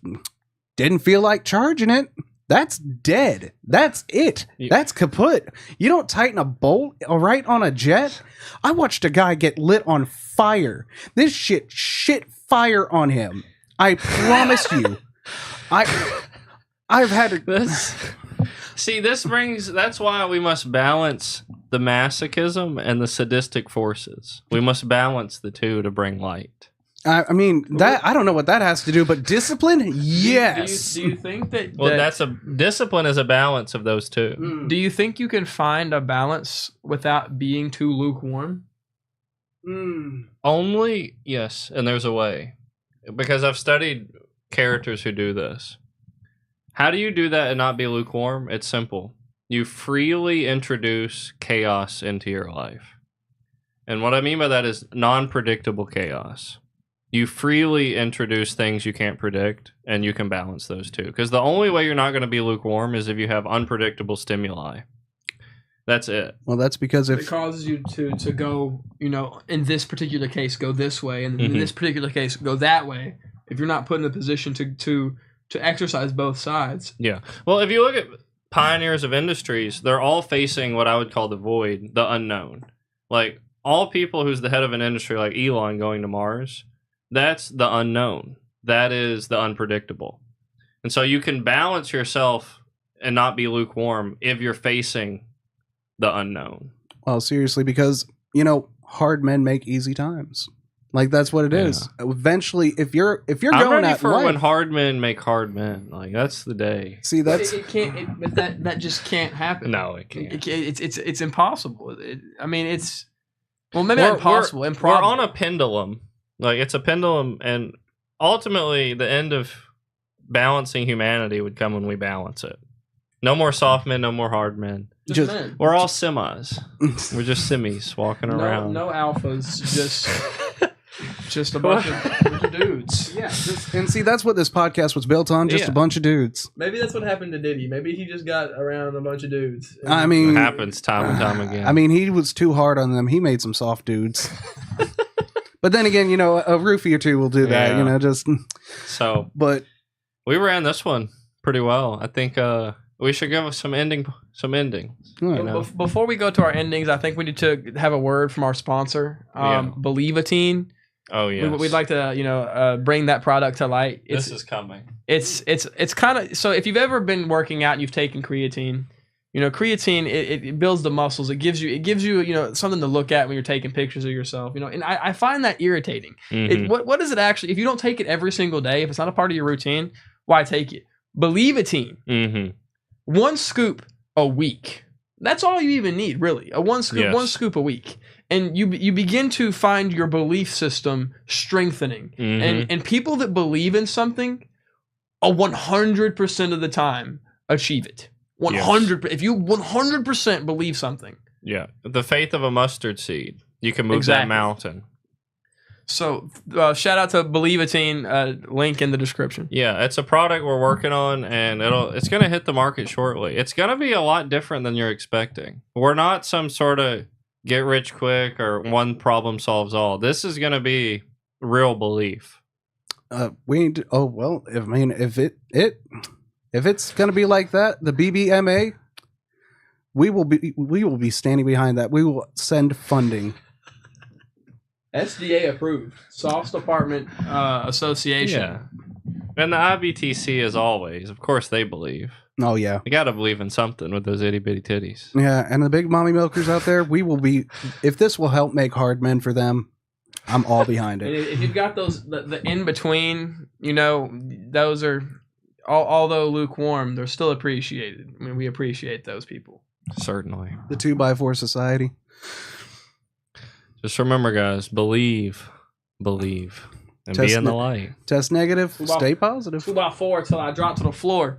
S3: didn't feel like charging it, that's dead. That's it.
S2: Yeah.
S3: That's kaput. You don't tighten a bolt right on a jet. I watched a guy get lit on fire. This shit fire on him. I promise you. I've had to.
S2: That's why we must balance the masochism and the sadistic forces. We must balance the two to bring light.
S3: I mean that I don't know what that has to do, but discipline, yes.
S1: Do you think that?
S2: Well,
S1: that-
S2: discipline is a balance of those two.
S1: Do you think you can find a balance without being too lukewarm?
S2: Only, yes, and there's a way. Because I've studied characters who do this. How do you do that and not be lukewarm? It's simple. You freely introduce chaos into your life. And what I mean by that is non-predictable chaos. You freely introduce things you can't predict, and you can balance those two. Because the only way you're not going to be lukewarm is if you have unpredictable stimuli. That's it.
S3: Well, that's because
S1: It
S3: if
S1: causes you to go, in this particular case, go this way, and in
S2: Mhm.
S1: this particular case, go that way. If you're not put in a position to exercise both sides.
S2: Yeah. Well, if you look at pioneers of industries, they're all facing what I would call the void, the unknown. Like all people who's the head of an industry like Elon going to Mars, that's the unknown. That is the unpredictable. And so you can balance yourself and not be lukewarm if you're facing the unknown.
S3: well, seriously, because hard men make easy times. Like that's what it is. Eventually, if you're
S2: I'm
S3: going
S2: ready
S3: at
S2: for
S3: life,
S2: when hard men make hard men. Like that's the day.
S3: see that's
S1: It can't. But that just can't happen.
S2: No, it can't.
S1: It's impossible. It's maybe
S2: We're-
S1: not impossible.
S2: We're
S1: Improbable.
S2: on a pendulum. Like it's a pendulum, and ultimately the end of balancing humanity would come when we balance it. No more soft men, no more hard men.
S3: just-
S1: men.
S2: We're all semis. We're just semis walking around.
S1: No alphas. Just a bunch of dudes.
S3: yeah. And see, that's what this podcast was built on. Just
S2: Yeah.
S3: a bunch of dudes.
S1: Maybe that's what happened to Diddy. Maybe he just got around a bunch of dudes.
S3: I
S2: It
S3: mean,
S2: happens time and time again.
S3: I mean, he was too hard on them. He made some soft dudes. But then again, a roofie or two will do that.
S2: Yeah.
S3: Just.
S2: so
S3: But
S2: we ran this one pretty well. I think we should give some endings.
S3: you
S2: know.
S1: Before we go to our endings, I think we need to have a word from our sponsor,
S2: Yeah.
S1: Believatine.
S2: Oh yeah,
S1: We'd like to, bring that product to light.
S2: This is coming.
S1: It's kind of, so if you've ever been working out and you've taken creatine, creatine it builds the muscles. It gives you something to look at when you're taking pictures of yourself. And I find that irritating.
S2: Mhm.
S1: What is it actually? If you don't take it every single day, if it's not a part of your routine, why take it? Believatine,
S2: Mhm.
S1: 1 scoop a week. That's all you even need, really. One
S2: Yes.
S1: scoop a week. And you begin to find your belief system strengthening.
S2: Mhm.
S1: And people that believe in something, 100% of the time achieve it. 100. If you 100% believe something.
S2: Yeah, the faith of a mustard seed. You can move
S1: Exactly.
S2: that mountain.
S1: So shout out to Believatine, link in the description.
S2: Yeah, it's a product we're working on, and it's going to hit the market shortly. It's going to be a lot different than you're expecting. We're not some sort of get rich quick or one problem solves all. This is going to be real belief.
S3: We need to, oh well. If it's gonna be like that, the BBMA, we will be standing behind that. We will send funding.
S1: SDA approved. Sauce Department Association.
S2: Yeah. And the IBTC, as always, of course, they believe.
S3: Oh yeah,
S2: You got to believe in something with those itty bitty titties.
S3: yeah. And the big mommy milkers out there, we will be. If this will help make hard men for them, I'm all behind
S1: And
S3: it.
S1: if you've got those, the in between, those are, although lukewarm, they're still appreciated. I mean, we appreciate those people.
S2: Certainly.
S3: The 2x4 society.
S2: Just remember, guys, believe, and
S3: Test
S2: be in the
S3: ne-
S2: light.
S3: Test negative.
S1: Well,
S3: Stay positive.
S1: 2x4 till I drop to the floor.